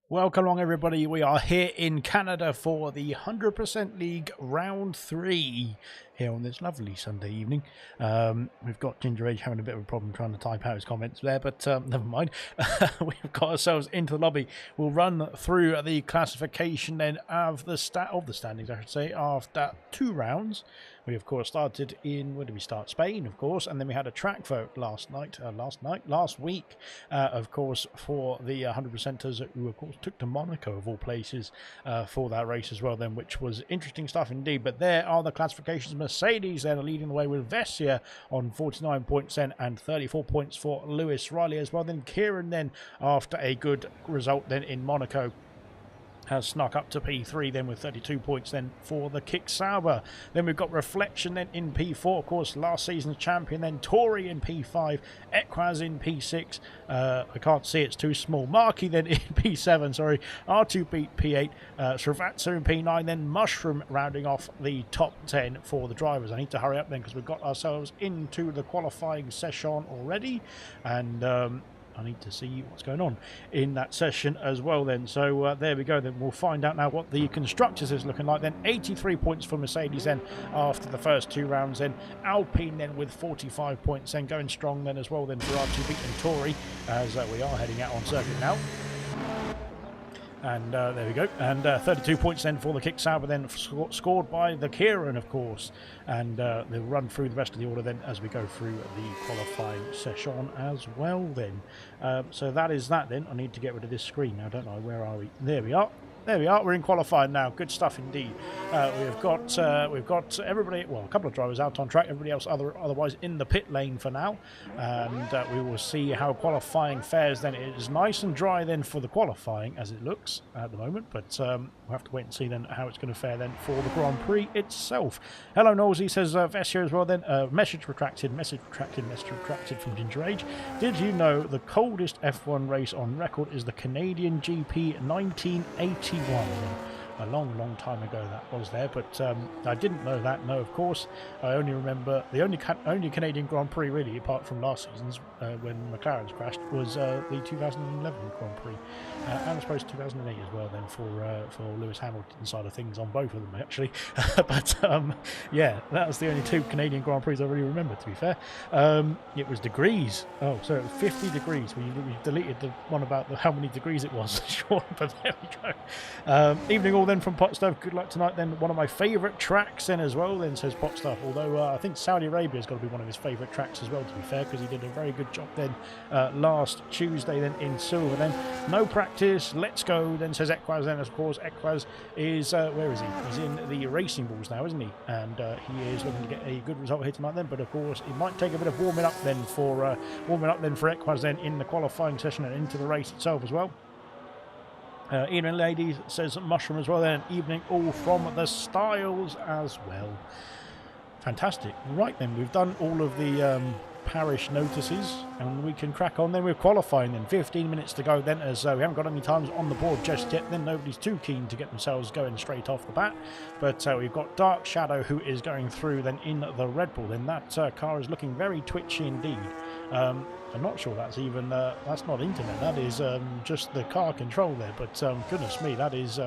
Welcome along, everybody. We are here in Canada for the 100% League Round 3 here on this lovely Sunday evening. We've got Ginger Age having a bit of a problem trying to type out his comments there, but never mind. We've got ourselves into the lobby. We'll run through the classification then of the standings, I should say, after 2 rounds. We, of course, started in, where did we start? Spain, of course, and then we had a track vote last week, of course, for the 100%ers who, of course, took to Monaco, of all places, for that race as well, then, which was interesting stuff indeed. But there are the classifications. Mercedes then are leading the way with Vessia on 49 points then, and 34 points for Lewis Riley as well. Then Kieran then, after a good result then in Monaco, has snuck up to P3 then with 32 points then for the Kick Sauber. Then we've got Reflection then in P4, of course, last season's champion. Then Tory in P5, Equaz in P6. I can't see, it's too small. Marky then in P7, sorry. R2 beat P8, Srivatsa in P9, then Mushroom rounding off the top 10 for the drivers. I need to hurry up then because we've got ourselves into the qualifying session already, and I need to see what's going on in that session as well then. So there we go then. We'll find out now what the constructors is looking like then. 83 points for Mercedes then after the first 2 rounds then. Alpine then with 45 points then, going strong then as well then for R2 beating Tory as we are heading out on circuit now. And there we go. And 32 points then for the Kick Sauber then, scored by the Kieran, of course. And they'll run through the rest of the order then as we go through the qualifying session as well then. So that is that then. I need to get rid of this screen now, don't I? Where are we? There we are. There we are. We're in qualifying now. Good stuff indeed. We've got everybody. Well, a couple of drivers out on track. Everybody else otherwise in the pit lane for now. And we will see how qualifying fares. Then it is nice and dry then for the qualifying as it looks at the moment. But we'll have to wait and see then how it's going to fare then for the Grand Prix itself. Hello, Nosey, says Vess here as well. Then message retracted from Ginger Age. Did you know the coldest F1 race on record is the Canadian GP 1980? A long time ago that was there, but I didn't know that. No, of course, I only remember the only Canadian Grand Prix really, apart from last season's when McLaren's crashed, was the 2011 Grand Prix, and I suppose 2008 as well. Then for Lewis Hamilton's side of things on both of them actually, but yeah, that was the only 2 Canadian Grand Prix I really remember. To be fair, it was degrees. Oh, so it was 50 degrees. We deleted the one about how many degrees it was. Sure, but there we go. Evening all then from Potstuff. Good luck tonight then. One of my favourite tracks then as well then, says Potstuff. Although I think Saudi Arabia's got to be one of his favourite tracks as well, to be fair, because he did a very good job then last Tuesday then in Silver then. No practice, let's go then, says Equaz then. Of course, Equaz is where is he? He's in the Racing Bulls now, isn't he? And he is looking to get a good result here tonight then, but of course it might take a bit of warming up then for Equaz then in the qualifying session and into the race itself as well. Evening ladies, says Mushroom as well then. Evening all from the Styles as well. Fantastic. Right then, we've done all of the parish notices and we can crack on then with qualifying then. 15 minutes to go then, as we haven't got any times on the board just yet. Then nobody's too keen to get themselves going straight off the bat, but we've got Dark Shadow who is going through then in the Red Bull. Then that car is looking very twitchy indeed. I'm not sure that's even that's not internet, that is just the car control there, but goodness me, that is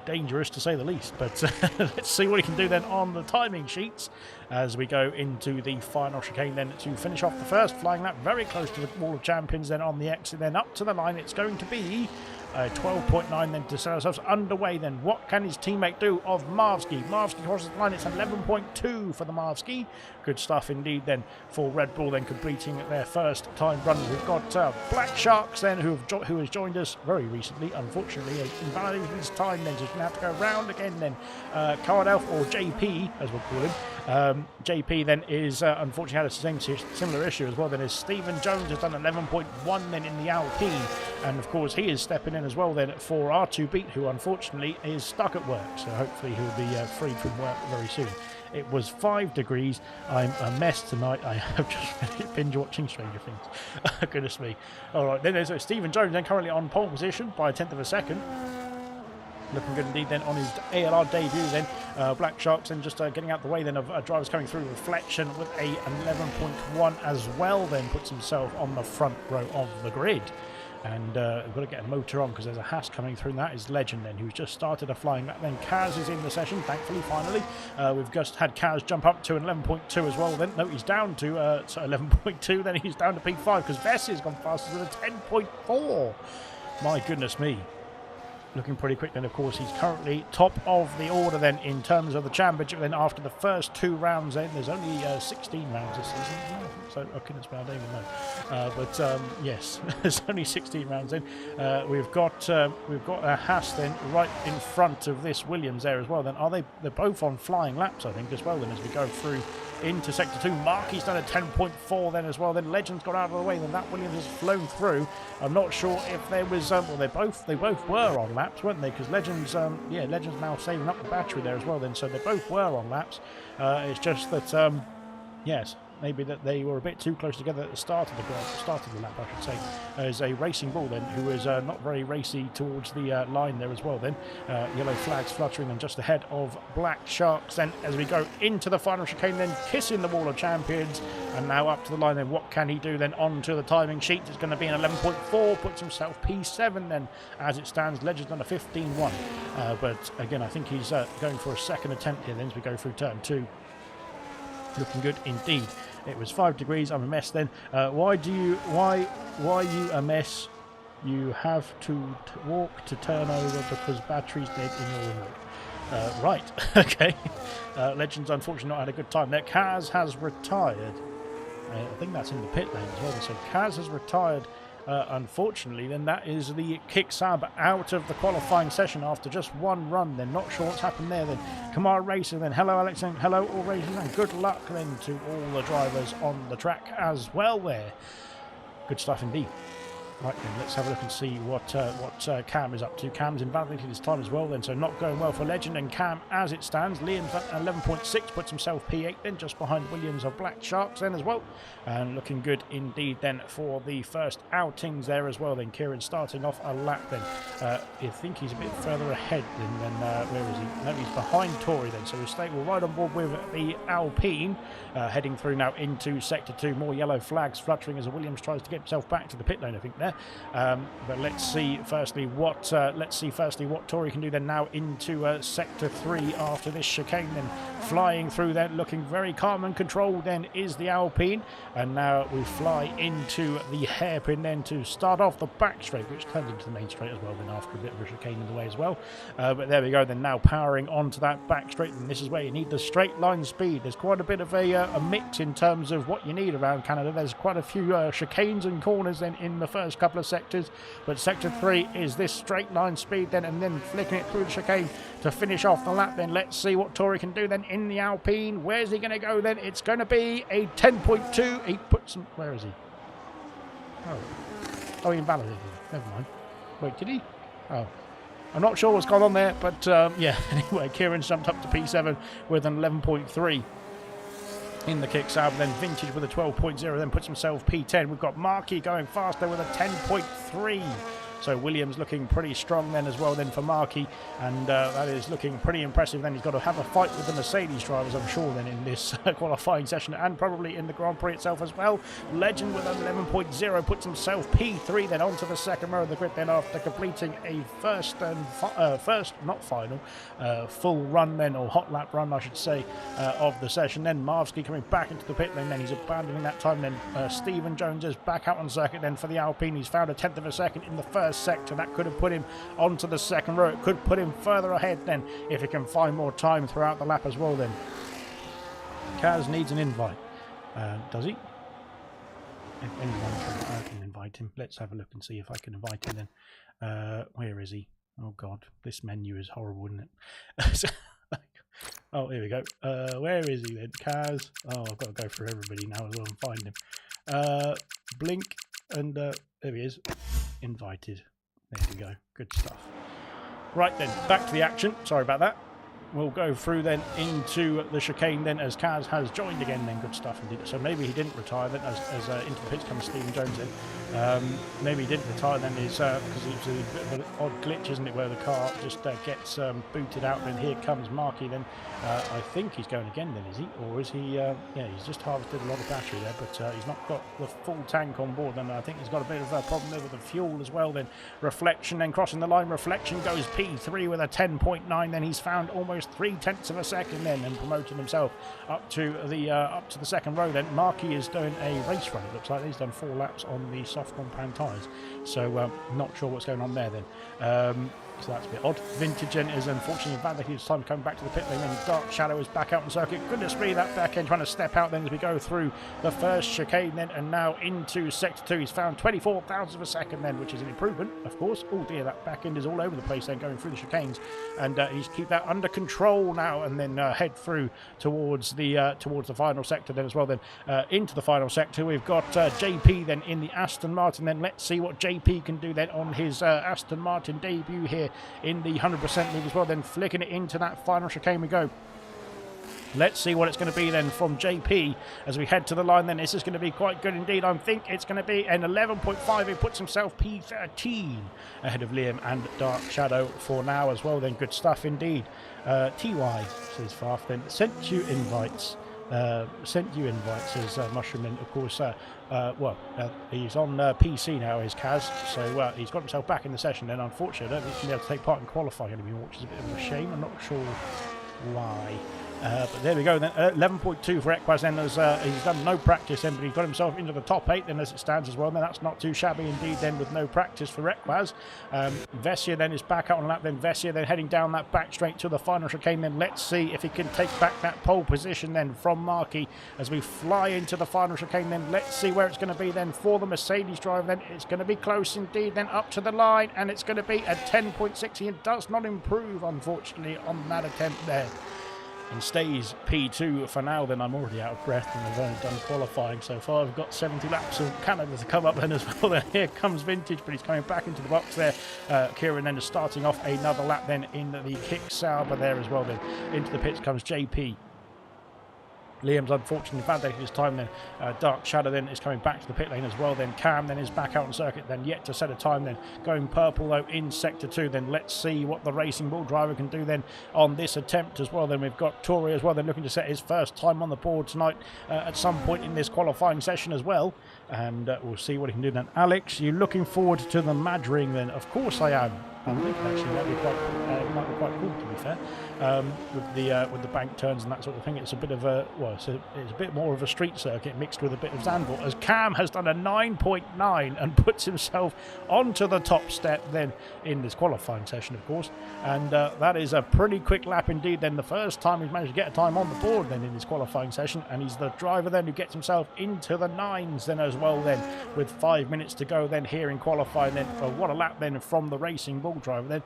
dangerous to say the least. But let's see what he can do then on the timing sheets as we go into the final chicane then to finish off the first flying lap very close to the Wall of Champions. Then on the exit then up to the line, it's going to be 12.9 then to set ourselves underway then. What can his teammate do of Marvsky? Marvsky crosses the line, it's 11.2 for the Marvsky. Good stuff indeed then for Red Bull then completing their first time run. We've got Black Sharks then who has joined us very recently, unfortunately invalidating his time then, so he's going to have to go round again then. Cardelf, or JP as we'll call him. JP then is unfortunately had a similar issue as well then, as Stephen Jones has done 11.1 then in the Alpine, and of course he is stepping in as well then for R2 Beat, who unfortunately is stuck at work, so hopefully he'll be freed from work very soon. It was 5 degrees. I'm a mess tonight. I have just binge watching Stranger Things. Goodness me. All right, then there's Stephen Jones then currently on pole position by 1/10 of a second. Looking good indeed then on his ALR debut then. Black Sharks then just getting out the way then of drivers coming through. Reflection with a 11.1 as well then puts himself on the front row of the grid. And we've got to get a motor on because there's a Haas coming through, and that is Legend then, who's just started a flying lap. Then Kaz is in the session, thankfully, finally. We've just had Kaz jump up to an 11.2 as well then. No, he's down to 11.2, then he's down to P5 because Vessi has gone faster with a 10.4. My goodness me. Looking pretty quick then, of course. He's currently top of the order then in terms of the championship. Then after the first 2 rounds then, there's only 16 rounds this season. So I couldn't spell, I don't even know. But yes, there's only 16 rounds in. We've got a Haas then right in front of this Williams there as well. Then they're both on flying laps, I think, as well. Then as we go through into Sector 2. Marky's done a 10.4 then as well. Then Legend's got out of the way. Then that Williams has flown through. I'm not sure if there was... well, they both were on laps, weren't they? Because Legend's... Legend's now saving up the battery there as well then. So they both were on laps. It's just that... yes, maybe that they were a bit too close together at the start of the lap, I should say. As a Racing Bull then, who was not very racy towards the line there as well then. Yellow flags fluttering then just ahead of Black Sharks then as we go into the final chicane then, kissing the wall of champions, and now up to the line then. What can he do then onto the timing sheet? It's going to be an 11.4, puts himself P7 then as it stands. Legend's on a 15.1, but again I think he's going for a second attempt here then as we go through turn 2. Looking good indeed. It was 5 degrees. I'm a mess then. Why you a mess? You have to walk to turn over because battery's dead in your remote. Right. Okay. Legends unfortunately not had a good time there. Kaz has retired. I think that's in the pit lane as well. So Kaz has retired. Unfortunately, then that is the kick Sab out of the qualifying session after just one run. Then not sure what's happened there. Then Kamar Racer. Then hello Alex and hello all racers and good luck then to all the drivers on the track as well. There, good stuff indeed. Right then, let's have a look and see what Cam is up to. Cam's invalidated his time as well then, so not going well for Legend and Cam as it stands. Liam's at 11.6, puts himself P8 then, just behind Williams of Black Sharks then as well. And looking good indeed then for the first outings there as well then. Kieran starting off a lap then. I think he's a bit further ahead than where is he? No, he's behind Tory then, so we're right on board with the Alpine. Heading through now into Sector 2. More yellow flags fluttering as Williams tries to get himself back to the pit lane, I think there. But let's see firstly what Tory can do then now into Sector 3 after this chicane. Then flying through there, looking very calm and controlled then is the Alpine. And now we fly into the hairpin then to start off the back straight, which turns into the main straight as well then after a bit of a chicane in the way as well. But there we go then, now powering onto that back straight, and this is where you need the straight line speed. There's quite a bit of a mix in terms of what you need around Canada. There's quite a few chicanes and corners then in the first couple of sectors, but Sector 3 is this straight line speed then, and then flicking it through the chicane to finish off the lap then. Let's see what Tory can do then in the Alpine. Where's he going to go then? It's going to be a 10.2. He puts some... Where is he? Oh, he invalidated. Never mind. Wait, did he? Oh. I'm not sure what's gone on there, but yeah, anyway, Kieran's jumped up to P7 with an 11.3 in the kick Sab, then Vintage with a 12.0, then puts himself P10. We've got Markey going faster with a 10.3. So Williams looking pretty strong then as well then for Markey, and that is looking pretty impressive. Then he's got to have a fight with the Mercedes drivers, I'm sure, then in this qualifying session, and probably in the Grand Prix itself as well. Legend with an 11.0 puts himself P3 then onto the second row of the grid then after completing a full run then, or hot lap run I should say, of the session. Then Marvsky coming back into the pit lane, then he's abandoning that time. Then Stephen Jones is back out on circuit then for the Alpine. He's found a tenth of a second in the first sector. That could have put him onto the second row. It could put him further ahead then if he can find more time throughout the lap as well then. Kaz needs an invite. Does he? If anyone can invite him. Let's have a look and see if I can invite him then. Where is he? Oh god, this menu is horrible, isn't it? Oh, here we go. Where is he then? Kaz. Oh, I've got to go through everybody now as well and find him. Blink, and there he is. Invited. There we go. Good stuff. Right then, back to the action. Sorry about that. We'll go through then into the chicane then as Kaz has joined again then. Good stuff indeed. So maybe he didn't retire then as into the pits comes Stephen Jones in. Maybe he didn't retire then is because it's a bit of an odd glitch, isn't it, where the car just gets booted out. And here comes Markey then. I think he's going again then, is he? Or is he... yeah, he's just harvested a lot of battery there, but he's not got the full tank on board. And I think he's got a bit of a problem there with the fuel as well then. Reflection then crossing the line. Reflection goes P3 with a 10.9. Then he's found almost 0.3 of a second then and promoting himself up to the second row then. Markey is doing a race run, it looks like. He's done 4 laps on the soft compound tyres. So not sure what's going on there then. So that's a bit odd. Vintage then is unfortunately bad that he's time coming back to the pit lane. Then Dark Shadow is back out on circuit. Goodness me, that back end trying to step out then as we go through the first chicane then, and now into sector 2. He's found 24 thousandths of a second then, which is an improvement, of course. Oh dear, that back end is all over the place then going through the chicanes, and he's keep that under control now, and then head through towards the final sector then as well. Then into the final sector we've got JP then in the Aston Martin. Then let's see what JP can do then on his Aston Martin debut here in the 100% league as well. Then flicking it into that final chicane we go. Let's see what it's going to be then from JP as we head to the line. Then this is going to be quite good indeed. I think it's going to be an 11.5. He puts himself P13 ahead of Liam and Dark Shadow for now as well. Then good stuff indeed. TY says Farf then sent you invites. As Mushroom, and of course he's on PC now, is Kaz, so he's got himself back in the session. Then unfortunately I don't think he's going to be able to take part in qualifying anymore, which is a bit of a shame. I'm not sure why. But there we go then. 11.2 for Equaz then, as he's done no practice then, but he's got himself into the top 8 then as it stands as well. Then that's not too shabby indeed then, with no practice for Equaz. Vesia then is back out on lap. Then Vesia then heading down that back straight to the final chicane. Then let's see if he can take back that pole position then from Markey as we fly into the final chicane. Then let's see where it's going to be then for the Mercedes driver. Then it's going to be close indeed then up to the line, and it's going to be a 10.6. He does not improve unfortunately on that attempt there, and stays P2 for now. Then I'm already out of breath, and I've only done qualifying so far. I've got 70 laps of Canada to come up then as well. Then here comes Vintage, but he's coming back into the box there. Kieran then is starting off another lap then in the kick Sauber there as well. Then into the pits comes JP. Liam's unfortunately validated his time then. Dark Shadow then is coming back to the pit lane as well. Then Cam then is back out on circuit, then yet to set a time then. Going purple though in sector 2. Then let's see what the Racing Bull driver can do then on this attempt as well. Then we've got Tory as well, then looking to set his first time on the board tonight at some point in this qualifying session as well. And we'll see what he can do then. Alex, you looking forward to the Mad Ring then? Of course I am. I think actually that'd be might be quite cool, to be fair, with the bank turns and that sort of thing. It's a bit of a it's a bit more of a street circuit mixed with a bit of Zandvoort, as Cam has done a 9.9 and puts himself onto the top step then in this qualifying session, of course, and that is a pretty quick lap indeed. Then the first time he's managed to get a time on the board then in this qualifying session, and he's the driver then who gets himself into the 9s then as well. Then with 5 minutes to go then here in qualifying, then what a lap then from the Racing Bull driver. Then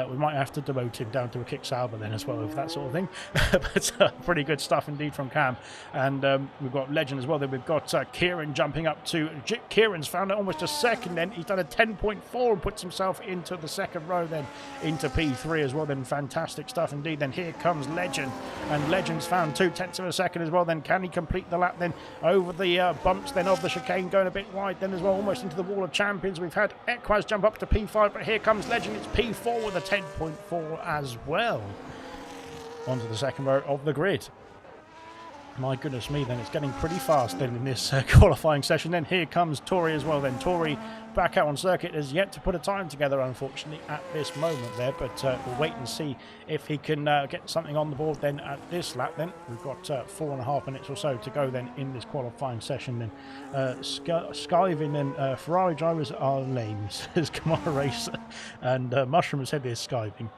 we might have to demote him down to a kick Sauber then as well, if that sort of thing. But pretty good stuff indeed from Cam. And we've got Legend as well. Then we've got Kieran jumping up to Kieran's found almost a second then. He's done a 10.4 and puts himself into the second row then, into P3 as well. Then fantastic stuff indeed. Then here comes Legend, and Legend's found 0.2 of a second as well. Then can he complete the lap then over the bumps then of the chicane, going a bit wide then as well, almost into the wall of champions. We've had Equaz jump up to P5, but here comes Legend. It's P4 with a 10.4 as well onto the second row of the grid. My goodness me, then it's getting pretty fast then in this qualifying session. Then here comes Tory as well. Then Tory back out on circuit, has yet to put a time together unfortunately at this moment there, but we'll wait and see if he can get something on the board then at this lap. Then we've got 4.5 minutes or so to go then in this qualifying session. Then skiving and Ferrari drivers are lame, says Kamara Racer, and Mushroom said they're skiving.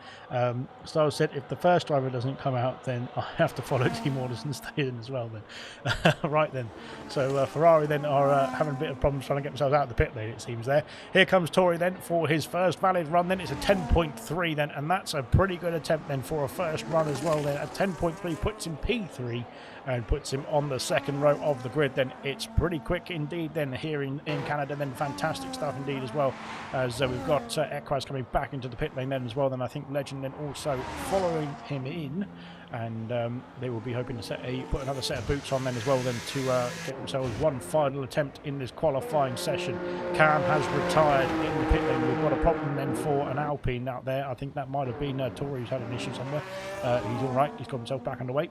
Styles said if the first driver doesn't come out, then I have to follow team orders and stay in as well then. Right then, so Ferrari then are having a bit of problems trying to get themselves out of the pit lane, it seems there. Here comes Tory then for his first valid run. Then it's a 10.3 then, and that's a pretty good attempt then for a first run as well. Then a 10.3 puts him P3 and puts him on the second row of the grid. Then it's pretty quick indeed then here in Canada. Then fantastic stuff indeed as well, as we've got Equaz coming back into the pit lane then as well. Then I think Legend then also following him in, and they will be hoping to put another set of boots on then as well, then to get themselves one final attempt in this qualifying session. Cam has retired in the pit lane. We've got a problem then for an Alpine out there. I think that might have been Tory who's had an issue somewhere. He's all right. He's got himself back underway.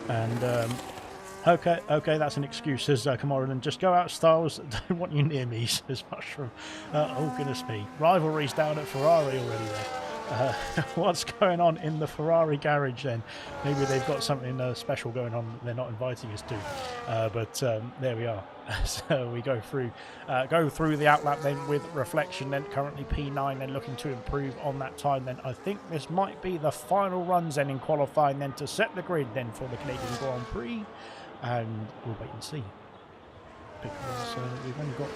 And okay, that's an excuse, says Kamara. And just go out, Styles. Don't want you near me, says Mushroom. Oh goodness me, rivalry's down at Ferrari already there. What's going on in the Ferrari garage then? Maybe they've got something special going on that they're not inviting us to. But there we are. So we go through the outlap then with Reflection, then currently P9, then looking to improve on that time. Then I think this might be the final runs then in qualifying then to set the grid then for the Canadian Grand Prix, and we'll wait and see. Because I think we've only got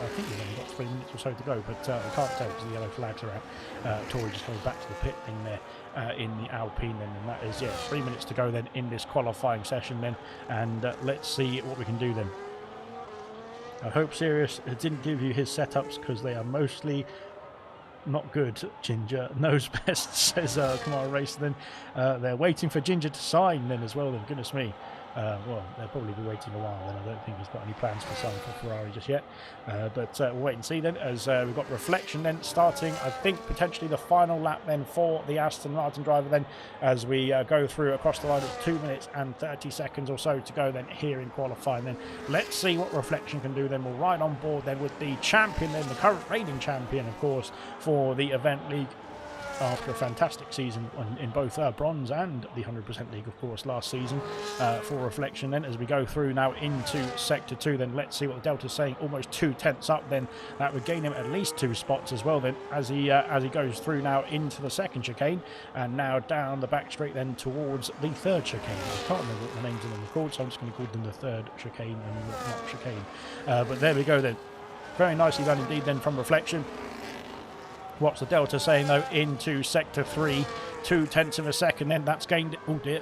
3 minutes or so to go, but I can't tell because the yellow flags are out. Tori just goes back to the pit lane there in the Alpine then, and that is 3 minutes to go then in this qualifying session then, and let's see what we can do then. I hope Sirius didn't give you his setups because they are mostly not good. Ginger knows best, says come on race then. They're waiting for Ginger to sign then as well then, goodness me. Well, they'll probably be waiting a while then. I don't think he's got any plans to sign for Ferrari just yet. But we'll wait and see then, as we've got Reflection then starting, I think, potentially the final lap then for the Aston Martin driver then, as we go through across the line of 2 minutes and 30 seconds or so to go then here in qualifying then. Let's see what Reflection can do then. We'll ride on board then with the champion then, the current reigning champion, of course, for the Event League, after a fantastic season in both bronze and the 100% League, of course, last season for Reflection then. As we go through now into Sector 2 then, let's see what the Delta's saying. Almost 2 tenths up then. That would gain him at least 2 spots as well then, as he goes through now into the second chicane, and now down the back straight then towards the third chicane. I can't remember what the names of them are called, so I'm just going to call them the third chicane and not chicane. But there we go then. Very nicely done indeed then from Reflection. What's the Delta saying though into Sector 3? 2 tenths of a second then. That's gained. Oh dear,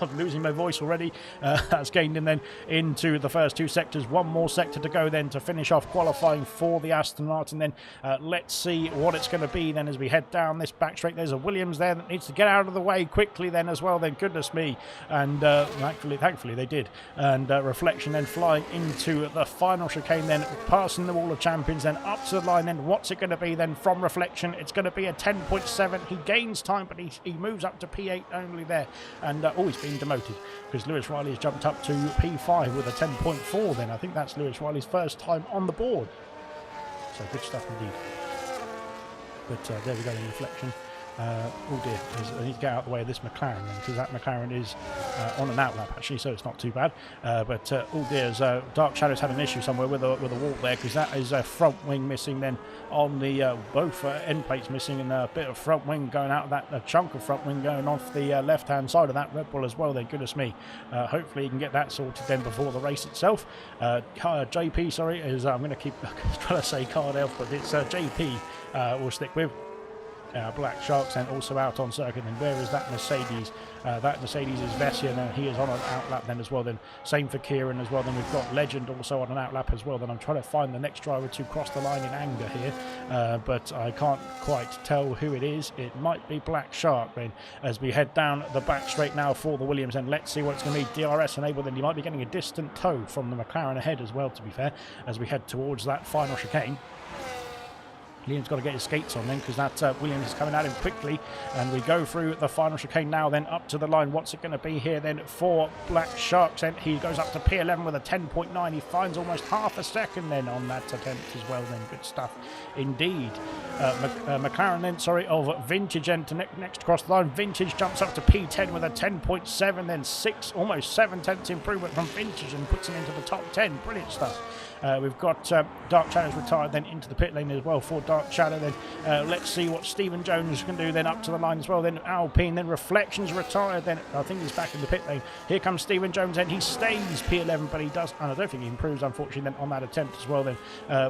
I'm losing my voice already. That's gained him then into the first 2 sectors. 1 more sector to go then to finish off qualifying for the Aston Martin then. Let's see what it's going to be then as we head down this back straight. There's a Williams there that needs to get out of the way quickly then as well then, goodness me. And thankfully they did. And Reflection then flying into the final chicane then, passing the wall of champions then up to the line then. What's it going to be then from Reflection? It's going to be a 10.7. He gains time, but he moves up to P8 only there, and he's been demoted because Lewis Riley has jumped up to P5 with a 10.4 then. I think that's Lewis Riley's first time on the board, so good stuff indeed. But there we go in Reflection. Oh dear, I need to get out of the way of this McLaren then, because that McLaren is on an outlap actually, so it's not too bad. But oh dear, Dark Shadow's had an issue somewhere with a wall there, because that is a front wing missing then on the both end plates missing, and a bit of front wing going out of that, a chunk of front wing going off the left hand side of that Red Bull as well then, goodness me. Hopefully you can get that sorted then before the race itself. JP, sorry, is I'm going to keep trying to say Card Elf, but it's JP we'll stick with. Black Sharks then also out on circuit. And where is that Mercedes? That Mercedes is Vessia, and he is on an outlap then as well. Then same for Kieran as well. Then we've got Legend also on an outlap as well. Then I'm trying to find the next driver to cross the line in anger here, but I can't quite tell who it is. It might be Black Shark then, as we head down the back straight now for the Williams. And let's see what it's going to be. DRS enabled, then you might be getting a distant tow from the McLaren ahead as well, to be fair, as we head towards that final chicane. Liam's got to get his skates on then, because that Williams is coming at him quickly, and we go through the final chicane now then up to the line. What's it going to be here then for Black Sharks? And he goes up to P11 with a 10.9. He finds almost half a second then on that attempt as well then. Good stuff indeed. McLaren then, sorry, of Vintage enter next across the line. Vintage jumps up to P10 with a 10.7, then almost 7 tenths improvement from Vintage, and puts him into the top 10. Brilliant stuff. We've got Dark Shadow's retired then into the pit lane as well for Dark Shadow then. Let's see what Stephen Jones can do then up to the line as well. Then Alpine, then Reflections retired then. I think he's back in the pit lane. Here comes Stephen Jones and he stays P11, but he does, and I don't think he improves unfortunately then on that attempt as well then.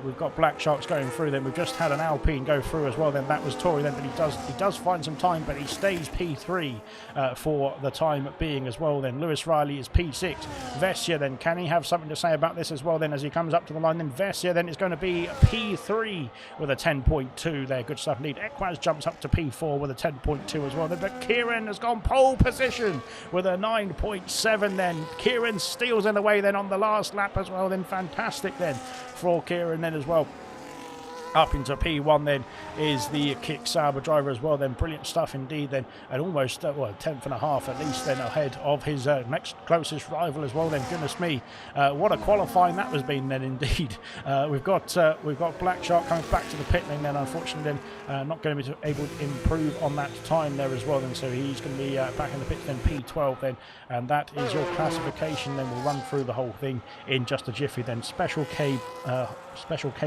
We've got Black Sharks going through then. We've just had an Alpine go through as well then. That was Tory then, but he does find some time, but he stays P3 for the time being as well then. Lewis Riley is P6. Vessia then, can he have something to say about this as well then, as he comes up to the line? Then Vessia then is going to be P3 with a 10.2 there. Good stuff indeed. Equaz jumps up to P4 with a 10.2 as well. But Kieran has gone pole position with a 9.7 then. Kieran steals in the way then on the last lap as well then. Fantastic then for Kieran then as well. Up into P1 then is the Kick Sauber driver as well then. Brilliant stuff indeed then, and almost well, 10th and a half at least then ahead of his next closest rival as well then. Goodness me, what a qualifying that has been then indeed. We've got Black Shark coming back to the pit lane then, unfortunately then not going to be able to improve on that time there as well then, so he's going to be back in the pit then, P12 then, and that is your classification then. We'll run through the whole thing in just a jiffy then. Special K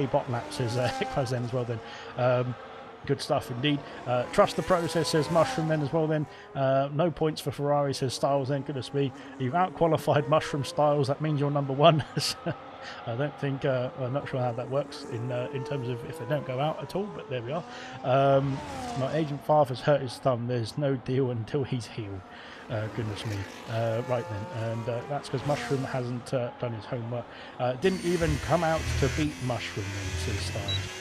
bot lap says then as well then. Good stuff indeed. Trust the process says Mushroom then as well then. No points for Ferrari says Styles then. Goodness me, you've out-qualified Mushroom Styles. That means you're number one. I don't think I'm not sure how that works in terms of if they don't go out at all, but there we are. My agent father's hurt his thumb. There's no deal until he's healed. Goodness me. Right then, and that's because Mushroom hasn't done his homework. Didn't even come out to beat Mushroom then, says Styles.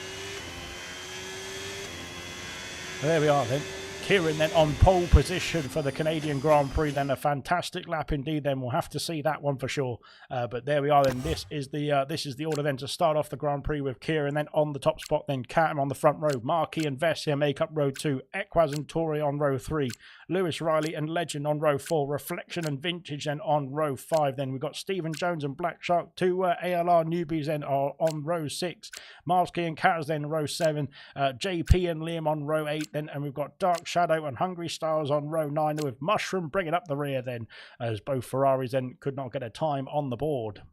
There we are then. Kieran then on pole position for the Canadian Grand Prix then. A fantastic lap indeed then. We'll have to see that one for sure. But there we are then. This is the order then to start off the Grand Prix with Kieran then on the top spot, then Cam on the front row, Marquis and Vessia make up row 2, Equaz and Tori on row 3, Lewis Riley and Legend on row 4, Reflection and Vintage then on row 5. Then we've got Stephen Jones and Black Shark, 2 ALR newbies then are on row 6, Marquis and Kaz then row 7, JP and Liam on row 8 then, and we've got Dark Shadow and Hungry Styles on row 9 with Mushroom bringing up the rear then, as both Ferraris then could not get a time on the board.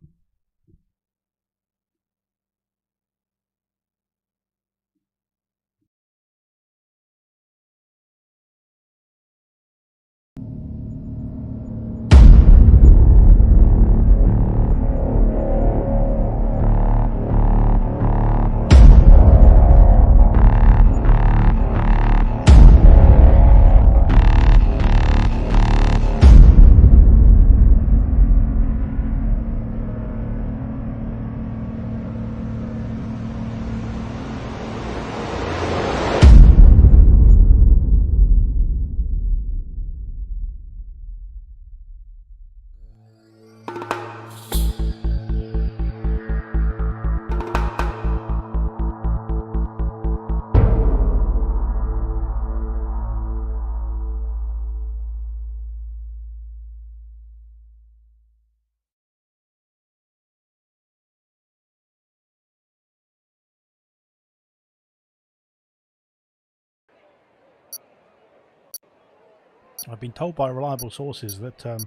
I've been told by reliable sources that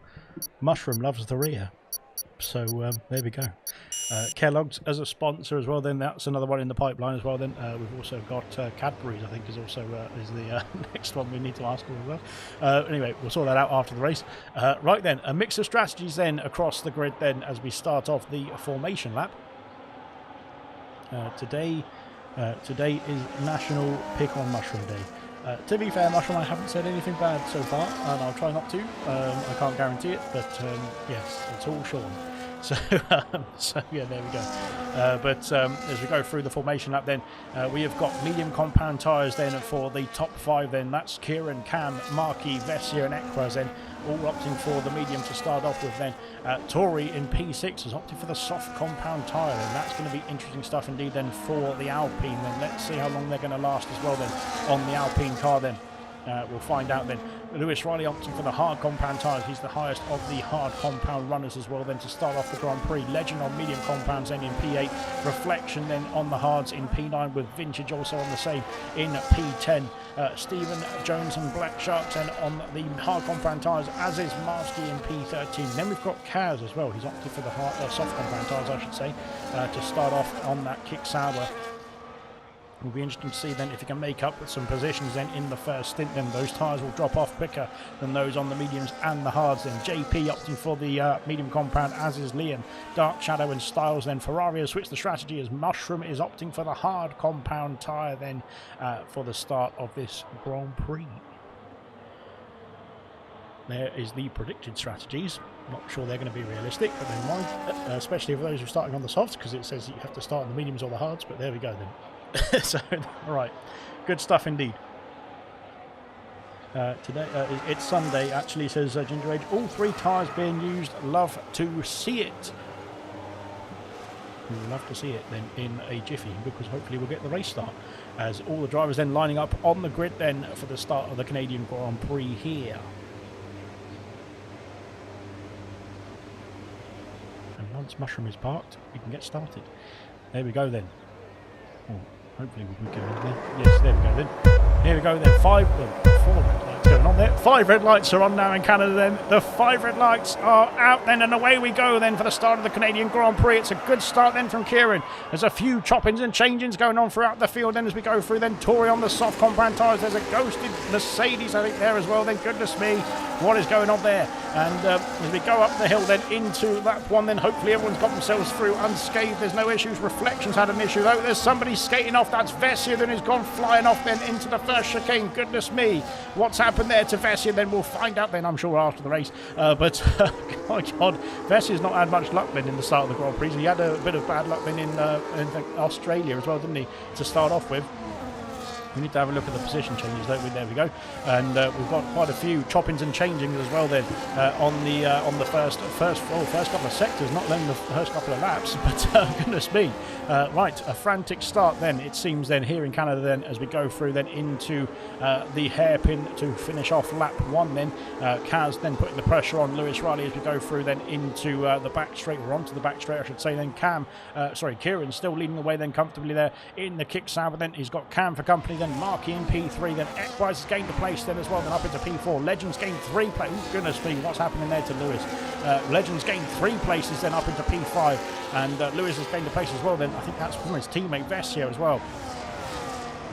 Mushroom loves the rear. So there we go. Kellogg's as a sponsor as well, then that's another one in the pipeline as well. Then we've also got Cadbury's, I think, is also is the next one we need to ask for as well. Anyway, we'll sort that out after the race. Right then, a mix of strategies then across the grid then as we start off the formation lap. Today is National Pick on Mushroom Day. To be fair, Mushroom, I haven't said anything bad so far, and I'll try not to. I can't guarantee it, but yes, it's all Sean. So, so yeah, there we go. But as we go through the formation lap, then we have got medium compound tyres then for the top 5. Then that's Kieran, Cam, Marquis, Vessia, and Equaz. Then all opting for the medium to start off with. Then Tori in P6 has opted for the soft compound tyre, and that's going to be interesting stuff indeed. Then for the Alpine, then let's see how long they're going to last as well. Then on the Alpine car, then. We'll find out then. Lewis Riley opting for the hard compound tyres. He's the highest of the hard compound runners as well then to start off the Grand Prix. Legend on medium compounds then in P8. Reflection then on the hards in P9 with Vintage also on the same in P10. Stephen Jones and Black Sharks then on the hard compound tyres, as is Marsky in P13. Then we've got Kaz as well. He's opted for the soft compound tyres, I should say, to start off on that Kick Sauber. It'll be interesting to see then if he can make up some positions then in the first stint. Then those tyres will drop off quicker than those on the mediums and the hards. Then JP opting for the medium compound, as is Liam. Dark Shadow and Styles. Then Ferrari has switched the strategy as Mushroom is opting for the hard compound tyre then for the start of this Grand Prix. There is the predicted strategies. Not sure they're going to be realistic, but never mind. Especially for those who are starting on the softs, because it says you have to start on the mediums or the hards. But there we go then. So, right, good stuff indeed. Today it's Sunday, actually, says Ginger Age. All 3 tyres being used, love to see it. We will love to see it then in a jiffy, because hopefully we'll get the race start as all the drivers then lining up on the grid then for the start of the Canadian Grand Prix here. And once Mushroom is parked, we can get started. There we go then. Oh, hopefully we'll be going there. Yes, there we go then. Here we go then. 4 red lights going on there. 5 red lights are on now in Canada then. The 5 red lights are out then, and away we go then for the start of the Canadian Grand Prix. It's a good start then from Kieran. There's a few choppings and changings going on throughout the field then as we go through then. Tory on the soft compound tyres. There's a ghosted Mercedes I think there as well then. Goodness me, what is going on there? And as we go up the hill then into lap 1 then, hopefully everyone's got themselves through unscathed. There's no issues. Reflections had an issue though. There's somebody skating off. That's Vessia then, who's gone flying off then into the first chicane. Goodness me, what's happened there to Vessia? Then we'll find out then, I'm sure, after the race. But my God, Vessia's not had much luck then in the start of the Grand Prix. He had a bit of bad luck then in Australia as well, didn't he, to start off with. We need to have a look at the position changes, don't we? There we go. And we've got quite a few choppings and changings as well then on the first couple of sectors, not then the first couple of laps, but goodness me. Right, a frantic start then, it seems then, here in Canada then, as we go through then into the hairpin to finish off lap 1 then. Kaz then putting the pressure on Lewis Riley as we go through then into the back straight, or onto the back straight I should say then. Kieran still leading the way then comfortably there in the kick sound, but then he's got Cam for company then, Marky in P3, then Ekwise has gained a place then as well, then up into P4. Legends gained 3 places. Goodness me, what's happening there to Lewis? Legends gained 3 places then up into P5, and Lewis has gained a place as well then. I think that's from his teammate Vessia as well.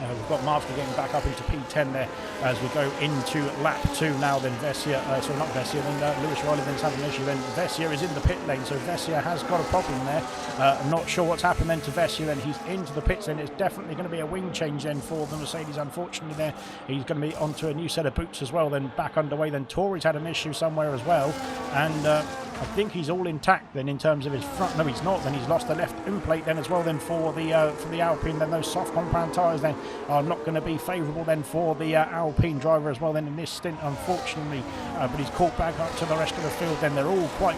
We've got Marvsky getting back up into P10 there as we go into lap 2 now. Then Vessia, sorry, not Vessia, then Lewis Riley then's having an issue. Then Vessia is in the pit lane, so Vessia has got a problem there. I'm not sure what's happened then to Vessia. Then he's into the pits, then it's definitely going to be a wing change then for the Mercedes. Unfortunately, there he's going to be onto a new set of boots as well. Then back underway. Then Tory's had an issue somewhere as well, and I think he's all intact then in terms of his front. No, he's not. Then he's lost the left end plate then as well. Then for the Alpine, then those soft compound tyres then are not going to be favourable then for the Alpine driver as well then in this stint, unfortunately. But he's caught back up to the rest of the field. Then they're all quite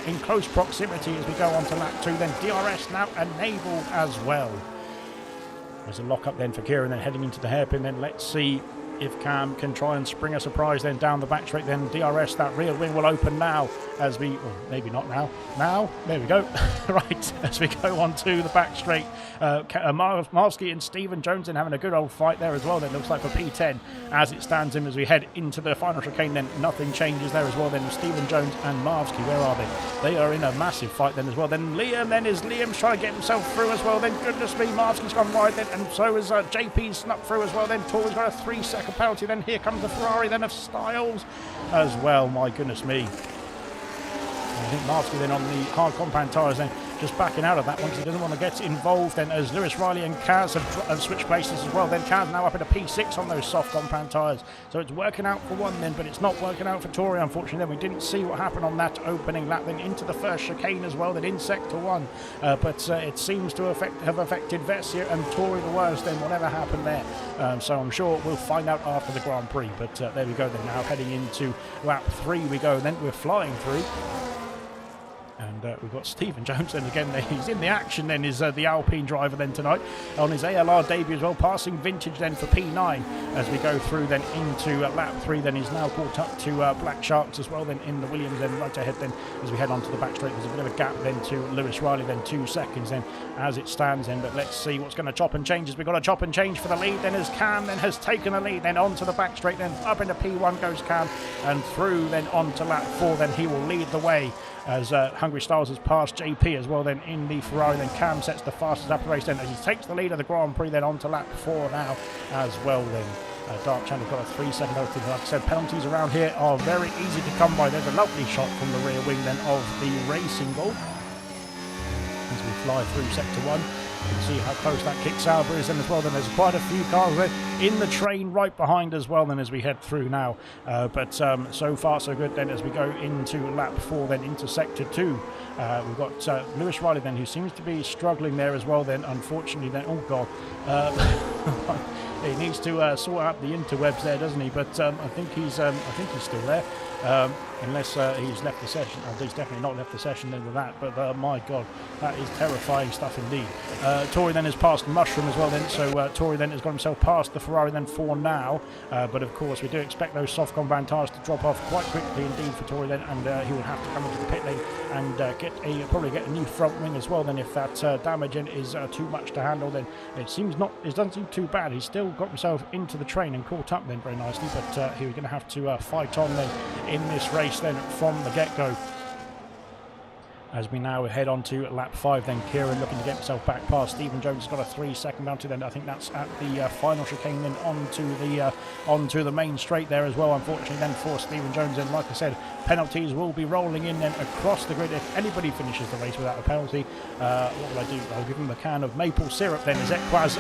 in close proximity as we go on to lap 2. Then DRS now enabled as well. There's a lock up then for Kieran then heading into the hairpin. Then let's see if Cam can try and spring a surprise then down the back straight. Then DRS, that rear wing will open now as we, or maybe not now, there we go. Right, as we go on to the back straight, Marvsky and Stephen Jones then having a good old fight there as well. Then looks like for P10 as it stands in as we head into the final chicane. Then nothing changes there as well. Then Stephen Jones and Marvsky, where are they? They are in a massive fight then as well. Then Liam's trying to get himself through as well. Then goodness me, Marvsky's gone wide then, and so is JP snuck through as well. Then Tory's got a 3-second penalty. Then here comes the Ferrari then of Styles as well. My goodness me. I think Marvsky then on the hard compound tyres then just backing out of that one because he doesn't want to get involved then, as Lewis Riley and Kaz have switched places as well. Then Kaz now up at a P6 on those soft compound tyres, so it's working out for one then, but it's not working out for Tory unfortunately. Then we didn't see what happened on that opening lap then into the first chicane as well, then in sector 1, but it seems to have affected Vessia and Tory the worst then, whatever happened there. So I'm sure we'll find out after the Grand Prix, but there we go then. Now heading into lap 3 we go then, we're flying through. And we've got Stephen Jones then again. He's in the action then, is the Alpine driver then tonight on his ALR debut as well, passing Vintage then for P9 as we go through then into lap 3. Then he's now caught up to Black Sharks as well then in the Williams then right ahead then as we head onto the back straight. There's a bit of a gap then to Lewis Riley then, 2 seconds then as it stands then, but let's see what's going to chop and change as we've got a chop and change for the lead then as Cam then has taken the lead then onto the back straight. Then up into P1 goes Cam, and through then onto lap 4 then he will lead the way as Hungry Styles has passed JP as well then in the Ferrari. Then Cam sets the fastest lap of the race then as he takes the lead of the Grand Prix then on to lap 4 now as well then. Dark Channel got a 3-second penalty. Like I said, penalties around here are very easy to come by. There's a lovely shot from the rear wing then of the racing ball as we fly through sector 1. You can see how close that kick Sauber is then as well. Then there's quite a few cars there in the train right behind as well then as we head through now. But so far so good then as we go into lap 4 then into sector 2. We've got Lewis Riley then, who seems to be struggling there as well then, unfortunately then. Oh God. He needs to sort out the interwebs there, doesn't he? But I think he's still there. unless he's left the session. He's definitely not left the session then with that, but my God, that is terrifying stuff indeed. Tory then has passed Mushroom as well then, so Tory then has got himself past the Ferrari then for now, but of course we do expect those soft compound tyres to drop off quite quickly indeed for Tory then, and he will have to come into the pit lane and probably get a new front wing as well then. If that damage is too much to handle, then it doesn't seem too bad. He's still got himself into the train and caught up then very nicely, but he was going to have to fight on then in this race then from the get-go. As we now head on to lap 5 then, Kieran looking to get himself back past Stephen Jones. Has got a 3-second bounty then. I think that's at the final chicane then onto the main straight there as well, unfortunately then for Stephen Jones. And like I said, penalties will be rolling in then across the grid. If anybody finishes the race without a penalty, what will I do? I'll give him a can of maple syrup then, as Equaz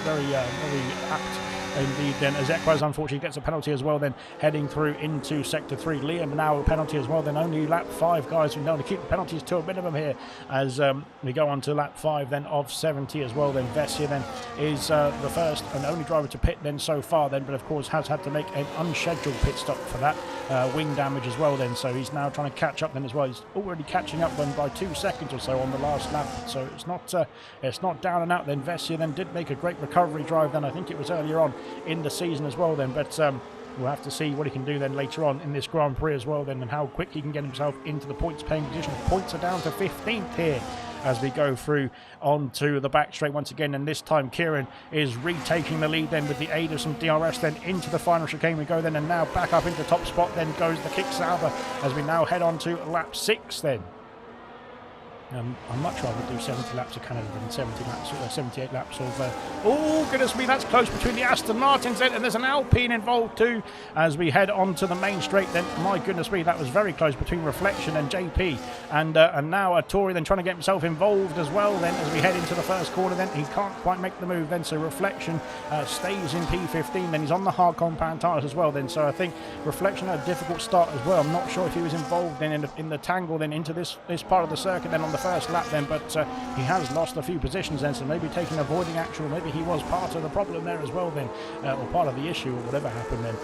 very apt indeed then, as Equaz unfortunately gets a penalty as well then, heading through into sector 3. Liam now a penalty as well then. Only lap 5, guys. We know to keep the penalties to a minimum here as we go on to lap 5 then of 70 as well then. Vessia then is the first and only driver to pit then so far then, but of course has had to make an unscheduled pit stop for that wing damage as well then, so he's now trying to catch up then as well. He's already catching up then by 2 seconds or so on the last lap, so it's not down and out then. Vessia then did make a great recovery drive then, I think it was earlier on in the season as well then, but we'll have to see what he can do then later on in this Grand Prix as well then, and how quick he can get himself into the points paying position. Points are down to 15th here as we go through onto the back straight once again, and this time Kieran is retaking the lead then with the aid of some DRS then into the final chicane we go then, and now back up into top spot then goes the kick salver as we now head on to lap 6 then. I'd much rather do 70 laps of Canada than 78 laps of... oh, goodness me, that's close between the Aston Martins then, and there's an Alpine involved too as we head on to the main straight then. My goodness me, that was very close between Reflection and JP, and now Tory then trying to get himself involved as well then as we head into the first corner then. He can't quite make the move then, so Reflection stays in P15 then. He's on the hard compound tyres as well then, so I think Reflection had a difficult start as well. I'm not sure if he was involved then in the tangle then into this part of the circuit then on the first lap then, but he has lost a few positions then, so maybe taking avoiding action, or maybe he was part of the problem there as well then, or part of the issue, or whatever happened then,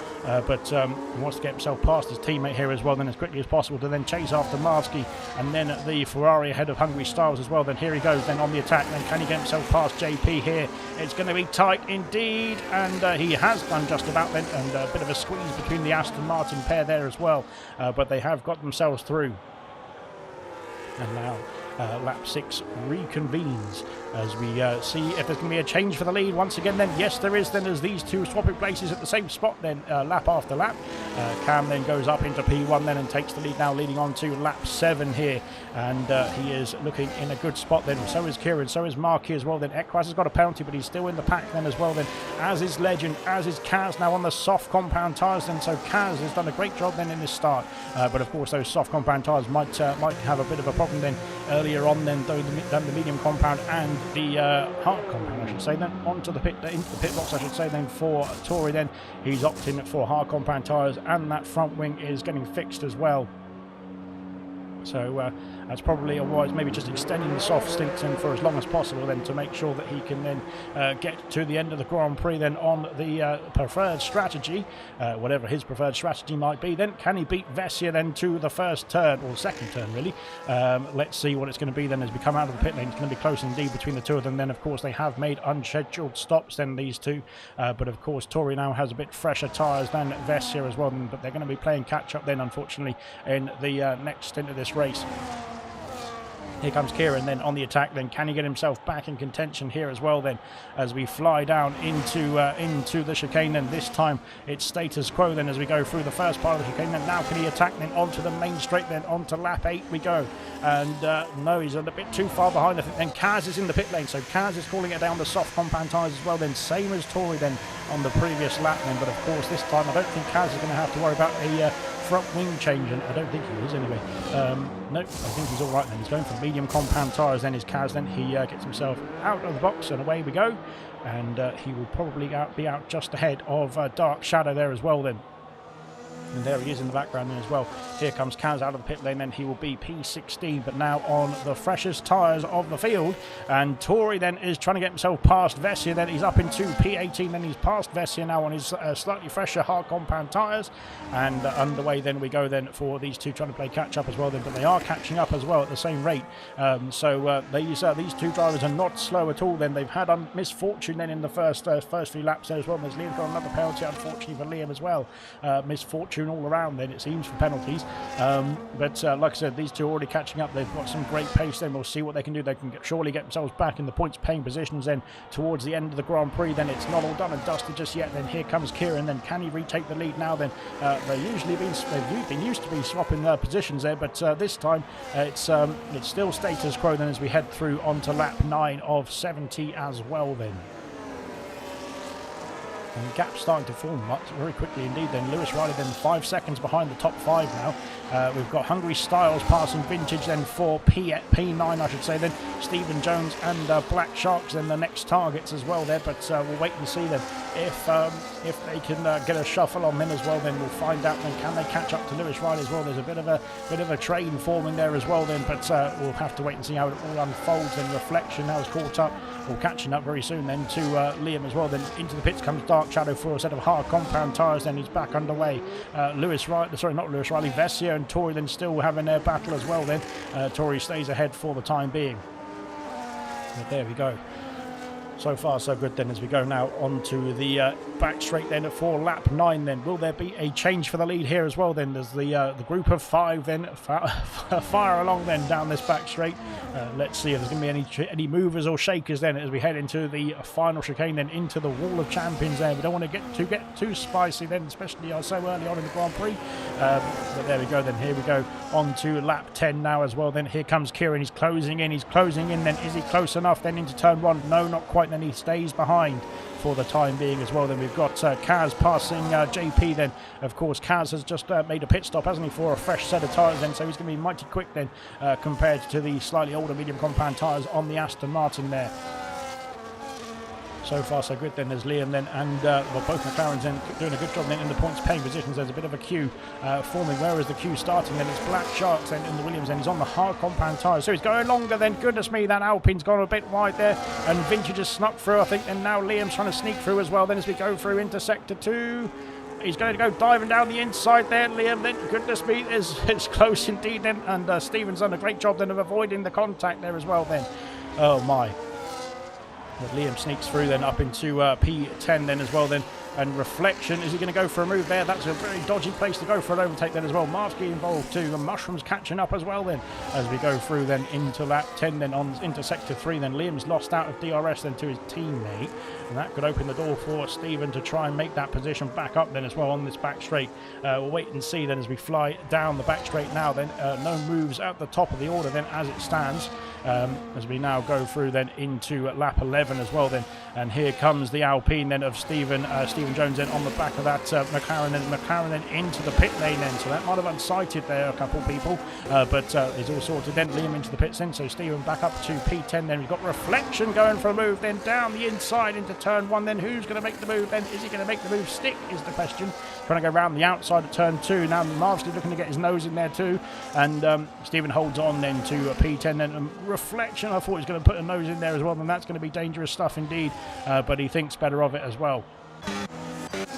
but he wants to get himself past his teammate here as well then as quickly as possible to then chase after Marsky, and then the Ferrari ahead of Hungry Styles as well then. Here he goes then on the attack then. Can he get himself past JP here? It's going to be tight indeed, and he has done just about then, and a bit of a squeeze between the Aston Martin pair there as well, but they have got themselves through. And now lap 6 reconvenes as we see if there's going to be a change for the lead once again then. Yes, there is then, as these two swapping places at the same spot then, lap after lap. Cam then goes up into P1 then and takes the lead now, leading on to lap 7 here, and he is looking in a good spot then. So is Kieran, so is Marky as well then. Equaz has got a penalty, but he's still in the pack then as well then, as is Legend, as is Kaz now on the soft compound tyres then. So Kaz has done a great job then in this start, but of course those soft compound tyres might have a bit of a problem then earlier on then, though the medium compound and the hard compound, I should say then, into the pit box, I should say then, for Tory then. He's opting for hard compound tyres, and that front wing is getting fixed as well. So that's probably otherwise maybe just extending the soft stinks in for as long as possible then, to make sure that he can then get to the end of the Grand Prix then on the preferred strategy, whatever his preferred strategy might be then. Can he beat Vessia then to the first turn, or second turn really? Let's see what it's going to be then as we come out of the pit lane. It's going to be close indeed between the two of them then. Of course they have made unscheduled stops then, these two, but of course Tory now has a bit fresher tyres than Vessia as well, but they're going to be playing catch up then unfortunately in the next stint of this race. Here comes Kieran then on the attack then. Can he get himself back in contention here as well then, as we fly down into the chicane then. This time it's status quo then as we go through the first part of the chicane then. Now can he attack then onto the main straight then, onto lap 8 we go, and no, he's a bit too far behind. I think then Kaz is in the pit lane, so Kaz is calling it down the soft compound tyres as well then, same as Tory then on the previous lap then. But of course this time I don't think Kaz is going to have to worry about a front wing change, and I don't think he is anyway. No, I think he's all right then. He's going for medium compound tyres then, is Kaz then. He gets himself out of the box and away we go, and he will probably be out just ahead of Dark Shadow there as well then. And there he is in the background then as well. Here comes Kaz out of the pit lane, then he will be P16, but now on the freshest tyres of the field. And Tori then is trying to get himself past Vessia, then he's up into P18, then he's past Vessia now on his slightly fresher hard compound tyres. And underway then we go then for these two trying to play catch up as well then, but they are catching up as well at the same rate. So these two drivers are not slow at all then. They've had misfortune then in the first few laps there as well. There's Liam's got another penalty unfortunately for Liam as well. Misfortune all around then it seems for penalties, but like I said, these two are already catching up. They've got some great pace then. We'll see what they can do. They can surely get themselves back in the points paying positions then towards the end of the Grand Prix. Then it's not all done and dusted just yet. Then here comes Kieran, then can he retake the lead now then? They've been used to be swapping positions there, but this time it's still status quo then as we head through onto lap 9 of 70 as well then. And the gap's starting to form very quickly indeed then. Lewis Riley then 5 seconds behind the top 5 now. We've got Hungry Styles passing Vintage then for P9 I should say then. Stephen Jones and Black Sharks then the next targets as well there, but we'll wait and see then if they can get a shuffle on them as well. Then we'll find out then can they catch up to Lewis Riley as well. There's a bit of a train forming there as well then, but we'll have to wait and see how it all unfolds. Then Reflection now is caught up, or catching up very soon then to Liam as well. Then into the pits comes Dark Shadow for a set of hard compound tyres, then he's back underway. Vessia and Tori then still having their battle as well then. Tori stays ahead for the time being. But there we go. So far so good then as we go now onto the back straight then for lap 9 then. Will there be a change for the lead here as well then? There's the group of 5 then fire along then down this back straight. Let's see if there's going to be any movers or shakers then as we head into the final chicane then into the Wall of Champions there. We don't want to get too spicy then, especially so early on in the Grand Prix. But there we go then. Here we go on to lap 10 now as well then. Here comes Kieran. He's closing in then. Is he close enough then into turn 1? No, not quite. Then he stays behind for the time being as well. Then we've got Kaz passing JP then. Of course, Kaz has just made a pit stop, hasn't he, for a fresh set of tyres then, so he's going to be mighty quick then compared to the slightly older medium compound tyres on the Aston Martin there. So far so good then. There's Liam then and both McLarens then doing a good job then in the points paying positions. There's a bit of a queue forming. Where is the queue starting then? It's Black Sharks then in the Williams, and he's on the hard compound tyres, so he's going longer then. Goodness me, that Alpine's gone a bit wide there, and Vintage has snuck through I think, and now Liam's trying to sneak through as well then as we go through into sector 2. He's going to go diving down the inside there, Liam. Then, goodness me, it's close indeed then, and Stephen's done a great job then of avoiding the contact there as well then. Oh my. But Liam sneaks through then up into P10 then as well then. And Reflection, is he going to go for a move there? That's a very dodgy place to go for an overtake then as well. Marsky involved too, and Mushrooms catching up as well then as we go through then into lap 10 then on into sector 3 then. Liam's lost out of DRS then to his teammate, and that could open the door for Stephen to try and make that position back up then as well on this back straight. We'll wait and see then as we fly down the back straight now then. No moves at the top of the order then as it stands, as we now go through then into lap 11 as well then. And here comes the Alpine then of Stephen Jones then on the back of that McLaren then into the pit lane then, so that might have unsighted there a couple of people, but it's all sorted then. Liam into the pits then, so Stephen back up to P10 then. We've got Reflection going for a move then down the inside into turn 1 then. Who's going to make the move then? Is he going to make the move stick is the question. Trying to go around the outside of turn 2 now. Marvsley looking to get his nose in there too, and Stephen holds on then to P10 then. Reflection, I thought he was going to put a nose in there as well, and that's going to be dangerous stuff indeed, but he thinks better of it as well.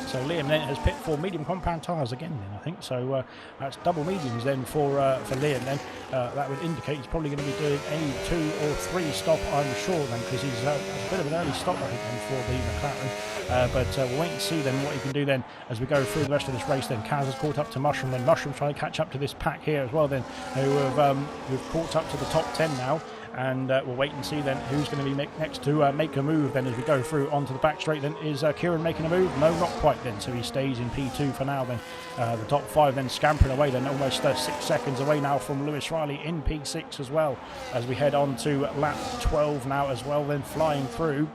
So Liam then has pit for medium compound tyres again then, I think. So that's double mediums then for Liam then. That would indicate he's probably going to be doing a 2 or 3 stop, I'm sure then, because he's a bit of an early stop I think then for the McLaren. But we'll wait and see then what he can do then as we go through the rest of this race then. Kaz has caught up to Mushroom then. Mushroom trying to catch up to this pack here as well then, who've caught up to the top 10 now. And we'll wait and see then who's going to be next to make a move then as we go through onto the back straight then. Is Kieran making a move? No, not quite then, so he stays in P2 for now then. The top 5 then scampering away then, almost 6 seconds away now from Lewis Riley in P6 as well, as we head on to lap 12 now as well then, flying through.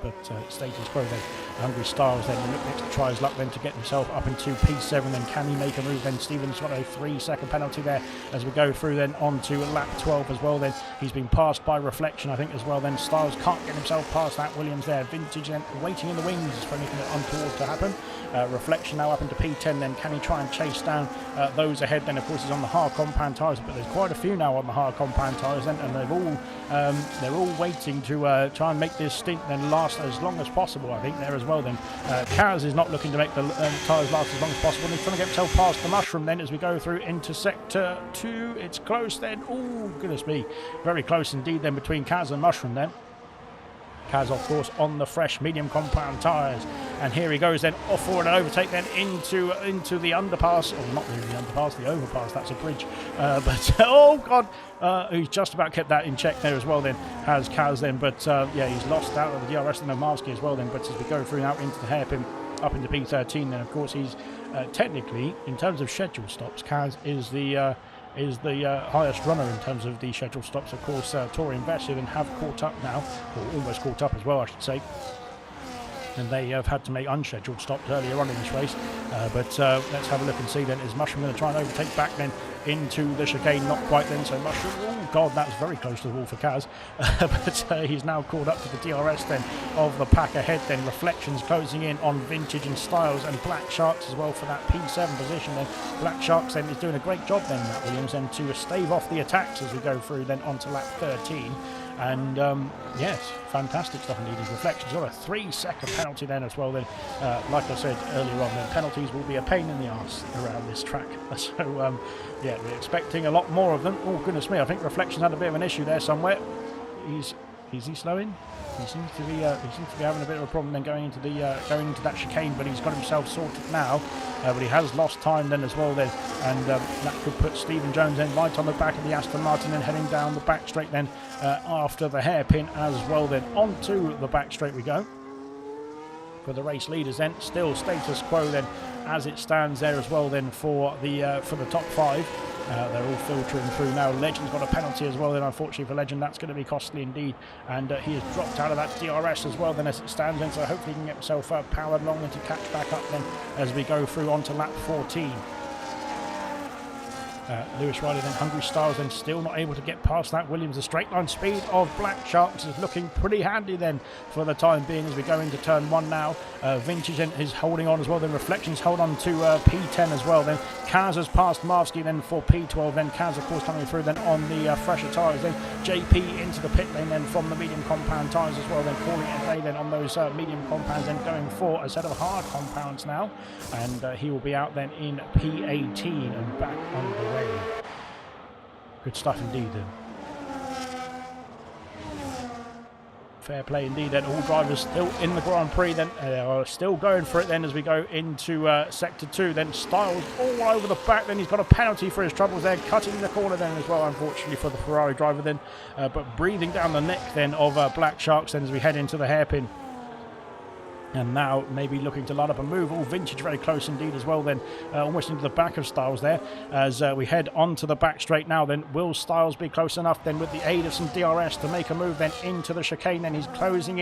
but status quo then. Hungry Styles then next to try his luck then to get himself up into P7. Then can he make a move? Then Stevens got a 3-second penalty there as we go through then onto lap 12 as well. Then he's been passed by Reflection, I think, as well. Then Styles can't get himself past that. Williams there. Vintage then waiting in the wings for anything untoward to happen. Reflection now up into P10. Then can he try and chase down those ahead? Then of course he's on the hard compound tyres, but there's quite a few now on the hard compound tyres then, and they're all waiting to try and make this stint then last as long as possible, I think, there as well. Then Kaz is not looking to make the tyres last as long as possible, and he's trying to get himself past the Mushroom then as we go through into sector 2. It's close then. Oh goodness me, very close indeed then between Kaz and Mushroom then. Kaz, of course, on the fresh medium compound tyres, and here he goes then off forward and overtake then into the underpass, or not really the underpass, the overpass, that's a bridge, but oh god, he's just about kept that in check there as well then, has Kaz then, but yeah, he's lost out of the DRS and Nomarski as well then. But as we go through now into the hairpin up into P13, then of course he's technically, in terms of scheduled stops, Kaz is the highest runner in terms of the scheduled stops. Of course, Tory invested and have caught up now, or almost caught up as well, I should say. And they have had to make unscheduled stops earlier on in this race. But let's have a look and see then. Is Mushroom going to try and overtake back then into the chicane? Not quite then. So Mushroom, oh god, that's very close to the wall for Kaz. But he's now called up to the DRS then of the pack ahead then. Reflections closing in on Vintage and Styles and Black Sharks as well for that P7 position then. Black Sharks then is doing a great job then, Matt Williams, then to stave off the attacks as we go through then onto lap 13. And yes, fantastic stuff indeed. His Reflections got a 3-second penalty then as well. Then, like I said earlier on, then penalties will be a pain in the arse around this track. So yeah, we're expecting a lot more of them. Oh goodness me, I think Reflections had a bit of an issue there somewhere. Is he slowing? He seems to be having a bit of a problem then going into that chicane, but he's got himself sorted now. But he has lost time then as well then, and that could put Stephen Jones then right on the back of the Aston Martin and heading down the back straight then after the hairpin as well. Then onto the back straight we go for the race leaders then. Still status quo then as it stands there as well then for the top 5. They're all filtering through now. Legend's got a penalty as well then, unfortunately for Legend. That's going to be costly indeed, and he has dropped out of that DRS as well then as it stands then, so hopefully he can get himself powered along and to catch back up then as we go through onto lap 14. Lewis Riley then, Hungry Styles then still not able to get past that. Williams, the straight line speed of Black Sharks is looking pretty handy then for the time being as we go into turn 1 now. Vintage then is holding on as well. Then Reflections hold on to P10 as well. Then Kaz has passed Marsky then for P12. Then Kaz of course coming through then on the fresher tyres. Then JP into the pit lane then from the medium compound tyres as well. Then calling it a day then on those medium compounds, then going for a set of hard compounds now. And he will be out then in P18 and back on the way. Good stuff indeed then. Fair play indeed then. All drivers still in the Grand Prix then. They are still going for it then as we go into sector 2. Then Styles all over the back. Then he's got a penalty for his troubles there, cutting the corner then as well, unfortunately for the Ferrari driver then. But breathing down the neck then of Black Sharks then as we head into the hairpin. And now maybe looking to line up a move. All Vintage very close indeed as well then, almost into the back of Styles there as we head onto the back straight now. Then will Styles be close enough then with the aid of some DRS to make a move then into the chicane? Then he's closing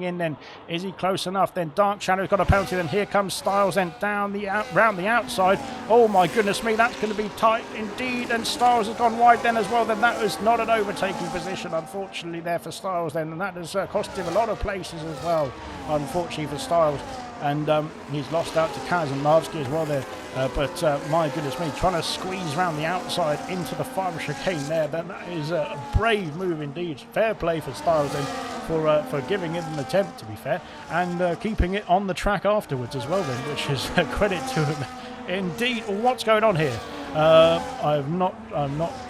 in then. Is he close enough? Then Dark Shadow's got a penalty. Then here comes Styles then down round the outside. Oh my goodness me, that's going to be tight indeed, and Styles has gone wide then as well. Then that was not an overtaking position unfortunately there for Styles then, and that has cost him a lot of places as well, unfortunately for Styles. And he's lost out to Kaz and Marsky as well there. But my goodness me, trying to squeeze around the outside into the final chicane there. That is a brave move indeed. Fair play for Styles then for giving it an attempt, to be fair, and keeping it on the track afterwards as well then, which is a credit to him indeed. What's going on here? I'm not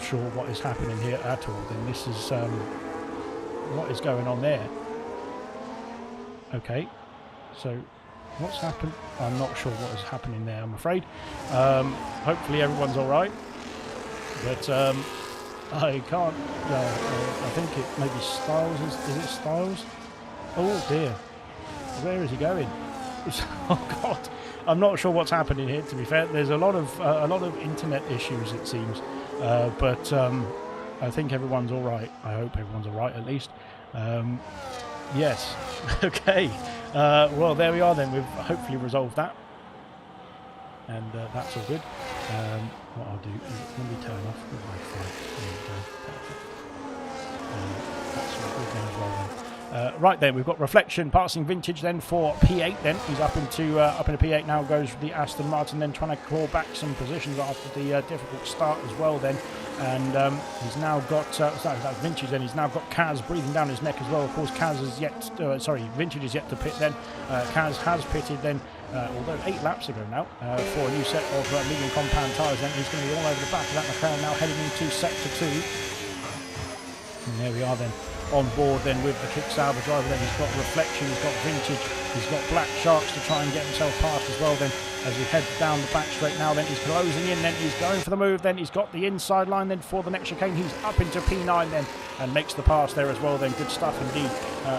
sure what is happening here at all. Then this is what is going on there. Okay, so what's happened? I'm not sure what is happening there, I'm afraid. Hopefully everyone's all right, but I can't. I think it maybe Styles. Is it Styles? Oh dear, where is he going? Oh God, I'm not sure what's happening here. To be fair, there's a lot of internet issues it seems, but I think everyone's all right. I hope everyone's all right at least. Yes. Okay. Well, there we are then. We've hopefully resolved that. And that's all good. What I'll do is let me turn off the Wi-Fi. There we go. Perfect. That's all good then as well then. Right then, we've got Reflection passing Vintage then for P8 then. He's up into P8 now, goes the Aston Martin then, trying to claw back some positions after the difficult start as well then. And he's now got, that's Vintage then, he's now got Kaz breathing down his neck as well. Of course, Kaz is yet, Vintage is yet to pit then. Kaz has pitted then, although 8 laps ago now, for a new set of medium compound tyres then. He's going to be all over the back of that McLaren now, heading into Sector 2. And there we are then, on board then with the kick salvage driver then. He's got Reflection, he's got Vintage, he's got Black Sharks to try and get himself past as well then. As he heads down the back straight now then, he's closing in then, he's going for the move then, he's got the inside line then for the next chicane. He's up into P9 then and makes the pass there as well then. Good stuff indeed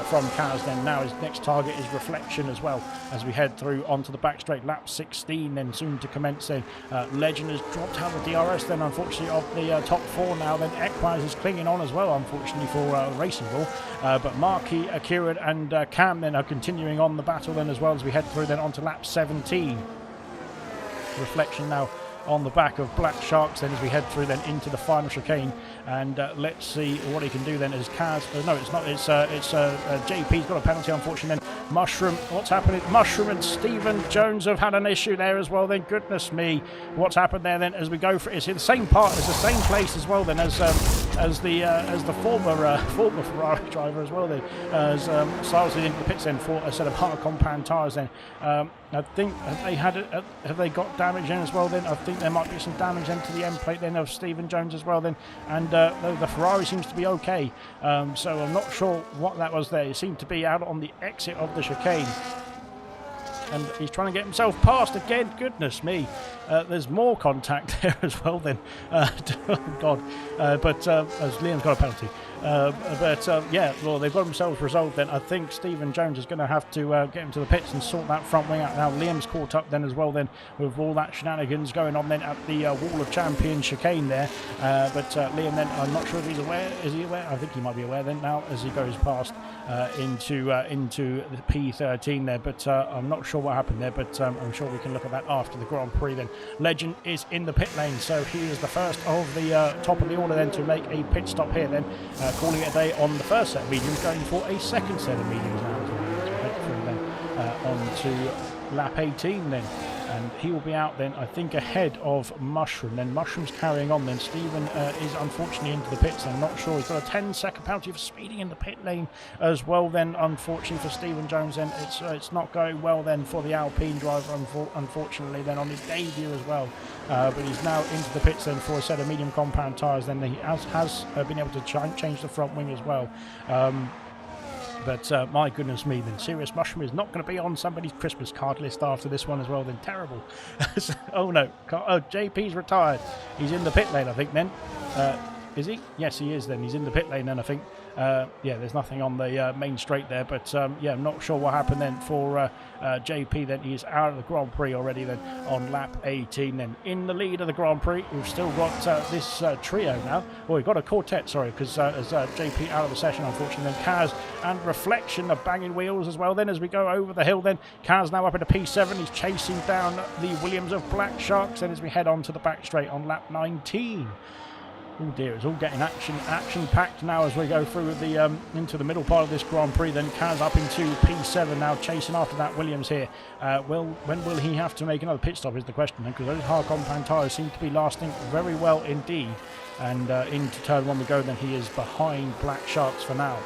from Kaz then. Now his next target is Reflection as well as we head through onto the back straight. Lap 16 then soon to commence then. Legend has dropped out of the DRS then, unfortunately, of the top 4 now then. Equise is clinging on as well, unfortunately, for Racing Bull. But Marky, Akira and Cam then are continuing on the battle then as well as we head through then onto lap 17. Reflection now on the back of Black Sharks then as we head through then into the final chicane. And let's see what he can do then as Kaz. No, it's not. It's JP's got a penalty, unfortunately. Then Mushroom, what's happening? Mushroom and Stephen Jones have had an issue there as well. Then goodness me, what's happened there then as we go for it? It's in the same part, it's the same place as well then as the former Ferrari driver as well then, as Styles into the pits then for a set of hard compound tyres then. I think have they got damage in as well then? I think there might be some damage into the end plate then of Stephen Jones as well then, and the Ferrari seems to be okay, so I'm not sure what that was there. It seemed to be out on the exit of the chicane, and he's trying to get himself past again. Goodness me, there's more contact there as well then. Oh God, but as Liam's got a penalty. Yeah, well, they've got themselves resolved then. I think Stephen Jones is going to have to get into the pits and sort that front wing out. Now Liam's caught up then as well then with all that shenanigans going on then at the Wall of Champions chicane there. But Liam then, I'm not sure if he's aware. Is he aware? I think he might be aware then now as he goes past into the P13 there. But I'm not sure what happened there, but I'm sure we can look at that after the Grand Prix then. Legend is in the pit lane, so he is the first of the top of the order then to make a pit stop here then. Calling it a day on the first set of mediums, going for a second set of mediums now to head through then on to lap 18 then, and he will be out then I think ahead of Mushroom. Then Mushroom's carrying on then. Stephen is unfortunately into the pits. I'm not sure, he's got a 10-second penalty for speeding in the pit lane as well then, unfortunately for Stephen Jones then. It's not going well then for the Alpine driver, unfortunately then, on his debut as well. But he's now into the pits then for a set of medium compound tyres then. He has been able to change the front wing as well. But my goodness me, then Serious Mushroom is not going to be on somebody's Christmas card list after this one as well. Then terrible. Oh no, JP's retired. He's in the pit lane, I think. Then is he? Yes, he is. Then he's in the pit lane. Then I think. Yeah, there's nothing on the main straight there, but yeah, I'm not sure what happened then for JP. Then he's out of the Grand Prix already then on lap 18 then. In the lead of the Grand Prix, we've still got this trio now. Well, we've got a quartet, sorry, because as JP out of the session, unfortunately. Then Kaz and Reflection are banging wheels as well then as we go over the hill then. Kaz now up into P7, he's chasing down the Williams of Black Sharks then as we head on to the back straight on lap 19. Oh dear, it's all getting action-packed now as we go through the into the middle part of this Grand Prix. Then Kaz up into P7 now, chasing after that Williams here. When will he have to make another pit stop is the question, because those hard compound tyres seem to be lasting very well indeed. And into turn 1 we go, then he is behind Black Sharks for now.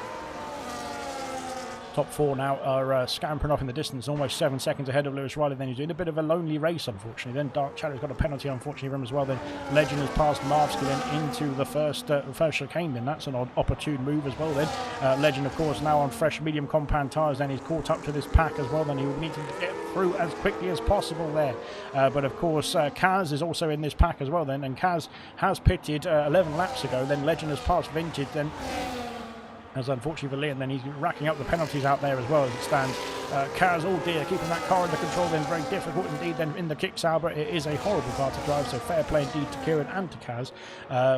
Top 4 now are scampering off in the distance, almost 7 seconds ahead of Lewis Riley. Then he's doing a bit of a lonely race, unfortunately. Then Dark Shadow's got a penalty, unfortunately, for him as well. Then Legend has passed Marvsky then into the first chicane. Then that's an opportune move as well. Then Legend, of course, now on fresh medium compound tyres. Then he's caught up to this pack as well. Then he will need to get through as quickly as possible there. But of course, Kaz is also in this pack as well. Then and Kaz has pitted 11 laps ago. Then Legend has passed Vintage. Then as unfortunately for Liam, then he's racking up the penalties out there as well as it stands. Kaz, oh dear, keeping that car under control then, very difficult indeed then in the Kicksauber. It is a horrible car to drive, so fair play indeed to Kieran and to Kaz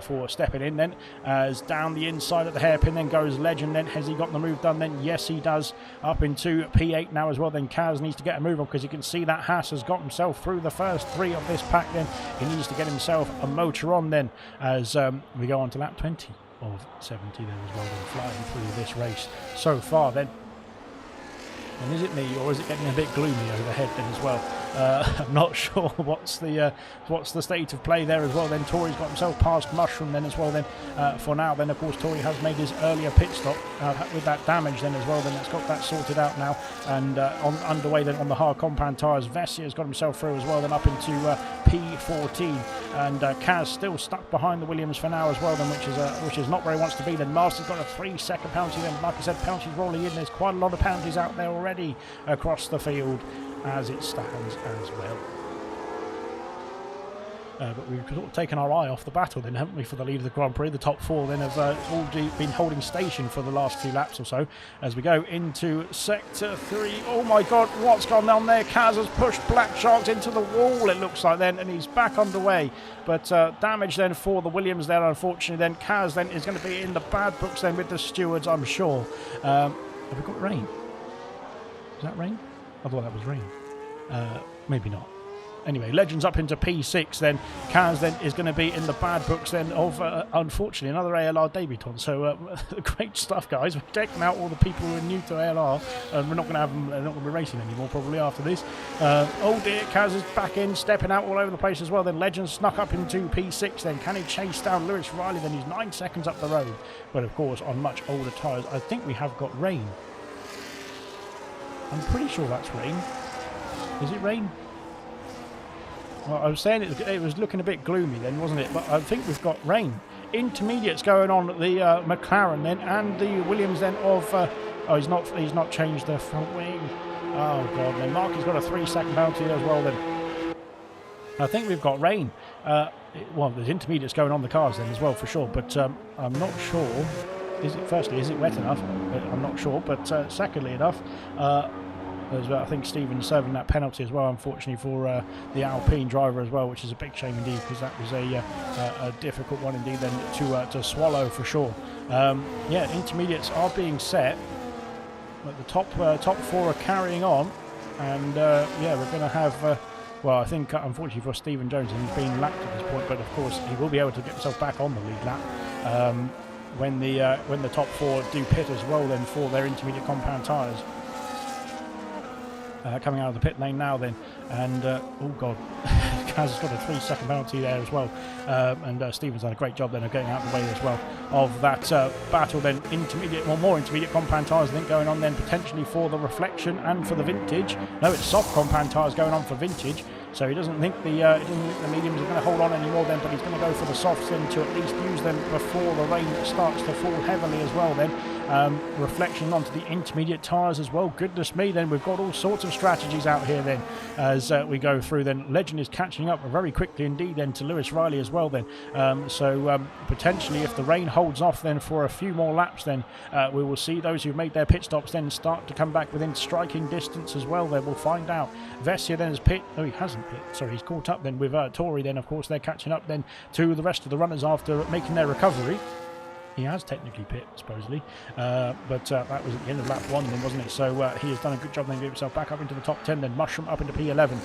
for stepping in then. As down the inside of the hairpin then goes Legend then. Has he got the move done then? Yes, he does. Up into P8 now as well. Then Kaz needs to get a move on because you can see that Haas has got himself through the first 3 of this pack then. He needs to get himself a motor on then as we go on to lap 20 of 70 then as well, then flying through this race so far then. And is it me, or is it getting a bit gloomy overhead then as well? I'm not sure what's the state of play there as well. Then Tori's got himself past Mushroom then as well. Then for now, then of course Tori has made his earlier pit stop with that damage then as well. Then it's got that sorted out now, and underway then on the hard compound tyres. Vessia's got himself through as well. Then up into P14, and Kaz still stuck behind the Williams for now as well. Then which is not where he wants to be. Then Master's got a 3-second penalty. Then like I said, penalties rolling in. There's quite a lot of penalties out there already across the field as it stands as well. But we've sort of taken our eye off the battle then, haven't we, for the lead of the Grand Prix. The top 4 then have all been holding station for the last few laps or so as we go into Sector 3. Oh my god, what's gone on there? Kaz has pushed Black Sharks into the wall, it looks like then, and he's back underway. But damage then for the Williams there, unfortunately. Then Kaz then is going to be in the bad books then with the stewards, I'm sure. Have we got rain? Is that rain? I thought that was rain. Maybe not. Anyway, Legends up into P6 then. Kaz then is going to be in the bad books then of, unfortunately, another ALR debutant. So great stuff, guys. We're taking out all the people who are new to ALR, and we're not going to have them, they're not going to be racing anymore probably after this. Oh dear, Kaz is back in, stepping out all over the place as well. Then Legends snuck up into P6 then. Can he chase down Lewis Riley? Then he's 9 seconds up the road. But of course, on much older tyres. I think we have got rain. I'm pretty sure that's rain. Is it rain? Well, I was saying it was looking a bit gloomy then, wasn't it? But I think we've got rain. Intermediates going on at the McLaren then, and the Williams then of... oh, he's not changed the front wing. Oh, God. Then Mark has got a 3-second penalty as well then. I think we've got rain. Well, there's intermediates going on the cars then as well, for sure. But I'm not sure... Firstly, is it wet enough? I'm not sure. But secondly enough... I think Stephen's serving that penalty as well, unfortunately, for the Alpine driver as well, which is a big shame indeed, because that was a difficult one indeed then to swallow for sure. Yeah, intermediates are being set, but the top 4 are carrying on, and yeah, we're going to have. Well, I think unfortunately for Stephen Jones, he's been lapped at this point, but of course he will be able to get himself back on the lead lap when the top 4 do pit as well then for their intermediate compound tyres. Coming out of the pit lane now then, and oh god, Kaz has got a 3-second penalty there as well, and Stephen's done a great job then of getting out of the way as well of that battle then. More intermediate compound tyres I think going on then, potentially for the Reflection and for the Vintage. No, it's soft compound tyres going on for Vintage, so he doesn't think the mediums are going to hold on anymore then, but he's going to go for the softs then to at least use them before the rain starts to fall heavily as well then. Reflection onto the intermediate tyres as well. Goodness me, then we've got all sorts of strategies out here then as we go through then. Legend is catching up very quickly indeed then to Lewis Riley as well then. So potentially if the rain holds off then for a few more laps then we will see those who've made their pit stops then start to come back within striking distance as well then. We'll find out. Vessia then has pit. Oh, he hasn't pit. Sorry, he's caught up then with Tori then. Of course, they're catching up then to the rest of the runners after making their recovery. He has technically pit, supposedly, but that was at the end of lap 1 then, wasn't it? So he has done a good job then getting himself back up into the top 10 then. Mushroom up into P11.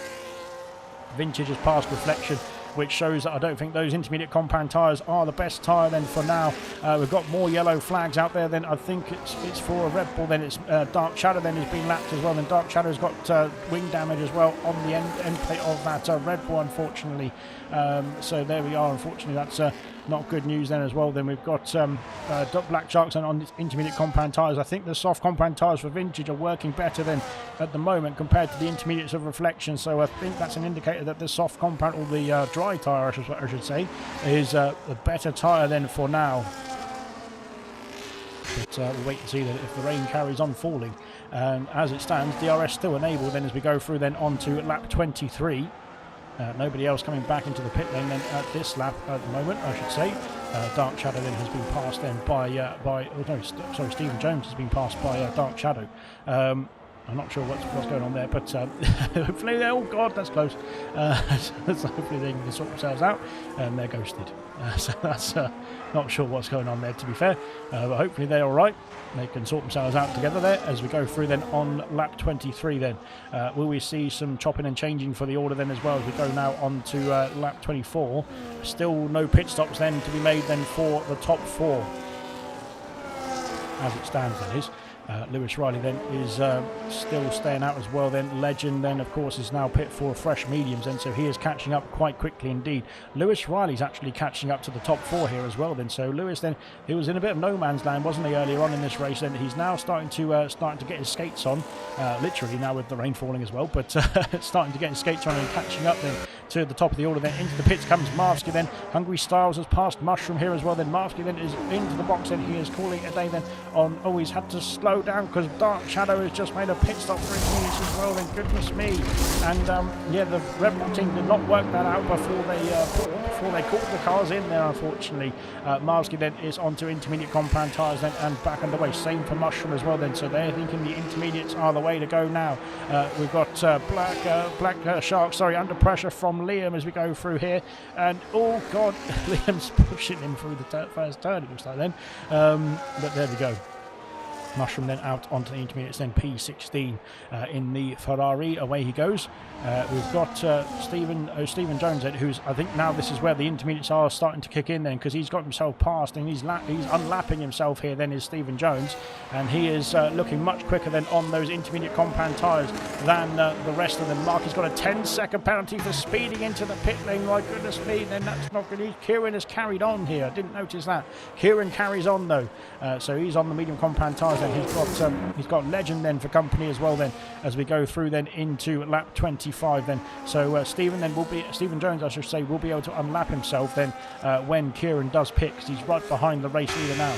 Vintage has passed Reflection, which shows that I don't think those intermediate compound tyres are the best tyre then for now. We've got more yellow flags out there then. I think it's for a Red Bull then. It's Dark Shadow then is being lapped as well. Then Dark Shadow's got wing damage as well on the end plate of that Red Bull, unfortunately. So there we are. Unfortunately, that's not good news then as well. Then we've got Black Sharks on intermediate compound tyres. I think the soft compound tyres for Vintage are working better than at the moment compared to the intermediates of Reflection. So I think that's an indicator that the soft compound, or the dry tyre I should say, is a better tyre then for now. But we'll wait and see that if the rain carries on falling. As it stands, DRS still enabled then as we go through then on to lap 23. Nobody else coming back into the pit lane then at this lap at the moment, I should say. Dark Shadow then has been passed then by Stephen Jones has been passed by Dark Shadow. I'm not sure what's going on there, but hopefully they're, oh god, that's close. So hopefully they can sort themselves out, and they're ghosted. So that's not sure what's going on there, to be fair, but hopefully they're all right. They can sort themselves out together there as we go through then on lap 23 then. Will we see some chopping and changing for the order then as well as we go now on to lap 24. Still no pit stops then to be made then for the top 4. As it stands, that is. Lewis Riley then is still staying out as well then. Legend then of course is now pit for fresh mediums, and so he is catching up quite quickly indeed. Lewis Riley's actually catching up to the top 4 here as well then. So Lewis then, he was in a bit of no man's land, wasn't he, earlier on in this race, and he's now starting to get his skates on, literally now with the rain falling as well, but starting to get his skates on and catching up then to the top of the order then. Into the pits comes Marsky then. Hungry Styles has passed Mushroom here as well then. Marsky then is into the box and he is calling a day then on, oh, he's had to slow down because Dark Shadow has just made a pit stop for his minutes as well then. Goodness me. And yeah, the Red Bull team did not work that out before they caught the cars in there, unfortunately. Marsky then is onto intermediate compound tyres then and back underway. Same for Mushroom as well then. So they're thinking the intermediates are the way to go now. We've got Black Shark, sorry, under pressure from Liam as we go through here, and oh god, Liam's pushing him through the first turn, it looks like then, but there we go. Mushroom then out onto the intermediates, then P16 in the Ferrari. Away he goes. We've got Stephen Jones, who's, I think now this is where the intermediates are starting to kick in then, because he's got himself past and he's unlapping himself here then is Stephen Jones, and he is looking much quicker than on those intermediate compound tyres than the rest of them. Marky's got a 10-second penalty for speeding into the pit lane. My goodness me, then that's not good. Kieran has carried on here. I didn't notice that. Kieran carries on though, so he's on the medium compound tyres. He's got Legend then for company as well then as we go through then into lap 25 then. So Stephen Jones I should say will be able to unlap himself then when Kieran does pit, because he's right behind the race leader now.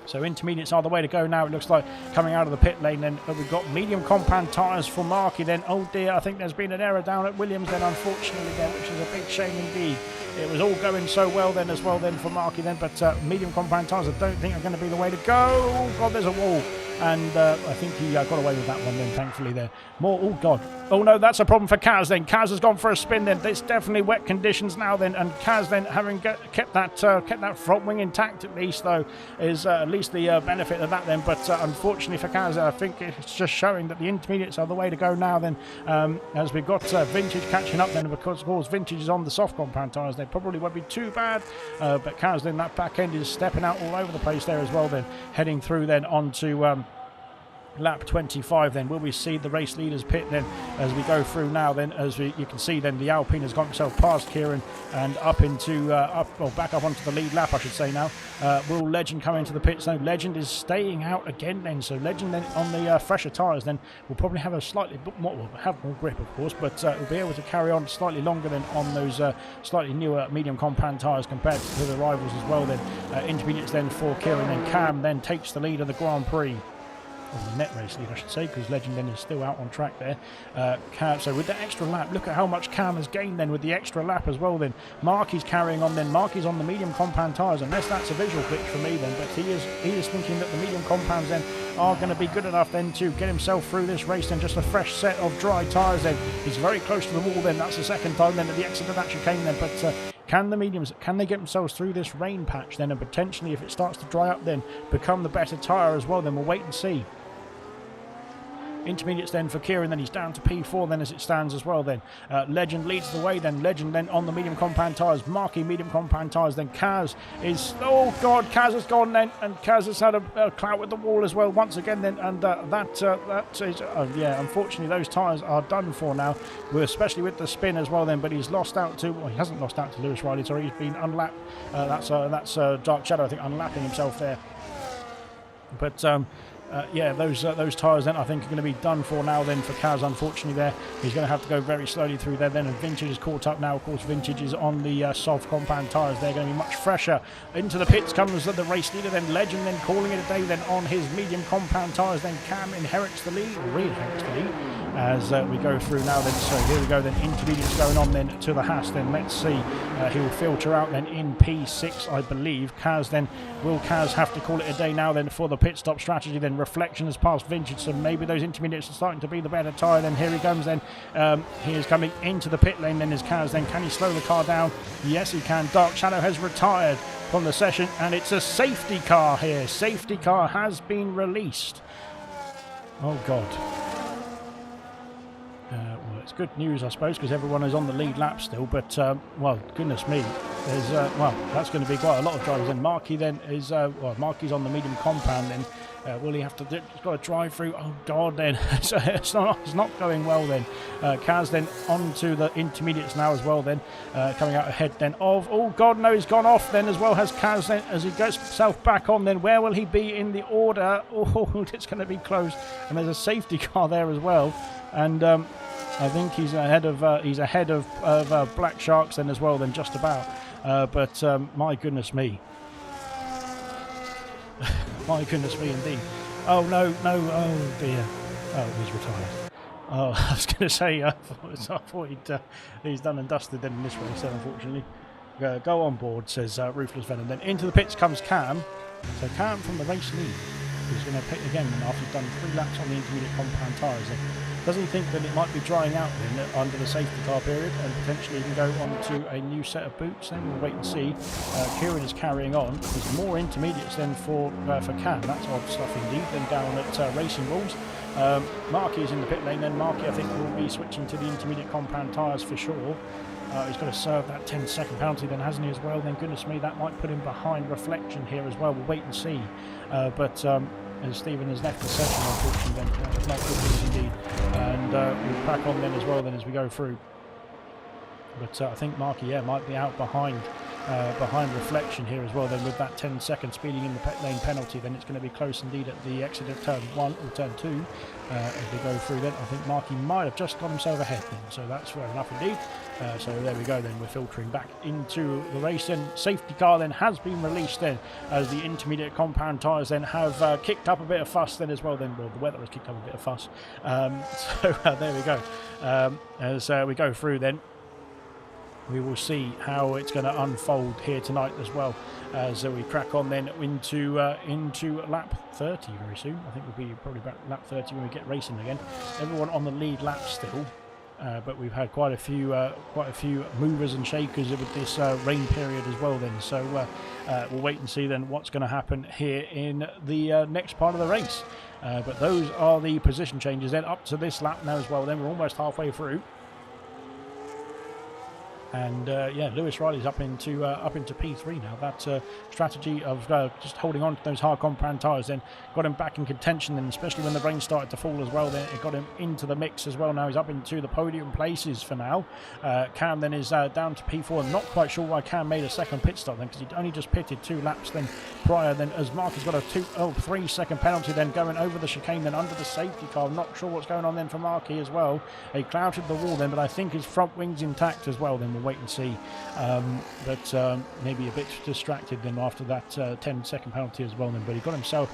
So intermediates are the way to go now, it looks like, coming out of the pit lane then. We've got medium compound tyres for Marky then. Oh dear, I think there's been an error down at Williams then, unfortunately then, which is a big shame indeed. It was all going so well then as well then for Marky then, but medium compound tyres I don't think are going to be the way to go. Oh god, there's a wall. And I think he got away with that one then, thankfully there. More, oh god. Oh no, that's a problem for Kaz then. Kaz has gone for a spin then. It's definitely wet conditions now then, and Kaz then, having kept that front wing intact at least though, is at least the benefit of that then. But unfortunately for Kaz, I think it's just showing that the intermediates are the way to go now then, as we've got Vintage catching up then. Because of course Vintage is on the soft compound tyres, they probably won't be too bad, but Kaz then, that back end is stepping out all over the place there as well then, heading through then onto lap 25 then. Will we see the race leaders pit then as we go through now then? As you can see then, the Alpine has got himself past Kieran and up into back up onto the lead lap, I should say now. Will Legend come into the pits? No, Legend is staying out again then. So Legend then on the fresher tyres then will probably have a slightly more, will have more grip of course, but will be able to carry on slightly longer than on those slightly newer medium compound tyres compared to the rivals as well then. Intermediates then for Kieran, then Cam then takes the lead of the Grand Prix. Or the net race lead I should say, because Legend then is still out on track there. Cam, so with the extra lap, look at how much Cam has gained then with the extra lap as well then. Marky's carrying on then. Marky's on the medium compound tyres, unless that's a visual glitch for me then, but he is thinking that the medium compounds then are going to be good enough then to get himself through this race then. Just a fresh set of dry tyres then. He's very close to the wall then. That's the second time then that the accident actually came then, but can the mediums, can they get themselves through this rain patch then, and potentially if it starts to dry up then become the better tyre as well then? We'll wait and see. Intermediates then for Kieran, then he's down to P4 then as it stands as well then. Legend leads the way then. Legend then on the medium compound tyres. Marky medium compound tyres. Then Kaz is, oh god, Kaz has gone then, and Kaz has had a clout with the wall as well once again then, and that is, yeah, unfortunately those tyres are done for now, especially with the spin as well then, but he's lost out to, well, he hasn't lost out to Lewis Riley, sorry, he's been unlapped. That's Dark Shadow, I think, unlapping himself there. But yeah, those tyres then I think are going to be done for now then for Kaz, unfortunately there. He's going to have to go very slowly through there then, and Vintage is caught up now. Of course Vintage is on the soft compound tyres. They're going to be much fresher. Into the pits comes the race leader then, Legend then calling it a day then on his medium compound tyres. Then Cam inherits the lead, or re-inherits the lead. as we go through now then. So here we go then, intermediates going on then to the Haas then. Let's see, he will filter out then in P6 I believe. Kaz then, will Kaz have to call it a day now then for the pit stop strategy then? Reflection has passed Vintage, so maybe those intermediates are starting to be the better tyre then. Here he comes then, he is coming into the pit lane then as Kaz then. Can he slow the car down? Yes he can. Dark Shadow has retired from the session and it's a safety car here. Safety car has been released. Oh god. Well, it's good news, I suppose, because everyone is on the lead lap still. But well, goodness me, there's well, that's going to be quite a lot of drivers. And Marky then is well, Marky's on the medium compound. Then will he have to? He's got to drive through. Oh god, then it's not going well. Then Kaz then onto the intermediates now as well. Then coming out ahead then of, oh god, no, he's gone off then as well as Kaz then as he gets himself back on. Then where will he be in the order? Oh, it's going to be close. And there's a safety car there as well. And I think he's ahead of Black Sharks then as well, then just about. But my goodness me. My goodness me indeed. Oh no, oh dear. Oh, he's retired. Oh, I was going to say, I thought he's done and dusted then in this race, unfortunately. Go on board, says Ruthless Venom. Then into the pits comes Cam. So Cam from the race lead. He's going to pit again after he's done 3 laps on the intermediate compound tyres. Does he think that it might be drying out then under the safety car period and potentially he can go on to a new set of boots? Then we'll wait and see. Kieran is carrying on. There's more intermediates then for Cam. That's odd stuff indeed. Then down at Racing Rules. Marky is in the pit lane. Then Marky, I think, will be switching to the intermediate compound tyres for sure. He's got to serve that 10-second penalty then, hasn't he, as well? Then goodness me, that might put him behind Reflection here as well. We'll wait and see. But as Stephen has left the session, unfortunately, then it's not good news indeed. And we'll crack on then as well then as we go through. But I think Marky, yeah, might be out behind Reflection here as well. Then with that 10-second speeding in the pit lane penalty, then it's going to be close indeed at the exit of turn 1 or turn 2 as we go through. Then I think Marky might have just got himself ahead then, so that's fair enough indeed. So there we go then, we're filtering back into the race. And safety car then has been released then as the intermediate compound tyres then have kicked up a bit of fuss then as well. Then well, the weather has kicked up a bit of fuss. So there we go. As we go through then, we will see how it's going to unfold here tonight as well as we crack on then into lap 30 very soon. I think we'll be probably about lap 30 when we get racing again. Everyone on the lead lap still, but we've had quite a few movers and shakers with this rain period as well then. So we'll wait and see then what's going to happen here in the next part of the race. But those are the position changes then up to this lap now as well. Then we're almost halfway through. And yeah, Lewis Riley's up into P3 now. That strategy of just holding on to those hard compound tyres then got him back in contention, and especially when the rain started to fall as well, then it got him into the mix as well. Now he's up into the podium places for now. Cam then is down to P4. I'm not quite sure why Cam made a second pit stop then, because he'd only just pitted 2 laps then prior. Then as Mark has got a 3-second penalty then going over the chicane then under the safety car. I'm not sure what's going on then for Marky as well. He clouted the wall then, but I think his front wing's intact as well. Then we'll wait and see. But maybe a bit distracted then after that 10-second penalty as well then. But he got himself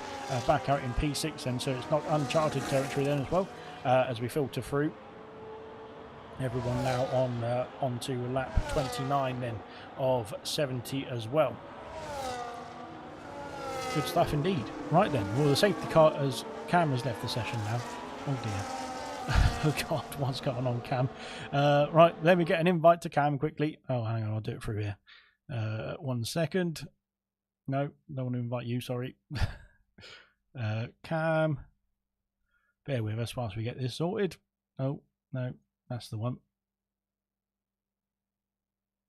back out in P6 then, so it's not uncharted territory then as well as we filter through. Everyone now on to lap 29 then of 70 as well. Good stuff indeed. Right then, well, the safety car as Cam has left the session now. Oh dear. Oh god, what's going on, Cam? Right, let me get an invite to Cam quickly. Oh, hang on, I'll do it through here. 1 second. No, don't want to invite you, sorry. Cam, bear with us whilst we get this sorted. Oh, no, that's the one.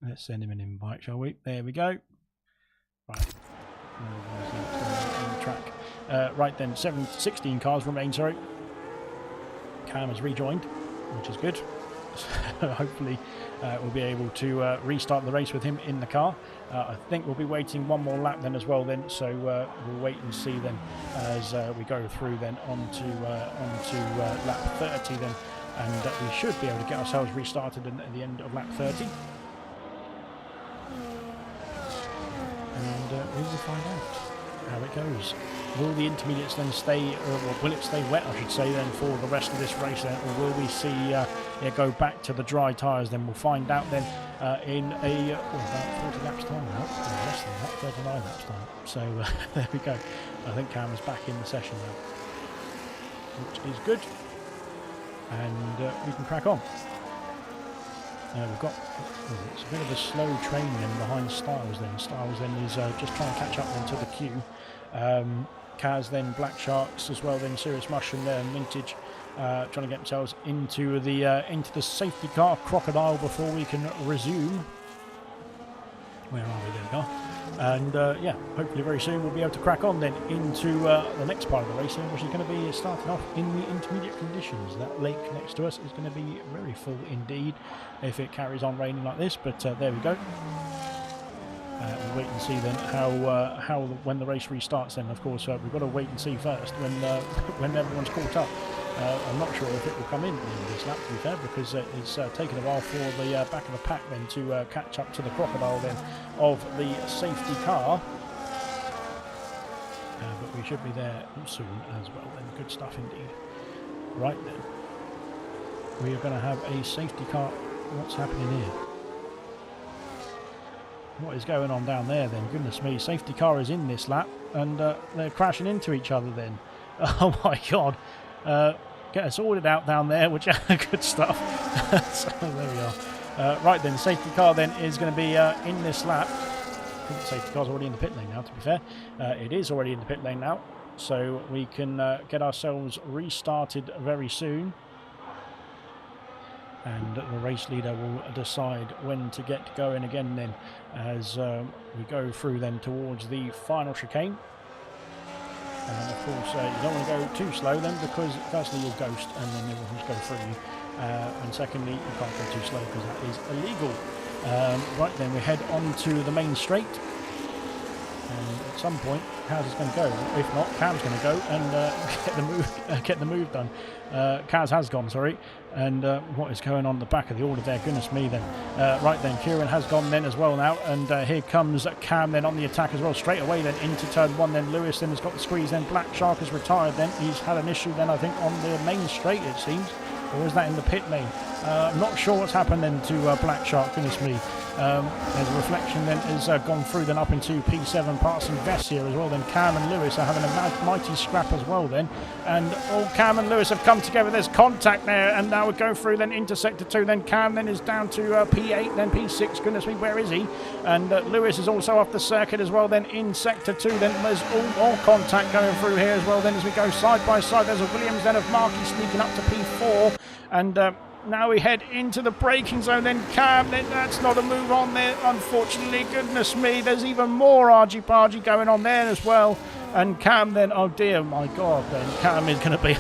Let's send him an invite, shall we? There we go. Right. On the track. Right then, 16 cars remain, sorry. Cam has rejoined, which is good. Hopefully we'll be able to restart the race with him in the car. I think we'll be waiting one more lap then as well then, so we'll wait and see then as we go through then onto lap 30 then, and we should be able to get ourselves restarted at the end of lap 30. And we will find out how it goes. will the intermediates then stay, or will it stay wet, I should say, then for the rest of this race then, or will we see it go back to the dry tyres? Then we'll find out then in about 40 laps time now, or less than that, 39 laps time. So there we go. I think Cam is back in the session now, which is good, and we can crack on. We've got, it's a bit of a slow train then behind Styles then. Styles then is just trying to catch up then to the queue. Kaz then, Black Sharks as well then, Serious Mushroom there, Mintage trying to get themselves into the safety car, Crocodile, before we can resume. Where are we? There we are. And yeah, hopefully very soon we'll be able to crack on then into the next part of the race, which is going to be starting off in the intermediate conditions. That lake next to us is going to be very full indeed if it carries on raining like this, but there we go. We'll wait and see then when the race restarts then. Of course, we've got to wait and see first when everyone's caught up. I'm not sure if it will come in this lap, to be fair, because it's taken a while for the back of the pack then to catch up to the Crocodile then of the safety car. But we should be there soon as well then. Good stuff indeed. Right then, we are going to have a safety car. What's happening here? What is going on down there then? Goodness me, safety car is in this lap and they're crashing into each other then. Oh my god. Get us sorted out down there, which is good stuff. So there we are. Right then, safety car then is going to be in this lap. I think the safety car's already in the pit lane now, to be fair. It is already in the pit lane now, so we can get ourselves restarted very soon. And the race leader will decide when to get going again then, as we go through then towards the final chicane. And of course you don't want to go too slow then, because firstly you'll ghost and then everyone will go through you, and secondly you can't go too slow because that is illegal. Right then, we head on to the main straight, and at some point Kaz is going to go. If not, Cam's going to go and get the move done. Kaz has gone, sorry. And what is going on at the back of the order there? Goodness me then. Right then, Kieran has gone then as well now, and here comes Cam then on the attack as well. Straight away then into turn one then. Lewis then has got the squeeze then. Black Shark has retired then. He's had an issue then, I think, on the main straight it seems. Or is that in the pit lane? I'm not sure what's happened then to Black Shark, goodness me. There's a reflection then has gone through then up into P7, passing Vess here as well. Then Cam and Lewis are having a mighty scrap as well then. And all Cam and Lewis have come together. There's contact there, and now we go through then into sector 2. Then Cam then is down to P8, then P6. Goodness me, where is he? And Lewis is also off the circuit as well then in sector 2. Then there's all more contact going through here as well then as we go side by side. There's a Williams then of Markey sneaking up to P4. And now we head into the braking zone. Then Cam, then that's not a move on there, unfortunately. Goodness me, there's even more argy-bargy going on there as well. And Cam then, oh dear, my God, then Cam is going to be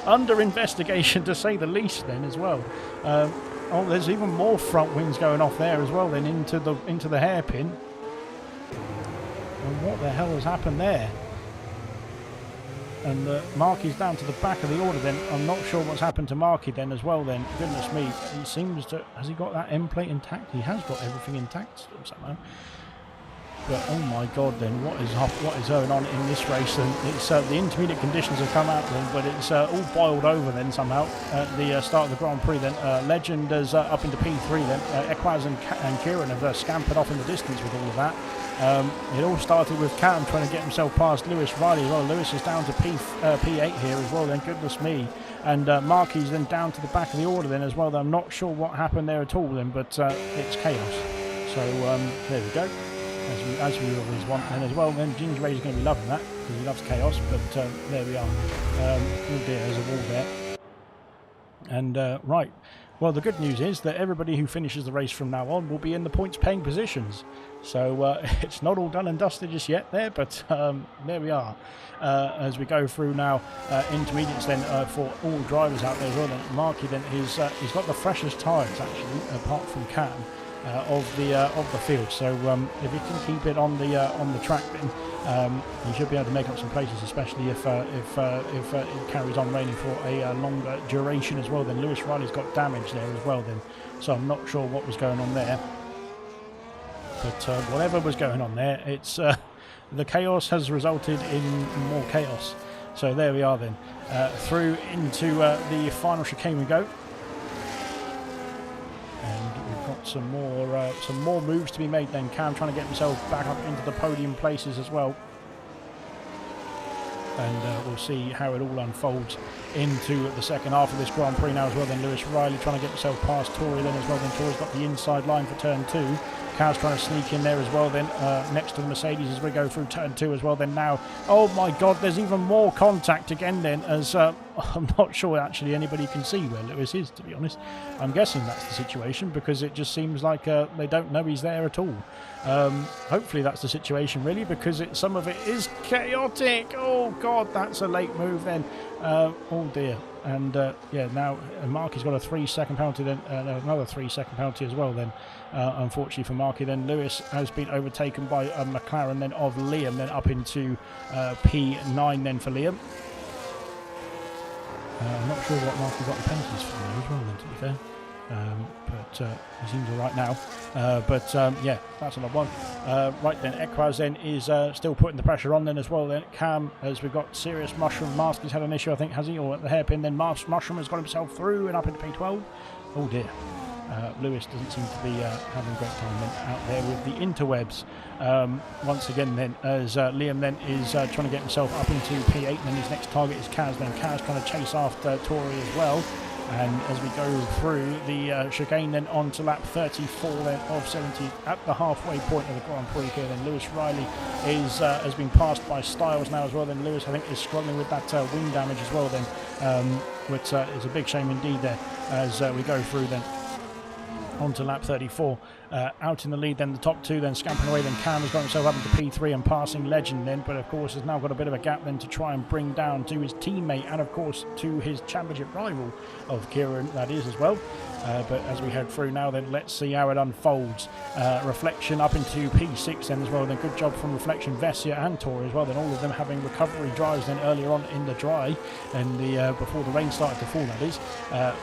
under investigation, to say the least, then as well. Oh, there's even more front wings going off there as well, then into the hairpin. And what the hell has happened there? And Markey's down to the back of the order then. I'm not sure what's happened to Markey then as well then. Goodness me, he seems to... Has he got that end plate intact? He has got everything intact still somehow. But oh my God then, what is going on in this race? And it's the intermediate conditions have come out then, but it's all boiled over then somehow at the start of the Grand Prix then. Legend is up into P3 then. Equaz and Kieran have scampered off in the distance with all of that. It all started with Cam trying to get himself past Lewis Riley as well. Lewis is down to P8 here as well then, goodness me. And Markey's then down to the back of the order then as well. I'm not sure what happened there at all then, but it's chaos. So there we go, as we always want then as well. Then Ginger Ray's going to be loving that because he loves chaos, but there we are. Oh dear, there's a wall there. And right, well, the good news is that everybody who finishes the race from now on will be in the points paying positions. So it's not all done and dusted just yet there, but there we are. As we go through now intermediates then for all drivers out there as well. Then Markey then he's got the freshest tyres actually, apart from Cam, of the field. So if he can keep it on the track, then he should be able to make up some places, especially if it carries on raining for a longer duration as well. Then Lewis Riley's got damage there as well. Then, so I'm not sure what was going on there. But whatever was going on there, it's the chaos has resulted in more chaos. So there we are then. Through into the final chicane we go. And we've got some more moves to be made then. Cam trying to get himself back up into the podium places as well. And we'll see how it all unfolds into the second half of this Grand Prix now as well. Then Lewis Riley trying to get himself past Tory then as well. Then Tory's got the inside line for turn 2. Kaz trying to sneak in there as well then, next to the Mercedes as we go through turn 2 as well then now. Oh my god, there's even more contact again then, as I'm not sure actually anybody can see where Lewis is, to be honest. I'm guessing that's the situation because it just seems like they don't know he's there at all. Hopefully that's the situation really, because some of it is chaotic. Oh god, that's a late move then. Oh dear. And yeah, now Marky's got a 3-second penalty then, another 3-second penalty as well then, unfortunately for Marky. Then Lewis has been overtaken by McLaren then of Liam, then up into P9 then for Liam. I'm not sure what Marky got the penalties for there as well then, to be fair. But he seems alright now. Yeah, that's another one. Right then, Equaz then is still putting the pressure on then as well. Then Cam, as we've got Serious Mushroom. Mask has had an issue, I think, has he? Or at the hairpin. Then Mushroom has got himself through and up into P12. Oh dear. Lewis doesn't seem to be having a great time then out there with the interwebs. Once again then, as Liam then is trying to get himself up into P8, and then his next target is Kaz. Then Kaz trying to chase after Tory as well. And as we go through the chicane then on to lap 34 then of 70 at the halfway point of the Grand Prix here, then Lewis Riley is has been passed by Styles now as well. Then Lewis, I think, is struggling with that wing damage as well then, which is a big shame indeed there as we go through then on to lap 34. Out in the lead then, the top 2 then scampering away. Then Cam has got himself up into P3 and passing Legend then, but of course has now got a bit of a gap then to try and bring down to his teammate and of course to his championship rival of Kieran, that is as well. But as we head through now then, let's see how it unfolds. Reflection up into P6 then as well. Then good job from Reflection, Vessia and Tori as well. Then all of them having recovery drives then earlier on in the dry and the before the rain started to fall, that is.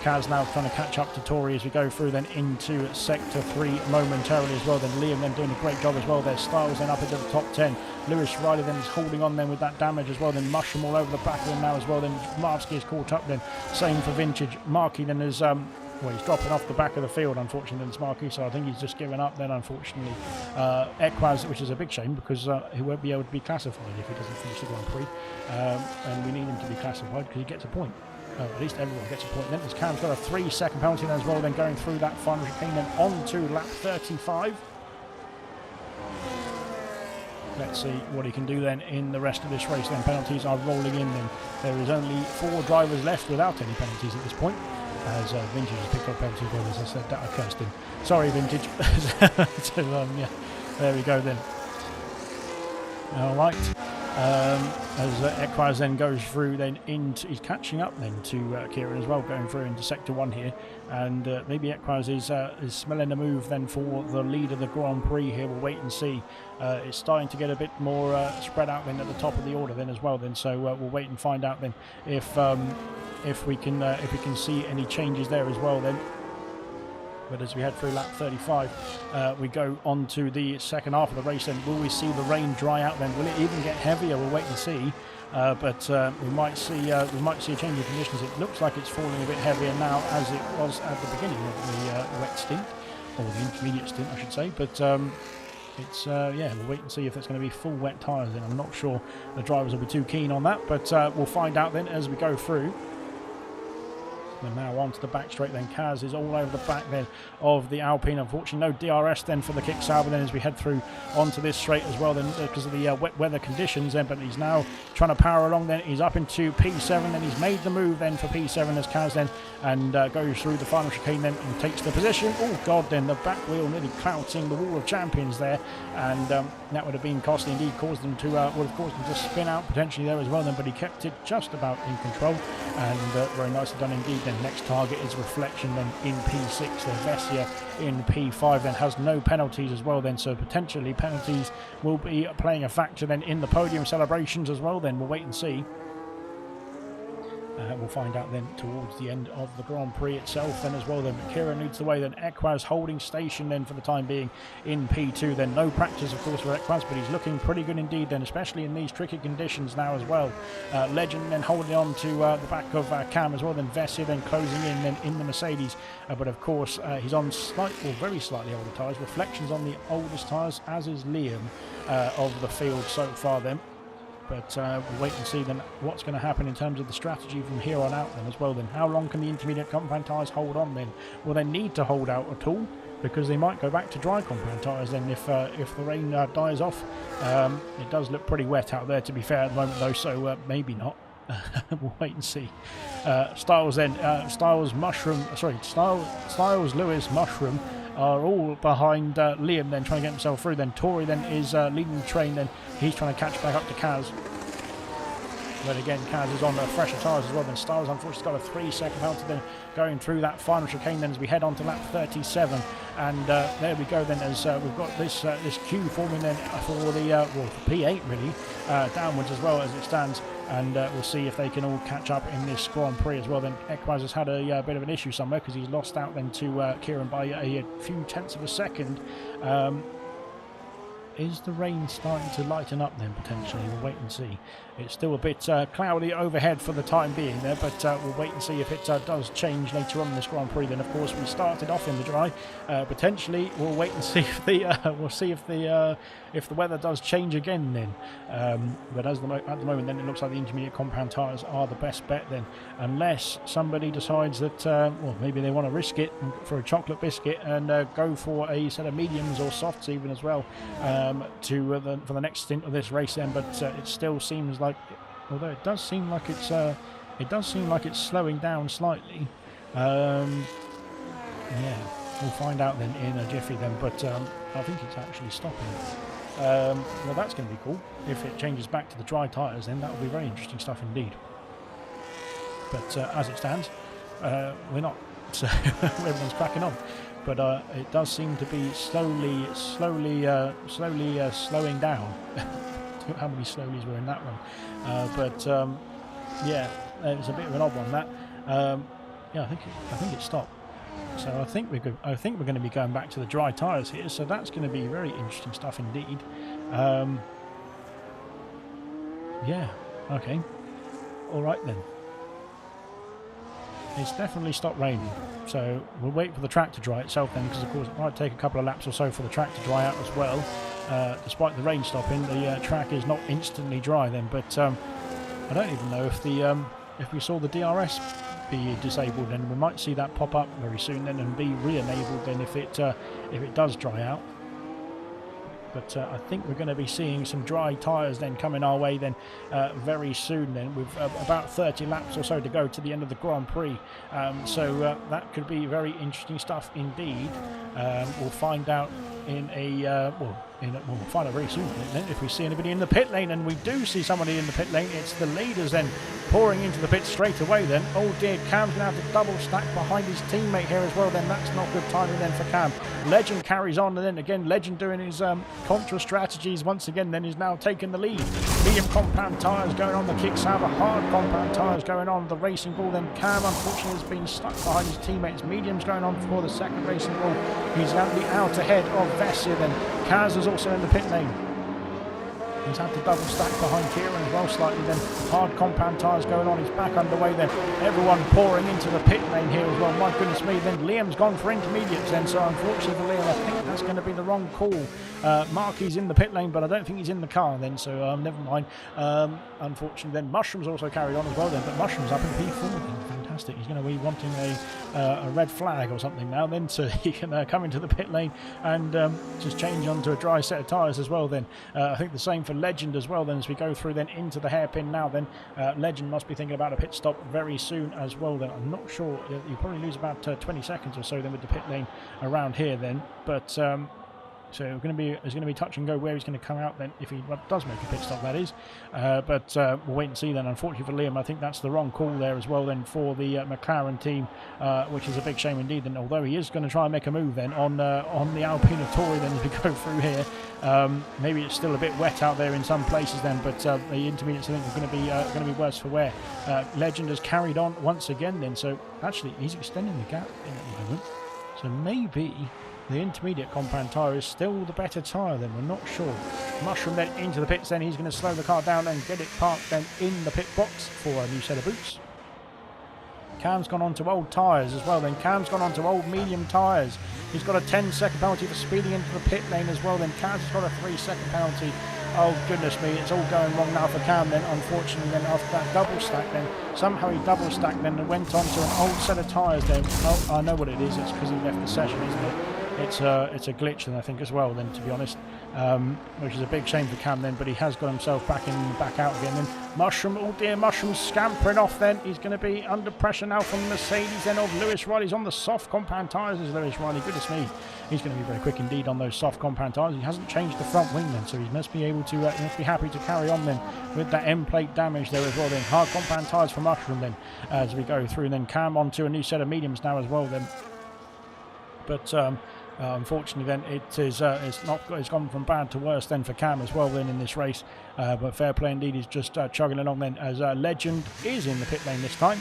Kaz now trying to catch up to Tori as we go through then into sector 3 momentarily as well. Then Liam then doing a great job as well there. Styles then up into the top 10. Lewis Riley then is holding on then with that damage as well. Then Mushroom all over the back of him now as well. Then Marski is caught up then. Same for Vintage. Marky then is well, he's dropping off the back of the field, unfortunately, then Smarky, so I think he's just given up then, unfortunately. Equaz, which is a big shame, because he won't be able to be classified if he doesn't finish the Grand Prix. And we need him to be classified because he gets a point. At least everyone gets a point then. As Cam's got a 3-second penalty then as well, then going through that final chicane then on to lap 35. Let's see what he can do then in the rest of this race. Then penalties are rolling in then. There is only 4 drivers left without any penalties at this point. As Vintage has picked up penalty well, as I said that I cursed him. Sorry, Vintage. So yeah, there we go then. All right. As Equaz then goes through then into, he's catching up then to Kieran as well, going through into sector 1 here, and maybe Equaz is smelling a move then for the lead of the Grand Prix here. We'll wait and see. It's starting to get a bit more spread out then at the top of the order then as well then, so we'll wait and find out then if we can see any changes there as well then. But as we head through lap 35, we go on to the second half of the race. And will we see the rain dry out then? Will it even get heavier? We'll wait and see. But we might see a change in conditions. It looks like it's falling a bit heavier now, as it was at the beginning of the wet stint, or the intermediate stint, I should say. But it's yeah, we'll wait and see if there's going to be full wet tyres. And I'm not sure the drivers will be too keen on that. But we'll find out then as we go through. And now on to the back straight then. Kaz is all over the back then of the Alpine. Unfortunately, no DRS then for the kick Sauber then as we head through onto this straight as well then because of the wet weather conditions then. But he's now trying to power along then. He's up into P7 then. He's made the move then for P7 as Kaz then and goes through the final chicane then and takes the position. Oh God, then the back wheel nearly clouting the wall of champions there, and that would have been costly indeed. Caused them to would have caused them to spin out potentially there as well then. But he kept it just about in control, and very nicely done indeed. Then next target is Reflection then in P6, then Vessia in P5 then has no penalties as well then, so potentially penalties will be playing a factor then in the podium celebrations as well then. We'll wait and see. We'll find out then towards the end of the Grand Prix itself then as well. Then Kieran leads the way, then Equaz holding station then for the time being in P2. Then no practice of course for Equaz, but he's looking pretty good indeed then, especially in these tricky conditions now as well. Legend then holding on to the back of Cam as well, then Vessia then closing in then in the Mercedes, but of course he's on very slightly older tyres. Reflections on the oldest tyres, as is Liam of the field so far then. But we'll wait and see then what's going to happen in terms of the strategy from here on out then as well. Then how long can the intermediate compound tyres hold on then? Will they need to hold out at all? Because they might go back to dry compound tyres then if the rain dies off. It does look pretty wet out there to be fair at the moment though, so maybe not. We'll wait and see. Styles then, Styles Lewis Mushroom are all behind Liam then, trying to get himself through. Then Tory then is leading the train, then he's trying to catch back up to Kaz. But again, Kaz is on fresher tyres as well. Then Styles unfortunately got a 3-second penalty then going through that final chicane then as we head on to lap 37. And there we go then, as we've got this queue forming then for the for P8 really, downwards as well as it stands. And we'll see if they can all catch up in this Grand Prix as well. Then Equaz has had a bit of an issue somewhere because he's lost out then to Kieran by a few tenths of a second. Is the rain starting to lighten up then potentially? We'll wait and see. It's still a bit cloudy overhead for the time being there, but we'll wait and see if it does change later on in this Grand Prix. Then of course we started off in the dry. Potentially we'll wait and see if the weather does change again then. But at the moment then it looks like the intermediate compound tyres are the best bet then, unless somebody decides that well, maybe they want to risk it for a chocolate biscuit and go for a set of mediums or softs even as well. For the next stint of this race then, but it still seems like, although it does seem like it's slowing down slightly. Yeah, we'll find out then in a jiffy then, but I think it's actually stopping. Well, that's going to be cool. If it changes back to the dry tyres then that will be very interesting stuff indeed. But as it stands, we're not, so everyone's cracking on. But it does seem to be slowly slowing down. How many slowies were in that one? But yeah, it was a bit of an odd one that. Yeah, I think it stopped. So I think we're going to be going back to the dry tyres here. So that's going to be very interesting stuff indeed. Yeah. Okay. All right then. It's definitely stopped raining, so we'll wait for the track to dry itself then, because of course it might take a couple of laps or so for the track to dry out as well. Despite the rain stopping, the track is not instantly dry then, but I don't even know if we saw the DRS be disabled, then we might see that pop up very soon then and be re-enabled then if it does dry out. But I think we're going to be seeing some dry tyres then coming our way then very soon then, with about 30 laps or so to go to the end of the Grand Prix. So that could be very interesting stuff indeed. We'll find out we'll find out very soon then if we see anybody in the pit lane, and we do see somebody in the pit lane. It's the leaders then pouring into the pit straight away then. Oh dear, Cam's going to have to double stack behind his teammate here as well then. That's not good timing then for Cam. Legend carries on, and then again Legend doing his contra strategies once again then is now taking the lead. Medium compound tyres going on, the Kickshaber hard compound tyres going on, the Racing Bull then. Cam unfortunately has been stuck behind his teammates. Medium's going on for the second Racing Bull. He's out the outer head of Vessia then. Kaz is also in the pit lane. He's had to double stack behind Kieran as well slightly then. Hard compound tyres going on, he's back underway then. Everyone pouring into the pit lane here as well. My goodness me, then Liam's gone for intermediates then, so unfortunately for Liam I think that's going to be the wrong call. Marky's in the pit lane, but I don't think he's in the car then, so never mind. Unfortunately then Mushroom's also carried on as well then, but Mushroom's up in P4 then. Fantastic. He's going to be wanting a red flag or something now then, so he can come into the pit lane and just change onto a dry set of tyres as well then. I think the same for Legend as well then, as we go through then into the hairpin now then. Legend must be thinking about a pit stop very soon as well then. I'm not sure, you probably lose about 20 seconds or so then with the pit lane around here then, but So it's going to be touch and go where he's going to come out then if he does make a pit stop, that is. But we'll wait and see then. Unfortunately for Liam, I think that's the wrong call there as well then for the McLaren team, which is a big shame indeed. And although he is going to try and make a move then on the Alpine Tori then as we go through here, maybe it's still a bit wet out there in some places then, but the intermediates I think are going to be worse for wear. Legend has carried on once again then, so actually he's extending the gap in at the moment. So maybe the intermediate compound tyre is still the better tyre then, we're not sure. Mushroom then into the pits then, he's going to slow the car down and get it parked then in the pit box for a new set of boots. Cam's gone on to old tyres as well then, Cam's gone on to old medium tyres. He's got a 10-second penalty for speeding into the pit lane as well then, Cam's got a 3-second penalty. Oh goodness me, it's all going wrong now for Cam then, unfortunately then after that double stack then, somehow he double stacked then and went on to an old set of tyres then. Oh, I know what it is, it's because he left the session, isn't it? It's a glitch then I think as well then, to be honest, which is a big shame for Cam then, but he has got himself back out again then. Mushroom, oh dear, Mushroom scampering off then. He's going to be under pressure now from Mercedes then of Lewis Riley's on the soft compound tyres as Lewis Riley, goodness me. He's going to be very quick indeed on those soft compound tyres. He hasn't changed the front wing then, so he must be able to, he must be happy to carry on then with that end plate damage there as well then. Hard compound tyres for Mushroom then as we go through, and then Cam onto a new set of mediums now as well then. But unfortunately then it's gone from bad to worse then for Cam as well then in this race, but fair play indeed. He's just chugging along then as Legend is in the pit lane this time,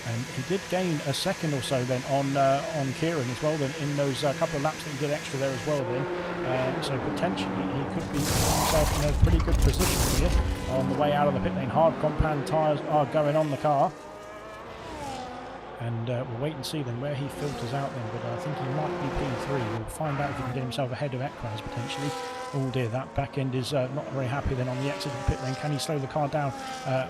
and he did gain a second or so then on Kieran as well then in those couple of laps that he did extra there as well then, so potentially he could be himself in a pretty good position here on the way out of the pit lane. Hard compound tyres are going on the car. And we'll wait and see then where he filters out then, but I think he might be P3. We'll find out if he can get himself ahead of Ekraz potentially. Oh dear, that back end is not very happy then on the exit of the pit lane. Can he slow the car down?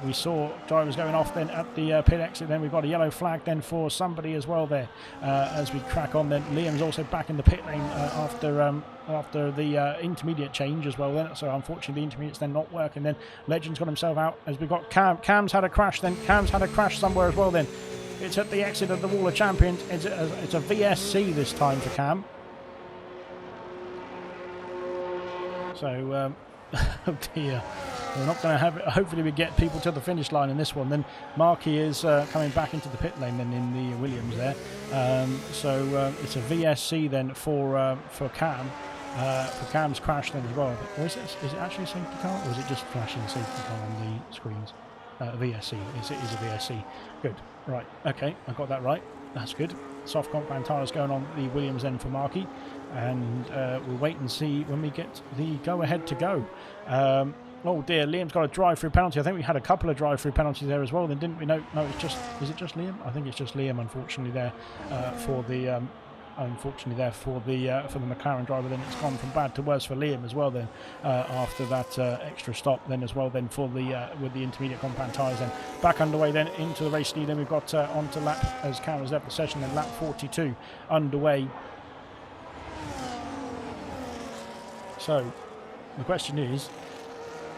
We saw drivers going off then at the pit exit. Then we've got a yellow flag then for somebody as well there as we crack on then. Liam's also back in the pit lane after the intermediate change as well then, so unfortunately the intermediate's then not working then. Legend's got himself out as we've got Cam's had a crash then. Cam's had a crash somewhere as well then. It's at the exit of the Wall of Champions. It's a VSC this time for Cam. So, oh dear. We're not going to have it. Hopefully we get people to the finish line in this one. Then Markey is coming back into the pit lane then in the Williams there. So it's a VSC then for Cam. For Cam's crash then as well. Or is it actually a safety car, or is it just flashing the safety car on the screens? VSC. It is a VSC. Good. Right. Okay. I got that right. That's good. Soft compound tyres going on the Williams then for Markey, and we'll wait and see when we get the go-ahead to go. Oh dear, Liam's got a drive-through penalty. I think we had a couple of drive-through penalties there as well. Then didn't we? No, is it just Liam? I think it's just Liam, unfortunately, there for the. Unfortunately there for the McLaren driver. Then it's gone from bad to worse for Liam as well then after that extra stop then as well then for the with the intermediate compound tyres. Then back underway then into the race lead. Then we've got onto lap, as Cam has left the session, then lap 42 underway. So the question is,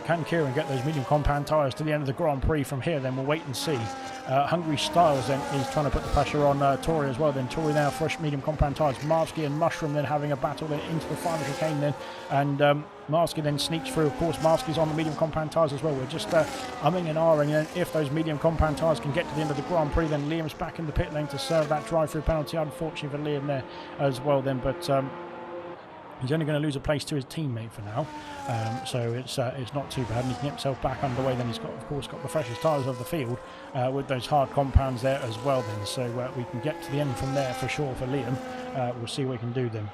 can Kieran get those medium compound tyres to the end of the Grand Prix from here? Then we'll wait and see. Hungry Styles then is trying to put the pressure on Tori as well. Then Tori now fresh medium compound tyres. Marsky and Mushroom then having a battle then into the final chicane then, and Marsky then sneaks through. Of course, Marsky's on the medium compound tyres as well. We're just umming and ahhing then if those medium compound tyres can get to the end of the Grand Prix. Then Liam's back in the pit lane to serve that drive-through penalty. Unfortunately for Liam there as well then, but he's only going to lose a place to his teammate for now, so it's not too bad, and he can get himself back underway. Then he's got, of course, got the freshest tyres of the field with those hard compounds there as well. Then, so we can get to the end from there for sure for Liam. We'll see what we can do then.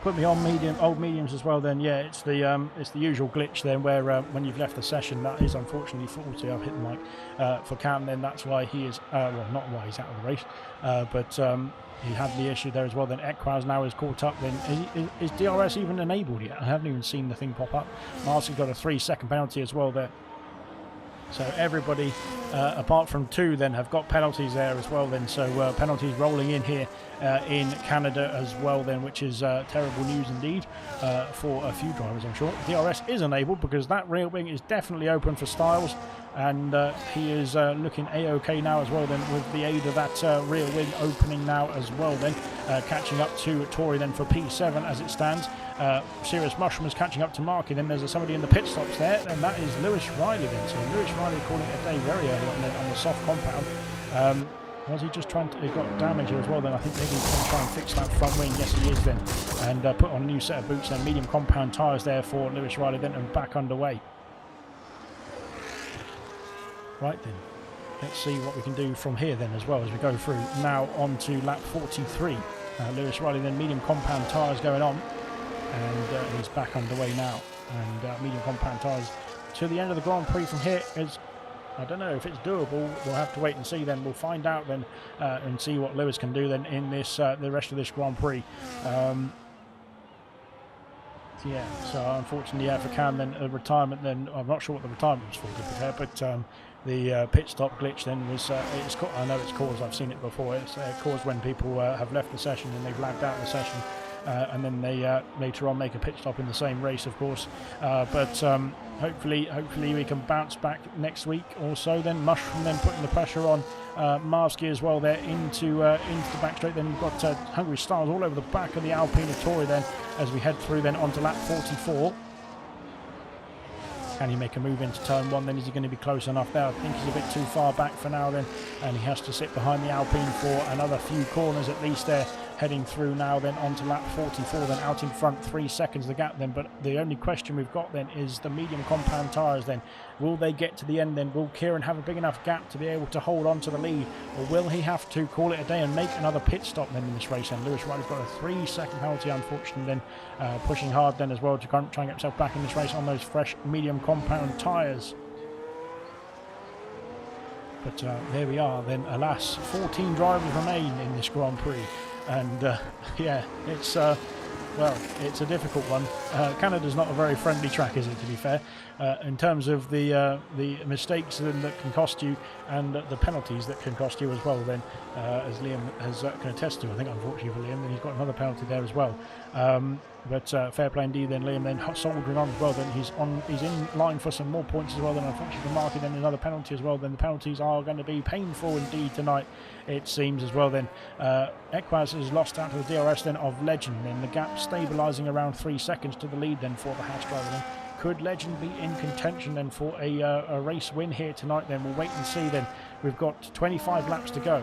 Put me on old mediums as well. Then yeah, it's the usual glitch then where when you've left the session, that is unfortunately faulty. I've hit the mic for Cam. Then that's why he is well, not why he's out of the race, but. He had the issue there as well. Then Ekraz now is caught up. Then is DRS even enabled yet? I haven't even seen the thing pop up. Marcy's got a 3-second penalty as well there. So everybody, apart from two, then have got penalties there as well. Then so penalties rolling in here in Canada as well. Then, which is terrible news indeed for a few drivers, I'm sure. DRS is enabled because that rear wing is definitely open for Styles. and he is looking a-okay now as well then, with the aid of that rear wing opening now as well then, catching up to Tory then for P7 as it stands. Serious Mushroom is catching up to Marky. Then there's somebody in the pit stops there, and that is Lewis Riley then. So Lewis Riley calling it a day very early on the soft compound. Was he just trying to... He got damage here as well then. I think maybe he's going to try and fix that front wing. Yes, he is then. And put on a new set of boots and medium compound tyres there for Lewis Riley then, and back underway. Right then. Let's see what we can do from here then as well as we go through. Now on to lap 43. Lewis Riley then, medium compound tyres going on. And he's back underway now. And medium compound tyres to the end of the Grand Prix from here is... I don't know if it's doable. We'll have to wait and see then. We'll find out then and see what Lewis can do then in this the rest of this Grand Prix. Yeah, so unfortunately for Cam then a retirement then. I'm not sure what the retirement was for, to be fair, but the pit stop glitch then was, I know it's caused, I've seen it before, it's caused when people have left the session and they've lagged out of the session. And then they later on make a pit stop in the same race, of course. But hopefully we can bounce back next week or so. Then Mushroom then putting the pressure on Marsky as well there into the back straight. Then you've got Hungry Stars all over the back of the Alpine Tory then as we head through then onto lap 44. Can he make a move into turn one then? Is he going to be close enough there? I think he's a bit too far back for now then, and he has to sit behind the Alpine for another few corners at least there, heading through now then onto lap 44 then, out in front 3 seconds the gap then. But the only question we've got then is the medium compound tyres then. Will they get to the end then? Will Kieran have a big enough gap to be able to hold on to the lead, or will he have to call it a day and make another pit stop then in this race? And Lewis Riley's got a 3-second penalty unfortunately then, pushing hard then as well to try and get himself back in this race on those fresh medium compound tyres. But there we are then. Alas, 14 drivers remain in this Grand Prix, and yeah, it's well, it's a difficult one. Canada's not a very friendly track, is it, to be fair, in terms of the mistakes that can cost you and the penalties that can cost you as well then, as Liam has can attest to. I think unfortunately for Liam, then he's got another penalty there as well. But fair play indeed then, Liam then soldiering on as well. Then he's in line for some more points as well. Then unfortunately for Marky, then another penalty as well. Then the penalties are going to be painful indeed tonight, it seems as well. Then Equaz has lost out to the DRS then of Legend. Then the gap stabilising around 3 seconds to the lead then for the Haas driver. Then could Legend be in contention then for a race win here tonight? Then we'll wait and see. Then we've got 25 laps to go.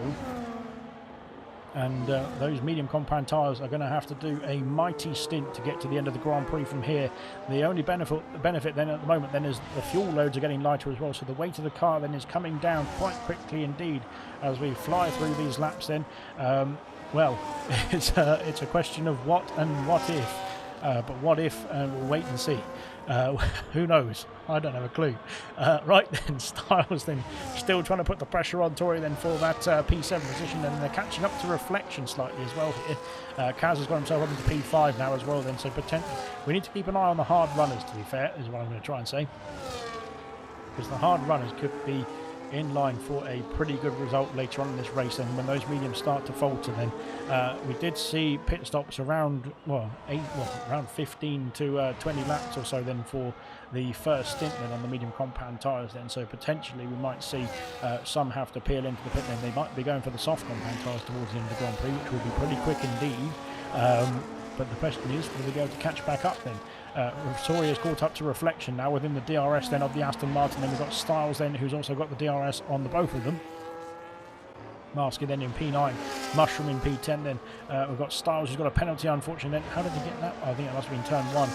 And those medium compound tyres are going to have to do a mighty stint to get to the end of the Grand Prix from here. The only benefit then at the moment then is the fuel loads are getting lighter as well, so the weight of the car then is coming down quite quickly indeed as we fly through these laps then. Well, it's a question of what and what if. But what if, we'll wait and see. Who knows? I don't have a clue. Right then, Styles then still trying to put the pressure on Tory then for that P7 position, and they're catching up to Reflection slightly as well here. Kaz has got himself up into P5 now as well then, so potentially we need to keep an eye on the hard runners, to be fair, is what I'm going to try and say. Because the hard runners could be in line for a pretty good result later on in this race, and when those mediums start to falter then we did see pit stops around around 15 to 20 laps or so then for the first stint then on the medium compound tyres then, so potentially we might see some have to peel into the pit then. They might be going for the soft compound tyres towards the end of the Grand Prix, which will be pretty quick indeed. But the question is, will they be able to catch back up then? Tory has caught up to Reflection now within the DRS then of the Aston Martin. Then we've got Styles then, who's also got the DRS on the both of them. Marsky then in P9, Mushroom in P10 then. We've got Styles who's got a penalty unfortunately then. How did he get that? I think it must have been turn one.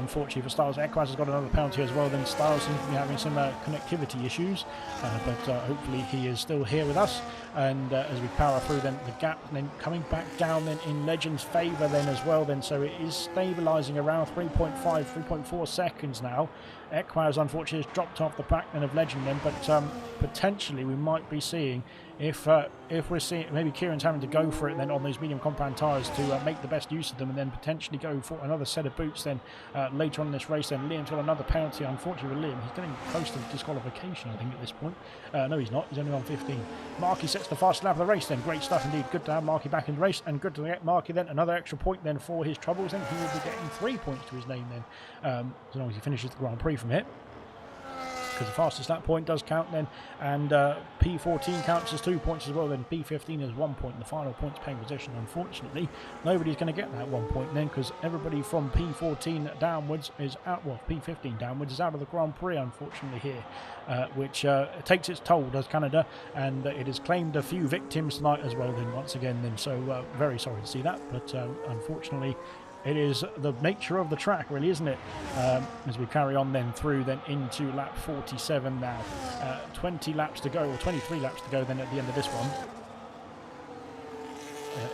Unfortunately for Styles. Equaz has got another penalty as well. Then Styles seems to be having some connectivity issues, but hopefully he is still here with us. And as we power through then the gap then coming back down then in Legend's favour then as well then, so it is stabilising around 3.4 seconds now. Equaz unfortunately has dropped off the back then of Legend then, but potentially we might be seeing if we're seeing maybe Kieran's having to go for it then on those medium compound tyres to make the best use of them, and then potentially go for another set of boots then later on in this race. Then Liam's got another penalty unfortunately with Liam. He's getting close to disqualification I think at this point. No he's not, he's only on 15. Marky sets the fastest lap of the race then. Great stuff indeed. Good to have Marky back in the race, and good to get Marky then another extra point then for his troubles. Then he will be getting 3 points to his name then, as long as he finishes the Grand Prix from here. because the fastest lap point does count then, and P14 counts as 2 points as well, then P15 is 1 point, and the final points paying position. Unfortunately, nobody's going to get that 1 point then, because everybody from P14 downwards is out, well, P15 downwards is out of the Grand Prix, unfortunately, here, which takes its toll, does Canada, and it has claimed a few victims tonight as well then, once again then, so very sorry to see that, but unfortunately it is the nature of the track, really, isn't it? As we carry on then through then into lap 47 now. 20 laps to go, or 23 laps to go then at the end of this one.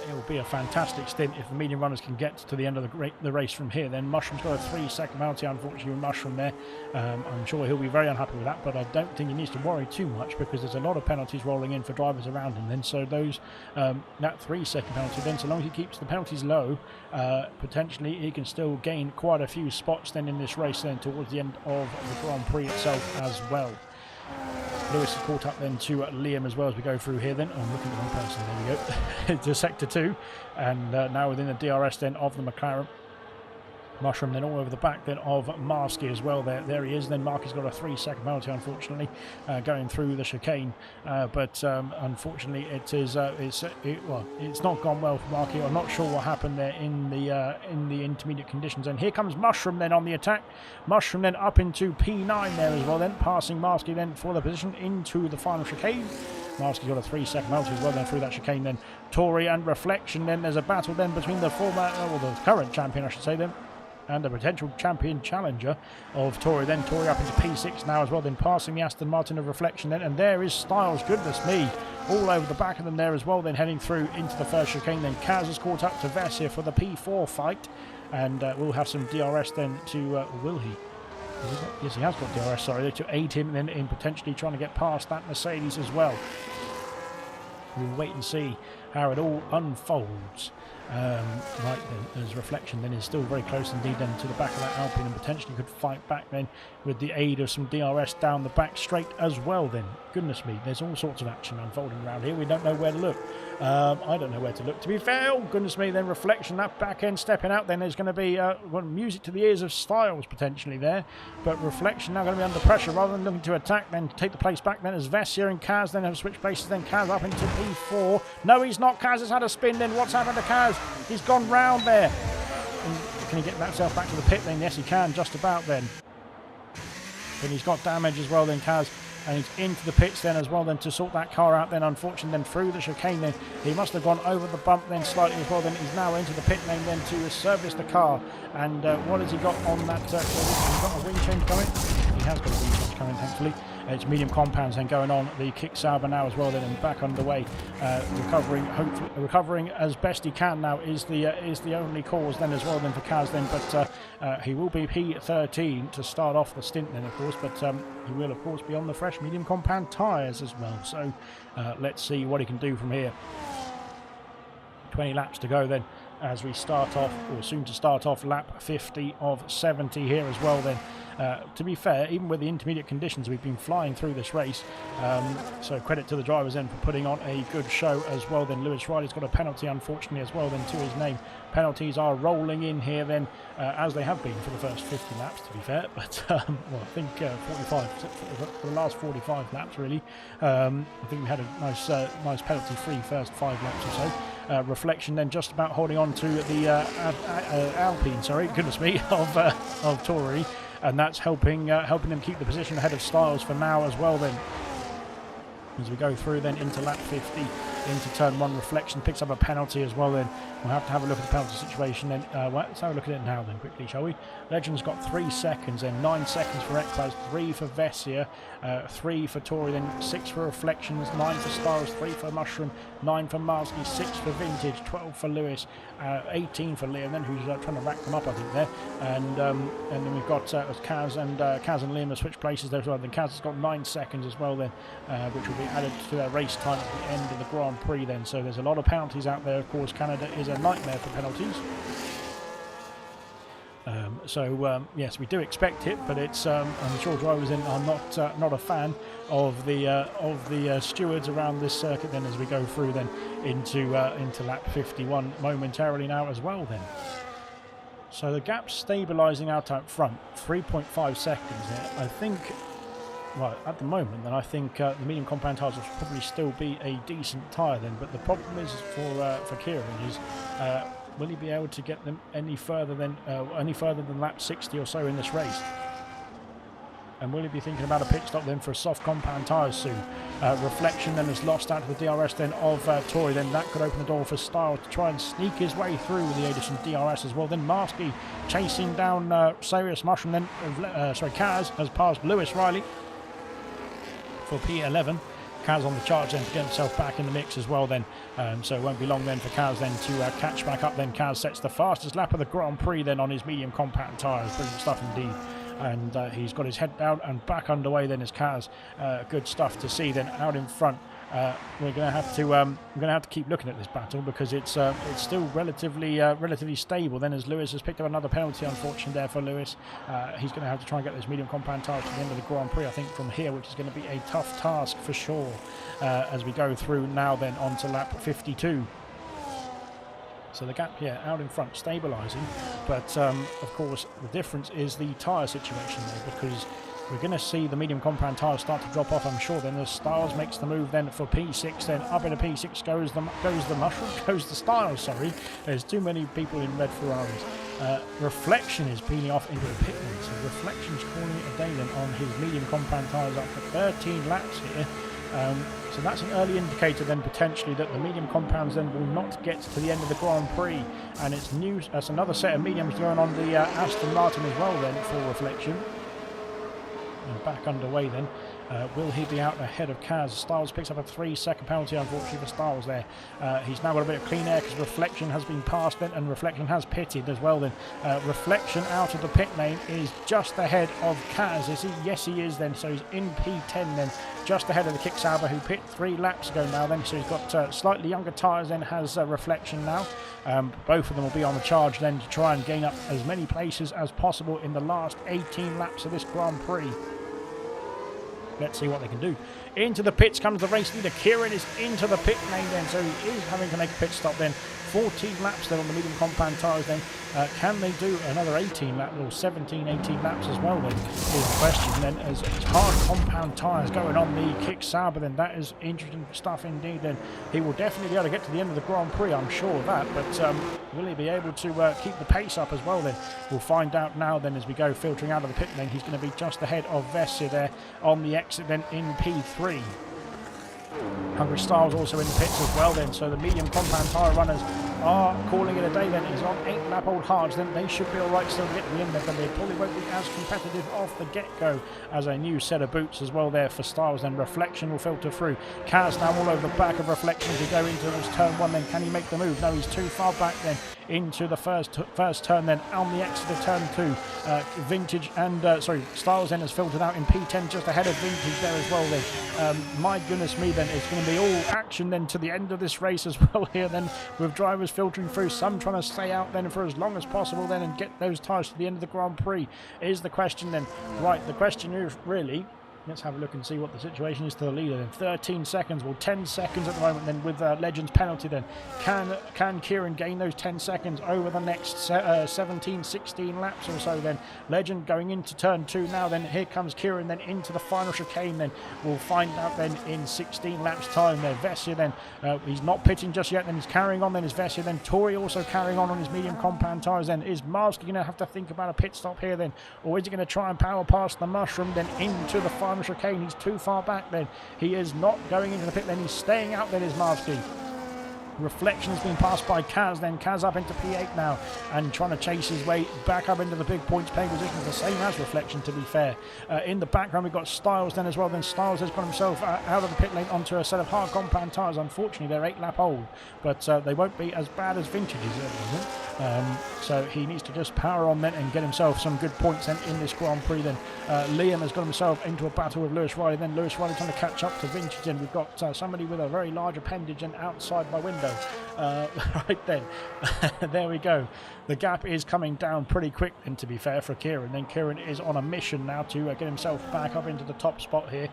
It will be a fantastic stint if the medium runners can get to the end of the race from here. Then Mushroom's got a 3-second penalty, unfortunately, with Mushroom there. I'm sure he'll be very unhappy with that, but I don't think he needs to worry too much because there's a lot of penalties rolling in for drivers around him then. So those that 3-second penalty then, so long as he keeps the penalties low, potentially he can still gain quite a few spots then in this race then towards the end of the Grand Prix itself as well. Lewis is caught up then to Liam as well as we go through here then. Oh, I'm looking at the wrong person. There we go. To sector 2. And now within the DRS then of the McLaren. Mushroom then all over the back then of Marsky as well. There he is. Then Marky's got a 3-second penalty, unfortunately, going through the chicane. But unfortunately, it's not gone well for Marky. I'm not sure what happened there in the intermediate conditions. And here comes Mushroom then on the attack. Mushroom then up into P9 there as well. Then passing Marsky then for the position into the final chicane. Marsky's got a 3-second penalty as well then through that chicane. Then Tory and Reflection. Then there's a battle then between the former, or the current champion, I should say then, and a potential champion challenger of Tory. Then Tory up into P6 now as well, then passing the Aston Martin of Reflection then, and there is Styles, goodness me, all over the back of them there as well, then heading through into the first chicane. Then Kaz is caught up to Vess here for the P4 fight, and we'll have some DRS then to, will he? Yes, he has got DRS, sorry, to aid him then in potentially trying to get past that Mercedes as well. We'll wait and see how it all unfolds. Right then, as Reflection then is still very close indeed then to the back of that Alpine, and potentially could fight back then with the aid of some DRS down the back straight as well then. Goodness me, there's all sorts of action unfolding around here. We don't know where to look. I don't know where to look, to be fair. Oh, goodness me, then Reflection, that back end stepping out, then there's going to be music to the ears of Styles potentially there, but Reflection now going to be under pressure rather than looking to attack, then take the place back then as Vessia and Kaz then have switched places. Then Kaz up into P4. No, he's not. Kaz has had a spin then. What's happened to Kaz? He's gone round there. And can he get himself back to the pit then? Yes, he can, just about then. But he's got damage as well then, Kaz. And he's into the pits then as well then to sort that car out then, unfortunately, then through the chicane then. He must have gone over the bump then slightly as well. Then he's now into the pit lane then to service the car. And what has he got on that? He's got a wing change coming. He has got a wing change coming, thankfully. It's medium compounds then going on. The kick Sauber now as well then, and back underway, recovering as best he can now is the only cause then as well then for Kaz then. But he will be P13 to start off the stint then, of course. But he will of course be on the fresh medium compound tyres as well. So let's see what he can do from here. 20 laps to go then, as we start off, or soon to start off, lap 50 of 70 here as well then. To be fair, even with the intermediate conditions, we've been flying through this race, so credit to the drivers then for putting on a good show as well then. Lewis Riley's got a penalty, unfortunately, as well then to his name. Penalties are rolling in here then, as they have been for the first 50 laps, to be fair, but well, I think 45 for the last 45 laps really. I think we had a nice penalty-free first 5 laps or so. Reflection then just about holding on to the Alpine, sorry, goodness me, of Tory, and that's helping them keep the position ahead of Styles for now as well then. As we go through then into lap 50, into turn 1, Reflection picks up a penalty as well then. We'll have to have a look at the penalty situation then. Let's have a look at it now then quickly, shall we? Legend's got 3 seconds then, 9 seconds for Ekpaz, 3 for Vessia, 3 for Tory, then 6 for Reflections, 9 for Styles, 3 for Mushroom, 9 for Marsky, 6 for Vintage, 12 for Lewis, 18 for Liam then, who's trying to rack them up I think there. And then we've got Kaz and Liam have switched places there as well. Then Kaz has got 9 seconds as well then, which will be added to their race time at the end of the Grand Prix then. So there's a lot of penalties out there. Of course, Canada is a nightmare for penalties. Yes, we do expect it, but it's I'm sure drivers are not a fan of the stewards around this circuit then, as we go through then into lap 51 momentarily now as well then. So the gap's stabilising out front, 3.5 seconds here. I think Well, at the moment, then I think the medium compound tyres will probably still be a decent tyre then. But the problem is for Kieran is will he be able to get them any further than lap 60 or so in this race? And will he be thinking about a pit stop then for soft compound tyres soon? Reflection then is lost out to the DRS then of Tory. Then that could open the door for Styles to try and sneak his way through with the aid of some DRS as well. Then Marsky chasing down Serious Mushroom. Then Kaz has passed Lewis Riley for P11. Kaz on the charge then to get himself back in the mix as well then. So it won't be long then for Kaz then to catch back up. Then Kaz sets the fastest lap of the Grand Prix then on his medium compact tyres. Brilliant stuff indeed. And he's got his head down and back underway then as Kaz. Good stuff to see then out in front. We're going to have to keep looking at this battle because it's still relatively stable. Then as Lewis has picked up another penalty, unfortunately there for Lewis, he's going to have to try and get this medium compound tyres to the end of the Grand Prix, I think, from here, which is going to be a tough task for sure. As we go through now then onto lap 52. So the gap here out in front stabilising, but of course the difference is the tyre situation there, because we're going to see the medium compound tyres start to drop off, I'm sure. Then as Styles makes the move then for P6, then up into P6 goes the Styles, sorry. There's too many people in red Ferraris. Reflection is peeling off into the pit lane, so Reflection's calling it a day then on his medium compound tyres up for 13 laps here. So that's an early indicator then potentially that the medium compounds then will not get to the end of the Grand Prix, and it's news. That's another set of mediums going on the Aston Martin as well then for Reflection. And back underway then. Will he be out ahead of Kaz? Styles picks up a 3-second penalty, unfortunately, for Styles there. He's now got a bit of clean air because Reflection has been passed then, and Reflection has pitted as well then. Reflection out of the pit lane is just ahead of Kaz. Is he? Yes, he is then. So he's in P10 then, just ahead of the Kicksauber, who pit 3 laps ago now then. So he's got slightly younger tyres than has Reflection now. Both of them will be on the charge then to try and gain up as many places as possible in the last 18 laps of this Grand Prix. Let's see what they can do. Into the pits comes the race leader. Kieran is into the pit lane then, so he is having to make a pit stop then. 14 laps then on the medium compound tyres then. Can they do another 18 laps or 17, 18 laps as well then is the question then, as hard compound tyres going on the Kicksauber then. That is interesting stuff indeed then. He will definitely be able to get to the end of the Grand Prix, I'm sure of that, but will he be able to keep the pace up as well then? We'll find out now then as we go filtering out of the pit lane. He's going to be just ahead of Vessi there on the exit then in P3. Hungry Styles also in the pits as well then, so the medium compound tyre runners are calling it a day then. He's on 8-lap-old hards, then they should be alright still to get to the end of them. They probably won't be as competitive off the get-go as a new set of boots as well there for Styles. Then Reflection will filter through. Kaz now all over the back of Reflection to go into this turn 1 then. Can he make the move? No, he's too far back then into the first turn then on the exit of turn 2. Vintage and Styles then has filtered out in P10 just ahead of Vintage there as well then. My goodness me then, it's going to be all action then to the end of this race as well here then, with drivers filtering through, some trying to stay out then for as long as possible then and get those tyres to the end of the Grand Prix is the question then. Right, the question is really, let's have a look and see what the situation is to the leader then. 13 seconds, well 10 seconds at the moment then with Legend's penalty then. Can Kieran gain those 10 seconds over the next 17, 16 laps or so then? Legend going into turn 2 now then. Here comes Kieran then into the final chicane then. We'll find out then in 16 laps time there. Vessia then, he's not pitting just yet then. He's carrying on then is Vessia then. Tory also carrying on his medium compound tyres then. Is Marsky going to have to think about a pit stop here then? Or is he going to try and power past the Mushroom then into the final chicane? He's too far back then. He is not going into the pit lane. He's staying out then is Marsky. Reflection has been passed by Kaz, then Kaz up into P8 now and trying to chase his way back up into the big points paying positions, the same as Reflection to be fair. In the background we've got Styles then as well. Then Styles has got himself out of the pit lane onto a set of hard compound tyres. Unfortunately they're 8-lap old, but they won't be as bad as Vintage's at the moment. So he needs to just power on then and get himself some good points then in this Grand Prix then. Liam has got himself into a battle with Lewis Riley, then Lewis Riley trying to catch up to Vintage, and we've got somebody with a very large appendage and outside my window. Right then, there we go. The gap is coming down pretty quick then, to be fair, for Kieran. Then Kieran is on a mission now to get himself back up into the top spot here.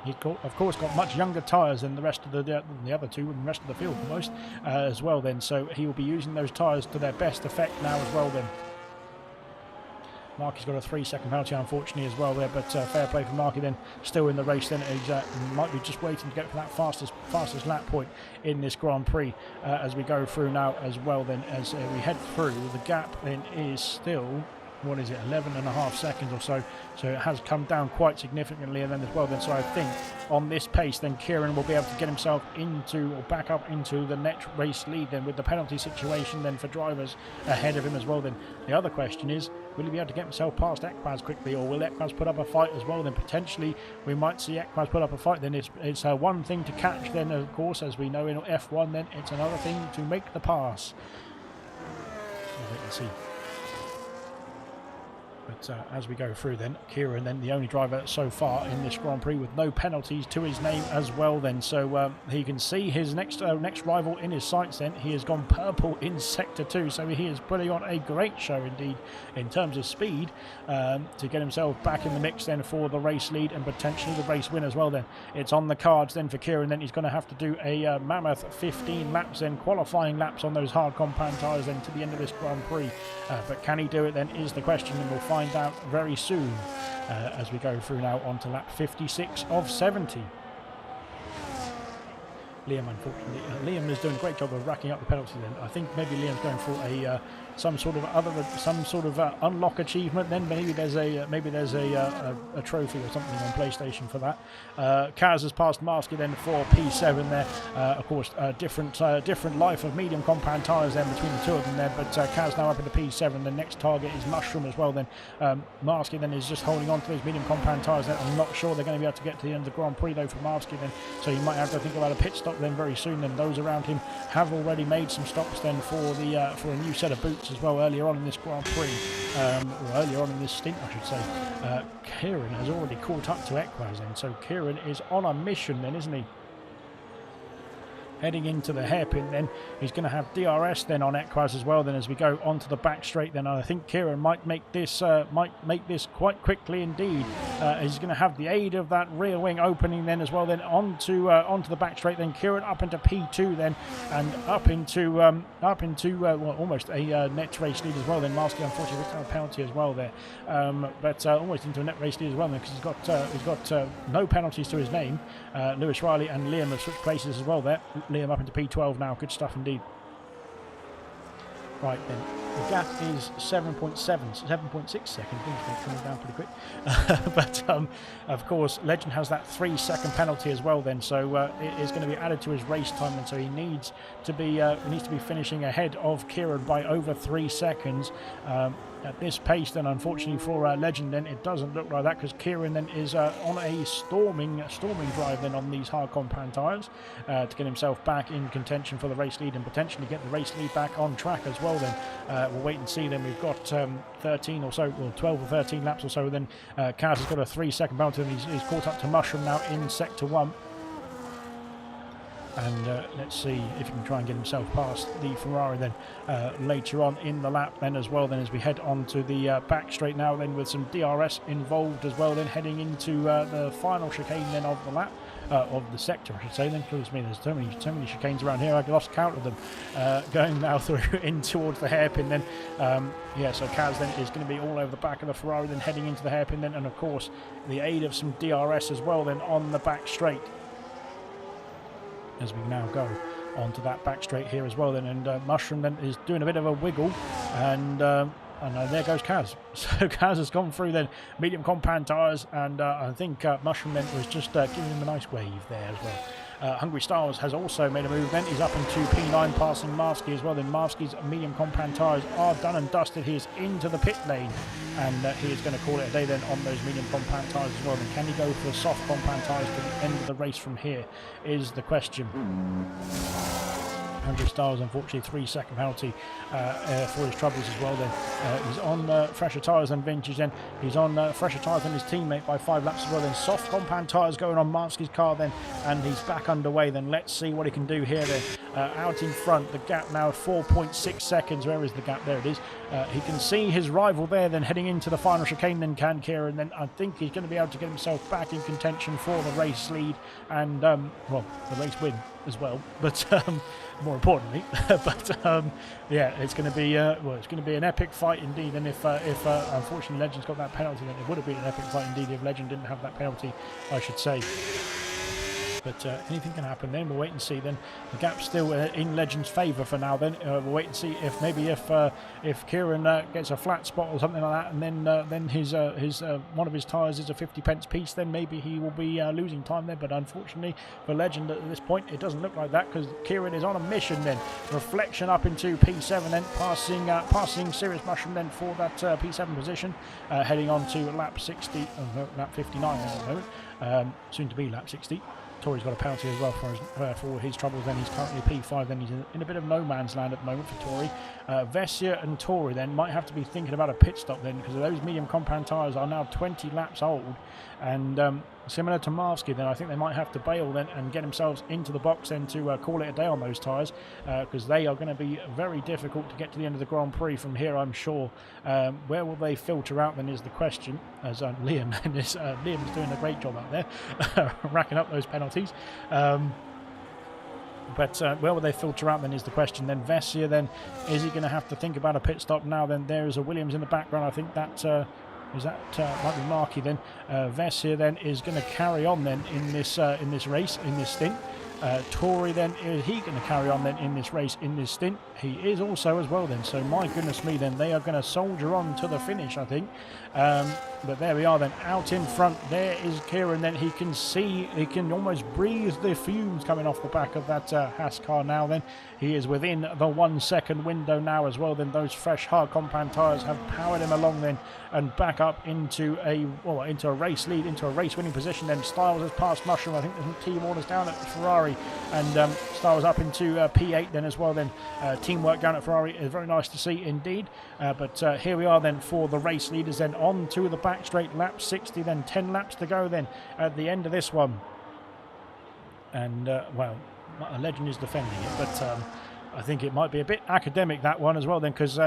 He's of course got much younger tyres than the rest of the other two and the rest of the field almost as well then, so he will be using those tyres to their best effect now as well then. Marky's got a 3-second penalty, unfortunately, as well there, but fair play for Marky then, still in the race then. He might be just waiting to get for that fastest lap point in this Grand Prix as we go through now as well then. As we head through, the gap then is still, what is it, 11.5 seconds or so, so it has come down quite significantly. And then as well then, so I think on this pace then Kieran will be able to get himself into, or back up into, the next race lead then, with the penalty situation then for drivers ahead of him as well then. The other question is, will he be able to get himself past Ekbaz quickly, or will Ekbaz put up a fight as well? Then potentially we might see Ekbaz put up a fight. Then it's one thing to catch then, of course, as we know in F1, then it's another thing to make the pass. Let's see. But as we go through then, Kieran then the only driver so far in this Grand Prix with no penalties to his name as well then. So he can see his next rival in his sights then. He has gone purple in Sector 2, so he is putting on a great show indeed in terms of speed to get himself back in the mix then for the race lead and potentially the race win as well then. It's on the cards then for Kieran. Then he's going to have to do a mammoth 15 laps then, qualifying laps on those hard compound tyres then to the end of this Grand Prix. But can he do it then is the question, and we'll find out very soon as we go through now onto lap 56 of 70. Liam, unfortunately, Liam is doing a great job of racking up the penalties. Then I think maybe Liam's going for a some sort of unlock achievement. Then maybe there's a trophy or something on PlayStation for that. Kaz has passed Marsky then for P7 there. Of course, different life of medium compound tyres then between the two of them there. But Kaz now up into P7. The next target is Mushroom as well. Then Marsky then is just holding on to those medium compound tyres. Then I'm not sure they're going to be able to get to the end of the Grand Prix though for Marsky then. So he might have to think about a pit stop then very soon. Then those around him have already made some stops then for a new set of boots as well earlier on in this Grand Prix, or earlier on in this stint I should say. Kieran has already caught up to Ekbaz then, so Kieran is on a mission then, isn't he? Heading into the hairpin then, he's going to have DRS then on Ekbaz as well then as we go onto the back straight then. I think Kieran might make this quite quickly indeed. He's going to have the aid of that rear wing opening then as well then onto the back straight then. Kieran up into P2 then, and up into well, almost a net race lead as well then. Marsky unfortunately got a penalty as well there, but almost into a net race lead as well then, because he's got no penalties to his name. Lewis Riley and Liam have switched places as well there. Liam up into P12 now. Good stuff indeed. Right then, the gap is 7.6 seconds. Things coming down pretty quick. But of course, Legend has that 3-second penalty as well. Then, so it is going to be added to his race time, and so he needs to be finishing ahead of Kieran by over 3 seconds. At this pace then, unfortunately for Legend then, it doesn't look like that, because Kieran then is on a storming drive then on these hard compound tyres to get himself back in contention for the race lead and potentially get the race lead back on track as well then. We'll wait and see then. We've got 13 or so, well 12 or 13 laps or so then. Kaz has got a 3-second penalty and he's caught up to Mushroom now in Sector 1. And let's see if he can try and get himself past the Ferrari then later on in the lap then as well then, as we head on to the back straight now then, with some DRS involved as well then, heading into the final chicane then of the lap, of the sector I should say then. Because I mean, there's too many chicanes around here, I've lost count of them. Going now through in towards the hairpin then. Yeah, so Kaz then is going to be all over the back of the Ferrari then, heading into the hairpin then, and of course the aid of some DRS as well then on the back straight, as we now go onto that back straight here as well then. And Mushroom then is doing a bit of a wiggle, and there goes Kaz. So Kaz has gone through then medium compound tyres, and I think Mushroom then was just giving him a nice wave there as well. Hungry Stars has also made a move then. He's up into P9, passing Marsky as well. Then Marsky's medium compound tyres are done and dusted. He is into the pit lane, and he is going to call it a day then on those medium compound tyres as well. Then can he go for soft compound tyres to the end of the race from here is the question. 100 stars, unfortunately, 3-second penalty for his troubles as well then. He's on fresher tyres than Vintage then. He's on fresher tyres than his teammate by 5 laps as well then. Soft compound tyres going on Marsky's car then, and he's back underway then. Let's see what he can do here then. Out in front, the gap now 4.6 seconds. Where is the gap? There it is. He can see his rival there then, heading into the final chicane then, can Kieran. Then I think he's going to be able to get himself back in contention for the race lead and, well, the race win as well. But more importantly. But yeah, it's going to be well, it's going to be an epic fight indeed. And if unfortunately Legend's got that penalty, then it would have been an epic fight indeed if Legend didn't have that penalty, I should say. But anything can happen then. We'll wait and see then. The gap's still in Legend's favour for now then. We'll wait and see if maybe if Kieran gets a flat spot or something like that, and then his one of his tyres is a 50p piece, then maybe he will be losing time there. But unfortunately for Legend at this point, it doesn't look like that, because Kieran is on a mission then. Reflection up into P7 then, passing Serious Mushroom then for that P7 position, heading on to lap 60, lap 59 at the moment, soon to be lap 60. Tori's got a penalty as well for his troubles. Then he's currently P5. Then he's in a bit of no man's land at the moment for Tori. Vessia and Tori then might have to be thinking about a pit stop then, because those medium compound tyres are now 20 laps old, and similar to Marvsky, then I think they might have to bail then and get themselves into the box then to call it a day on those tyres, because they are going to be very difficult to get to the end of the Grand Prix from here, I'm sure. Where will they filter out then is the question, as Liam's doing a great job out there racking up those penalties. But where will they filter out then is the question. Then Vessia, then is he going to have to think about a pit stop now? Then there is a Williams in the background. I think that might be Markey then. Vessia then is going to carry on then in this race, in this stint. Tori then, is he going to carry on then in this race, in this stint? He is also as well then. So my goodness me, then they are going to soldier on to the finish, I think. But there we are then, out in front. There is Kieran then. He can almost breathe the fumes coming off the back of that Haas car now then. He is within the 1 second window now as well. Then those fresh hard compound tyres have powered him along then and back up into a race lead, into a race winning position. Then Styles has passed Mushroom. I think there's team orders down at Ferrari, and Styles up into P8 then as well. Then teamwork down at Ferrari is very nice to see indeed. But here we are then for the race leaders then on to the back straight, lap 60, then 10 laps to go then at the end of this one. And well, a Legend is defending it, but I think it might be a bit academic, that one as well then, because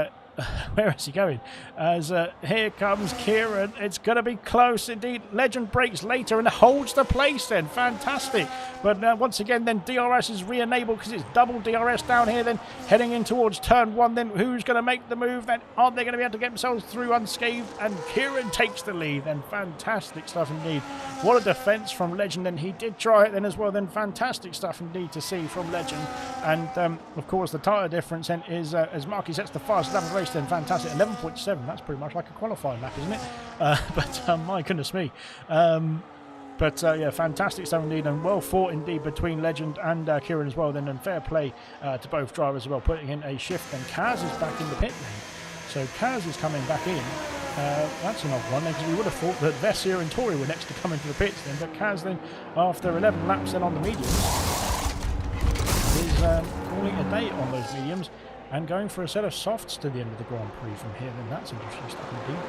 where is he going? As here comes Kieran. It's going to be close indeed. Legend breaks later and holds the place then. Fantastic. But once again then DRS is re-enabled, because it's double DRS down here then, heading in towards turn 1 then. Who's going to make the move then? Aren't they going to be able to get themselves through unscathed? And Kieran takes the lead then. Fantastic stuff indeed. What a defence from Legend, and he did try it then as well then. Fantastic stuff indeed to see from Legend. And of course the tyre difference then is, as Markey sets the fastest lap of the race then, fantastic, 11.7. That's pretty much like a qualifying lap, isn't it? But my goodness me. But yeah, fantastic stuff indeed, and well fought indeed between Legend and Kieran as well then, and fair play to both drivers as well, putting in a shift. And Kaz is back in the pit lane, so Kaz is coming back in. That's an odd one, because we would have thought that Vessia and Tori were next to come into the pits then, but Kaz then, after 11 laps then on the mediums, is calling a day on those mediums and going for a set of softs to the end of the Grand Prix from here. Then that's interesting stuff indeed.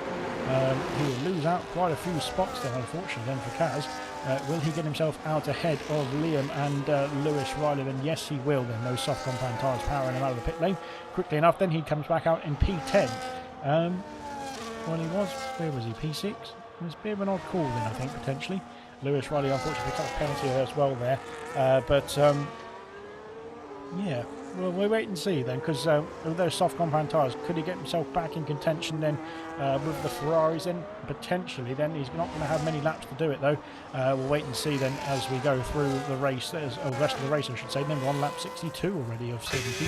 He will lose out quite a few spots then, unfortunately, then for Kaz. Will he get himself out ahead of Liam and Lewis Riley? Then yes, he will then. Those soft compound tyres powering him out of the pit lane. Quickly enough then, he comes back out in P10. Well, he was, where was he, P6? It was a bit of an odd call then, I think, potentially. Lewis Riley unfortunately got a penalty as well there. Yeah, well, we'll wait and see then, because with those soft compound tyres, could he get himself back in contention then with the Ferraris then? Potentially then. He's not going to have many laps to do it though. We'll wait and see then as we go through the race, the rest of the race I should say. Then we're on lap 62 already of 70.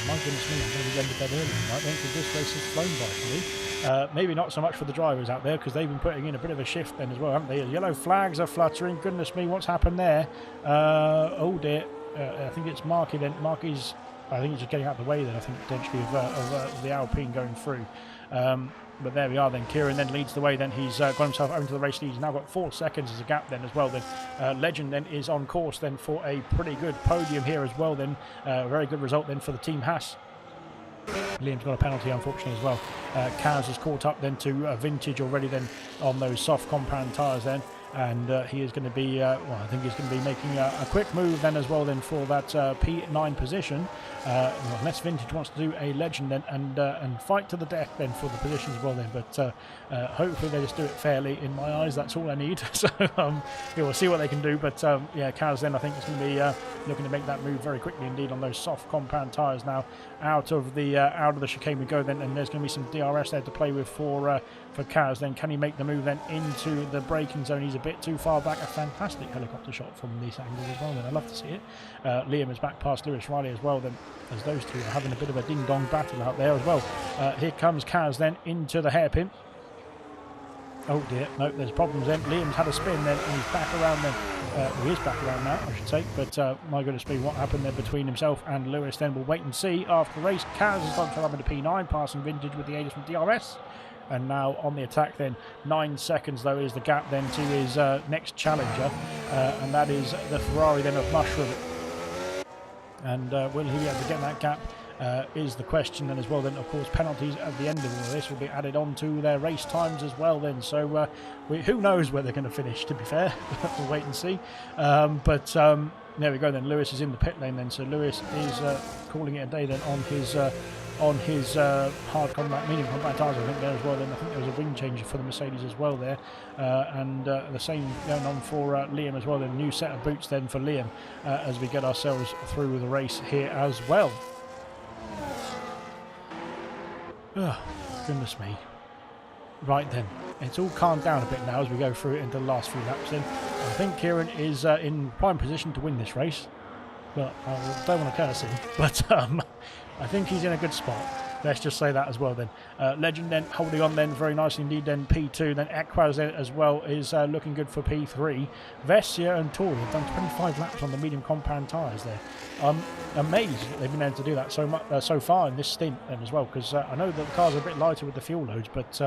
My goodness me, I'm going to be going to bed early tonight then, because this race has flown by for me. Maybe not so much for the drivers out there, because they've been putting in a bit of a shift then as well, haven't they? Yellow flags are fluttering. Goodness me, what's happened there? Oh dear. I think it's Markey then. Markey's, I think he's just getting out of the way then, I think, potentially of the Alpine going through. But there we are then. Kieran then leads the way then. He's got himself out into the race lead. He's now got 4 seconds as a gap then as well then. Legend then is on course then for a pretty good podium here as well then. Very good result then for the Team Haas. Liam's got a penalty unfortunately as well. Kaz has caught up then to Vintage already then on those soft compound tyres then. and he is going to be, well, I think he's going to be making a quick move then as well then for that P9 position, well, unless Vintage wants to do a legend then and fight to the death then for the position as well then, but hopefully they just do it fairly. In my eyes, that's all I need. So yeah, we'll see what they can do, but yeah, Kaz then I think is going to be looking to make that move very quickly indeed on those soft compound tyres now. Out of the chicane we go then, and there's going to be some DRS there to play with for Kaz. Then can he make the move then into the braking zone? He's a bit too far back. A fantastic helicopter shot from this angle as well then. I love to see it. Liam is back past Lewis Riley as well then, as those two are having a bit of a ding-dong battle out there as well. Here comes Kaz then into the hairpin. Oh dear, no, there's problems then. Liam's had a spin then, and he's back around then. He is back around now, I should say, but my goodness me, what happened there between himself and Lewis then, we'll wait and see. After the race, Kaz has gone up into P9, passing Vintage with the aid from DRS. And now on the attack then, 9 seconds though is the gap then to his next challenger, and that is the Ferrari then of Mushroom. And will he be able to get that gap? Is the question then as well. Then of course penalties at the end of all of this will be added on to their race times as well then, so who knows where they're going to finish, to be fair. We'll wait and see, but there we go then. Lewis is in the pit lane then, so Lewis is calling it a day then on his hard combat, medium combat tyres I think there as well then. I think there was a wing changer for the Mercedes as well there, and the same going on for Liam as well then. A new set of boots then for Liam as we get ourselves through the race here as well. Oh, goodness me. Right then, it's all calmed down a bit now as we go through it into the last few laps then. I think Kieran is in prime position to win this race, but I don't want to curse him, but I think he's in a good spot. Let's just say that as well then. Legend then holding on then very nicely indeed then P2. Then Equaz then as well is looking good for P3. Vessia and Tori have done 25 laps on the medium compound tyres there. I'm amazed that they've been able to do that so much so far in this stint then as well, because I know that the cars are a bit lighter with the fuel loads, but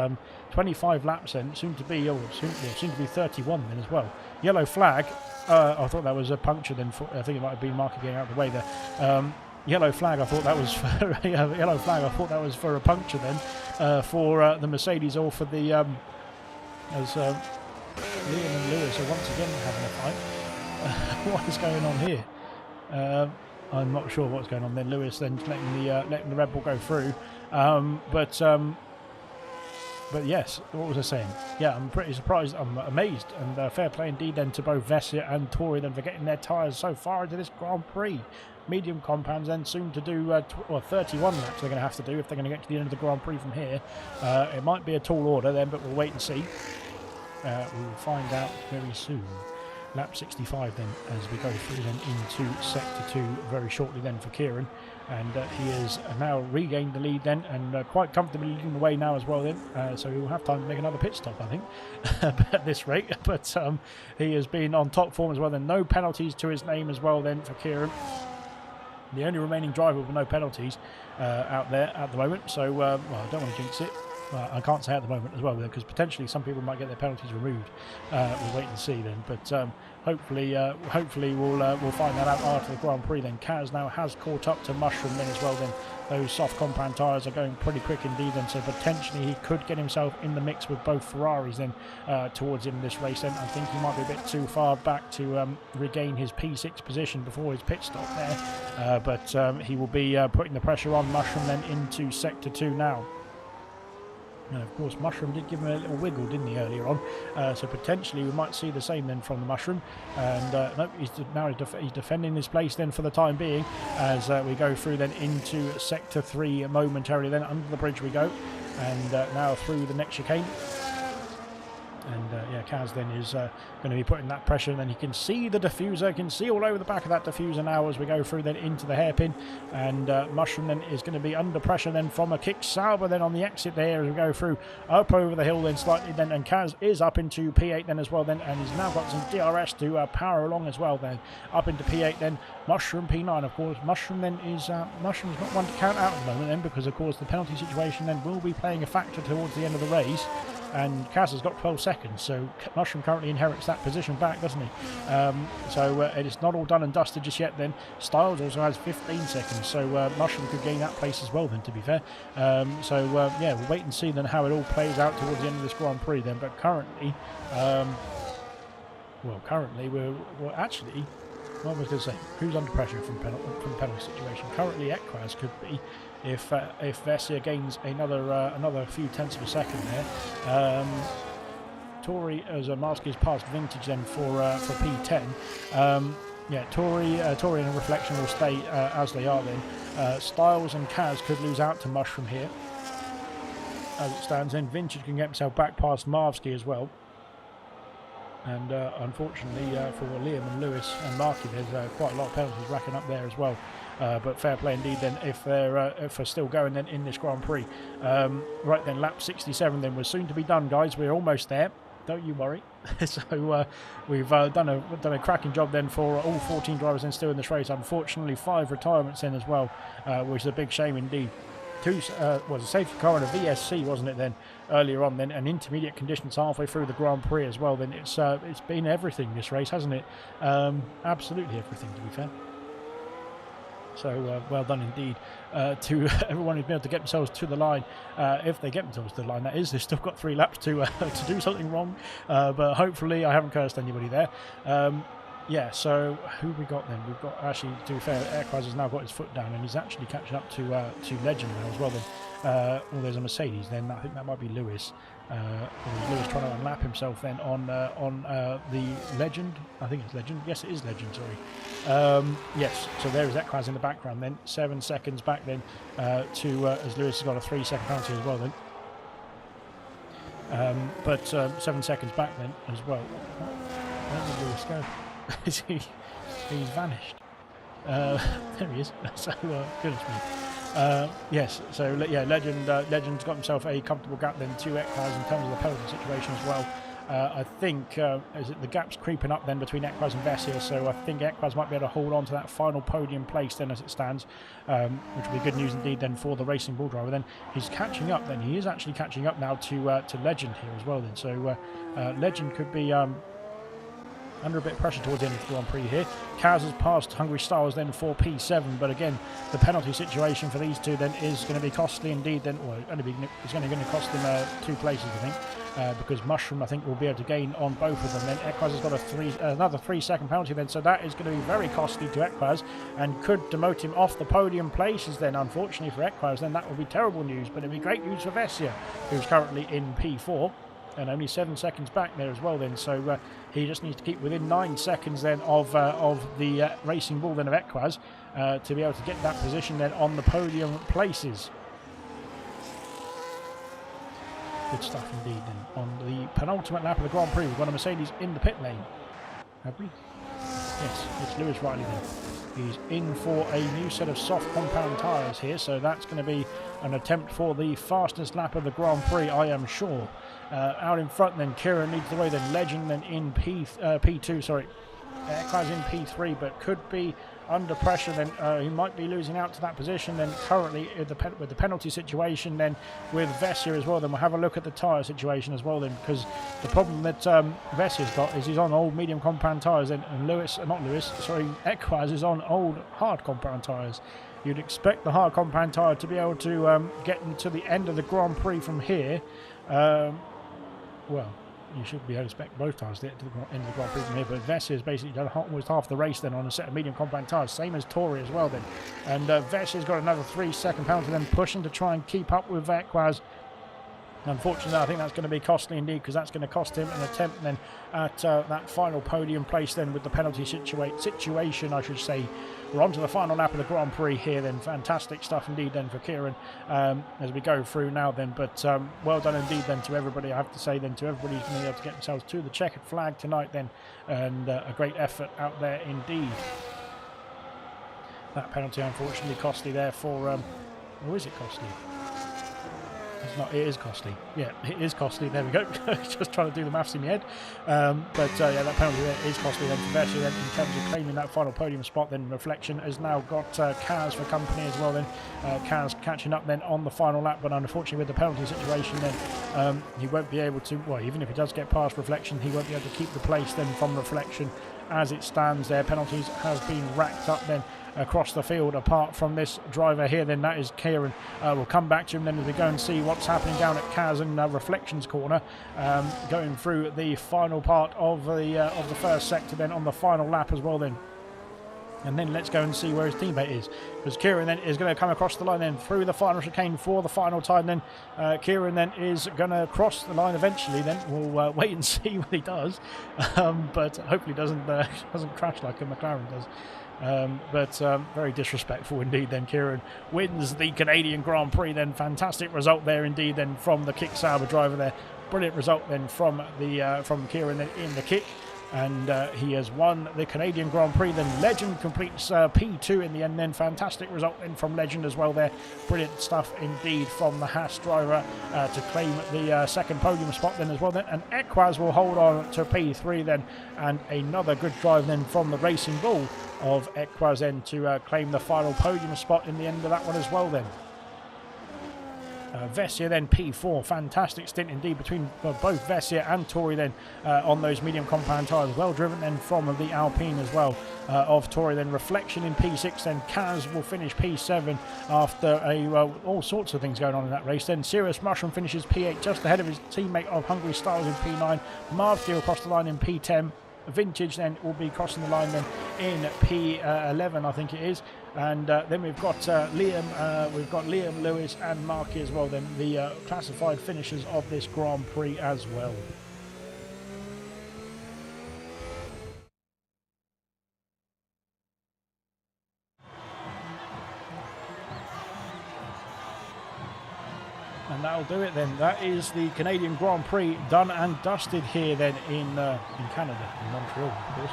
25 laps then soon to be 31 then as well. Yellow flag. I thought that was a puncture then. I think it might have been Marky getting out of the way there. Yellow flag. I thought that was for yellow flag. I thought that was for a puncture then for the Mercedes, or for the as Liam and Lewis are once again having a fight. What is going on here? I'm not sure what's going on. Then Lewis then letting the Red Bull go through, But yes, what was I saying? Yeah, I'm pretty surprised. I'm amazed, and fair play indeed then to both Vessia and Tori then for getting their tyres so far into this Grand Prix. Medium compounds then soon to do 31 laps they're going to have to do if they're going to get to the end of the Grand Prix from here. It might be a tall order then, but we'll wait and see. We will find out very soon. Lap 65 then as we go through then into Sector 2 very shortly then for Kieran, and he has now regained the lead then, and quite comfortably leading the way now as well then, so he will have time to make another pit stop I think at this rate, but he has been on top form as well then. No penalties to his name as well then for Kieran, the only remaining driver with no penalties out there at the moment, so well, I don't want to jinx it. I can't say at the moment as well, because potentially some people might get their penalties removed. We'll wait and see then, but hopefully we'll find that out after the Grand Prix then. Kaz now has caught up to Mushroom then as well then. Those soft compound tyres are going pretty quick indeed then, so potentially he could get himself in the mix with both Ferraris then towards the end of this race then. I think he might be a bit too far back to regain his P6 position before his pit stop there, but he will be putting the pressure on Mushroom then into Sector 2 now. And of course Mushroom did give him a little wiggle, didn't he, earlier on, so potentially we might see the same then from the Mushroom, and no, he's defending his place then for the time being as we go through then into Sector 3 momentarily then. Under the bridge we go, and now through the next chicane. And yeah, Kaz then is going to be putting that pressure, and then you can see the diffuser, you can see all over the back of that diffuser now as we go through then into the hairpin, and Mushroom then is going to be under pressure then from a kick Sauber then on the exit there as we go through up over the hill then slightly then, and Kaz is up into P8 then as well then, and he's now got some DRS to power along as well then, up into P8 then. Mushroom P9 of course. Mushroom then is Mushroom's not one to count out at the moment then, because of course the penalty situation then will be playing a factor towards the end of the race, and Kaz has got 12 seconds, so Mushroom currently inherits that position back, doesn't he? So it is not all done and dusted just yet then. Styles also has 15 seconds, so Mushroom could gain that place as well then, to be fair. Yeah, we'll wait and see then how it all plays out towards the end of this Grand Prix then, but currently well, currently we're actually, what was I going to say? Who's under pressure from penalty situation? Currently, Ekwaz could be, if Vessia gains another few tenths of a second there. Tory as a mask is past Vintage then for P10. Yeah, Tory and Reflection will stay as they are then. Styles and Kaz could lose out to Mushroom here. As it stands, then Vintage can get himself back past Marvsky as well. And unfortunately for Liam and Lewis and Marky, there's quite a lot of penalties racking up there as well. But fair play indeed then if they're still going then in this Grand Prix. Right then, lap 67 then was soon to be done, guys. We're almost there. Don't you worry. So we've done a cracking job then for all 14 drivers then still in this race. Unfortunately, 5 retirements in as well, which is a big shame indeed. Was a safety car and a VSC, wasn't it then, earlier on then, and intermediate conditions halfway through the Grand Prix as well. Then it's been everything this race, hasn't it? Absolutely everything, to be fair. So well done indeed to everyone who's been able to get themselves to the line. If they get themselves to the line, that is, they've still got 3 laps to do something wrong. But hopefully I haven't cursed anybody there. Yeah, so who we got then? We've got, actually, to be fair, Ekwaz has now got his foot down and he's actually catching up to Legend now as well then. Well, there's a Mercedes then, I think that might be Lewis. Lewis trying to unlap himself then on the Legend. I think it's Legend. Yes, it is Legend, sorry. Yes, so there is Ekwaz in the background then. 7 seconds back then as Lewis has got a 3-second penalty as well then. But 7 seconds back then as well. Where did Lewis go? He's vanished. There he is. So goodness me. Yes, so yeah, Legend's got himself a comfortable gap then to Ekwaz in terms of the penalty situation as well. I think the gap's creeping up then between Ekwaz and Vessia, so I think Ekwaz might be able to hold on to that final podium place then as it stands, which will be good news indeed then for the Racing Bull driver. Then he's catching up then. He is actually catching up now to Legend here as well then. So Legend could be under a bit of pressure towards the end of the Grand Prix here. Kaz has passed Hungry Styles then for P7, but again, the penalty situation for these two then is going to be costly indeed. Then, well, it's only going to cost them 2 places, I think, because Mushroom, I think, will be able to gain on both of them. Then Ekwaz has got another 3-second penalty then, so that is going to be very costly to Ekwaz and could demote him off the podium places then. Unfortunately for Ekwaz, then that would be terrible news, but it'd be great news for Vessia, who's currently in P4. And only 7 seconds back there as well then, so he just needs to keep within 9 seconds then of the Racing Bull then of Ekwaz to be able to get that position then on the podium places. Good stuff indeed then. On the penultimate lap of the Grand Prix, we've got a Mercedes in the pit lane. Have we? Yes, it's Lewis Riley then. He's in for a new set of soft compound tyres here, so that's going to be an attempt for the fastest lap of the Grand Prix, I am sure. Out in front then, Kieran leads the way, then Legend then in P2, sorry. Ekwaz in P3, but could be under pressure then. He might be losing out to that position then currently with the penalty situation then with Vessia as well. Then we'll have a look at the tyre situation as well then, because the problem that Vessia's got is he's on old medium compound tyres and Ekwaz is on old hard compound tyres. You'd expect the hard compound tyre to be able to get them to the end of the Grand Prix from here. Well, you should be able to expect both tyres to get to the end of the Grand Prix from here, but Vessia has basically done almost half the race then on a set of medium compound tyres, same as Tory as well then. And Vessia's got another 3-second penalty then, pushing to try and keep up with Ekwaz. Unfortunately, I think that's going to be costly indeed, because that's going to cost him an attempt then at that final podium place then with the penalty situation, I should say. We're on to the final lap of the Grand Prix here then. Fantastic stuff indeed then for Kieran as we go through now then. But well done indeed then to everybody, I have to say then, to everybody who's been able to get themselves to the checkered flag tonight then. And a great effort out there indeed. That penalty unfortunately costly there for... or is it costly? It's not. It is costly. Yeah, it is costly. There we go. Just trying to do the maths in my head. But yeah, that penalty there is costly then for Vessia then in terms of claiming that final podium spot. Then Reflection has now got Kaz for company as well then. Kaz catching up then on the final lap, but unfortunately with the penalty situation then he won't be able to, well, even if he does get past Reflection, he won't be able to keep the place then from Reflection. As it stands there, penalties have been racked up then across the field apart from this driver here. Then that is Kieran. We'll come back to him then as we go and see what's happening down at Kaz and Reflections corner, going through the final part of the first sector then on the final lap as well then. And then let's go and see where his teammate is, because Kieran then is going to come across the line then through the final chicane for the final time. Then Kieran then is going to cross the line eventually. Then we'll wait and see what he does, but hopefully doesn't crash like a McLaren does. Very disrespectful indeed. Then Kieran wins the Canadian Grand Prix. Then fantastic result there indeed. Then from the Kick Sauber driver there, brilliant result then from Kieran then in the kick. And he has won the Canadian Grand Prix. Then Legend completes P2 in the end. Then fantastic result then from Legend as well there. Brilliant stuff indeed from the Haas driver to claim the second podium spot then as well. Then and Equaz will hold on to P3 then, and another good drive then from the Racing Bull of Equaz then to claim the final podium spot in the end of that one as well then. Vessia then P4, fantastic stint indeed between both Vessia and Tori then on those medium compound tyres, well driven then from the Alpine as well of Tori. Then Reflection in P6, then Kaz will finish P7 after all sorts of things going on in that race. Then Serious Mushroom finishes P8 just ahead of his teammate of Hungry Styles in P9. Marvsky will cross the line in P10. Vintage then will be crossing the line then in P11 I think it is, and then we've got Liam Lewis and Marky as well then, the classified finishers of this Grand Prix as well. And that'll do it then. That is the Canadian Grand Prix done and dusted here then in Canada, in Montreal of course.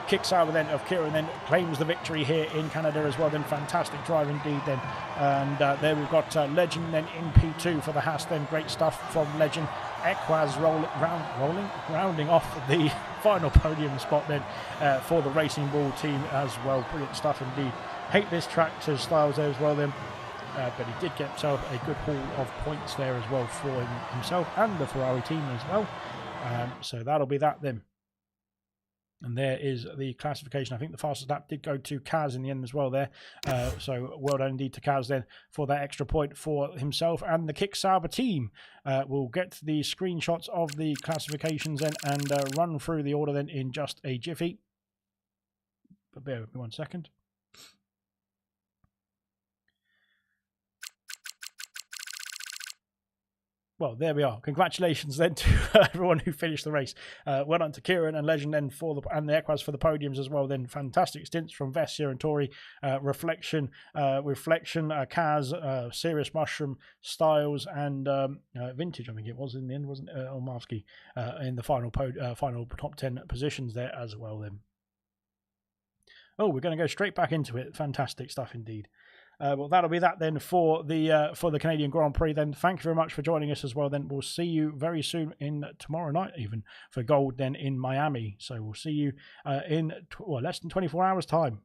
Kicks out then of Kieran then claims the victory here in Canada as well then. Fantastic drive indeed then. And there we've got Legend then in P2 for the Haas then. Great stuff from Legend. Equaz rounding off the final podium spot then for the Racing Bull team as well. Brilliant stuff indeed. Hate this track, says Styles there as well then. But he did get himself a good haul of points there as well for himself and the Ferrari team as well. So that'll be that then. And there is the classification. I think the fastest lap did go to Kaz in the end as well there. So well done indeed to Kaz then for that extra point for himself and the Kick Sauber team. We'll get the screenshots of the classifications then and run through the order then in just a jiffy. But bear with me 1 second. Well, there we are. Congratulations then to everyone who finished the race. Well done to Kieran and Legend then and the Equaz for the podiums as well. Then fantastic stints from Vessia and Tori, Reflection, Kaz, Serious Mushroom, Styles, and Vintage. I think it was in the end, wasn't it? Olmavsky in the final top 10 positions there as well. Then. Oh, we're going to go straight back into it. Fantastic stuff indeed. Well, that'll be that then for the Canadian Grand Prix. Then thank you very much for joining us as well. Then we'll see you very soon in tomorrow night even for gold then in Miami. So we'll see you in less than 24 hours time.